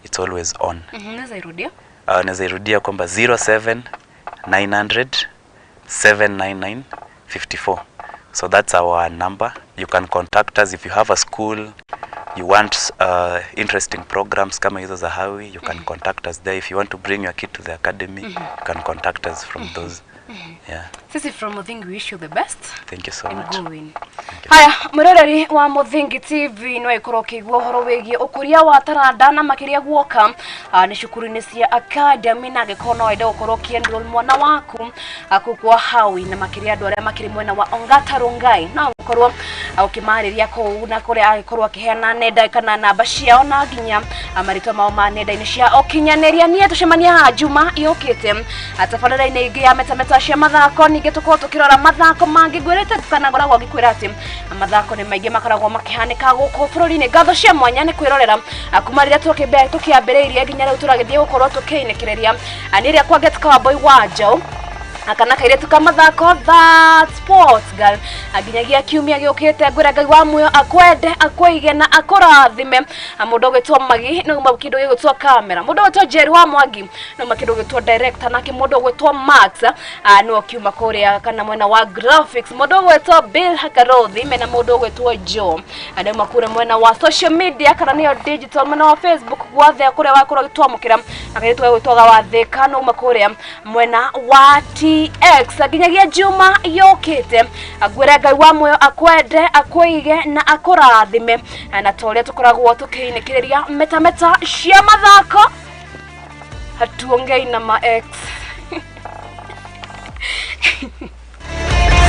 It's always on. Naweza irudia? Naweza irudia kwamba 07900 79954. So that's our number. You can contact us if you have a school, you want interesting programs kama hizo za Hawi, you can contact us there. If you want to bring your kid to the academy, you can contact us from those. Yeah. Sisi from Muthingi, we wish you the best. Thank you so much. Haya, muroreri wa Muthingi TV no ikorwo kigwo horo wegie ukuria wa taranda na makiria guoka ni shukuru-ini cia academy na gikono ende ukorwo kienroll mwana waku akukwa Hawi na makiria andu aria makiri mwena wa Ongata Rongai na ukorwo ukimariria ko na kore agikorwo akiheana nenda kana namba ciao na nginya amarito mao ma nenda-ini cia okinyaneria nie tucemania ha Juma yokite atabarara-ini ingi ya metameta cia mathako ninge tukorwo tukirora mathako mangi ngwirite kana ngoragwo ngikwira ati mathako ni maingi makaragwo makihanika guku bururi-ini ngatho cia mwanya ni kwirorera kumarira tukiambiriirie nginya riu turagithie gukorwo tukiinekereria aniria kwa Get Cowboy Wajao akana kairetu kama mathako that sports girl aginyagia kiumia giukite ngwira Ngai wa muoyo akwende akweige na akorathime mundu gwitwo Magi no makindo gwitwo camera mundu gwitwo Jerry wa Mwangi no makindo gwitwo director na kimundu gwitwo Max no kiuma kuria kana mwena wa graphics mundu gwitwo Bill Hakarothi mena mundu gwitwo Joe ande makure mwena wa social media kana niyo digital mwena wa Facebook gwathe kuria wakorwo gitwamukira na kairetu gwitwo Gawathika no makuria mwena wa X aginyagia Juma yokite agwira Ngai wa muoyo akwende akweige na akorathime na toria tukoragwo tukiinekereria metameta cia mathako hatuongei na ma X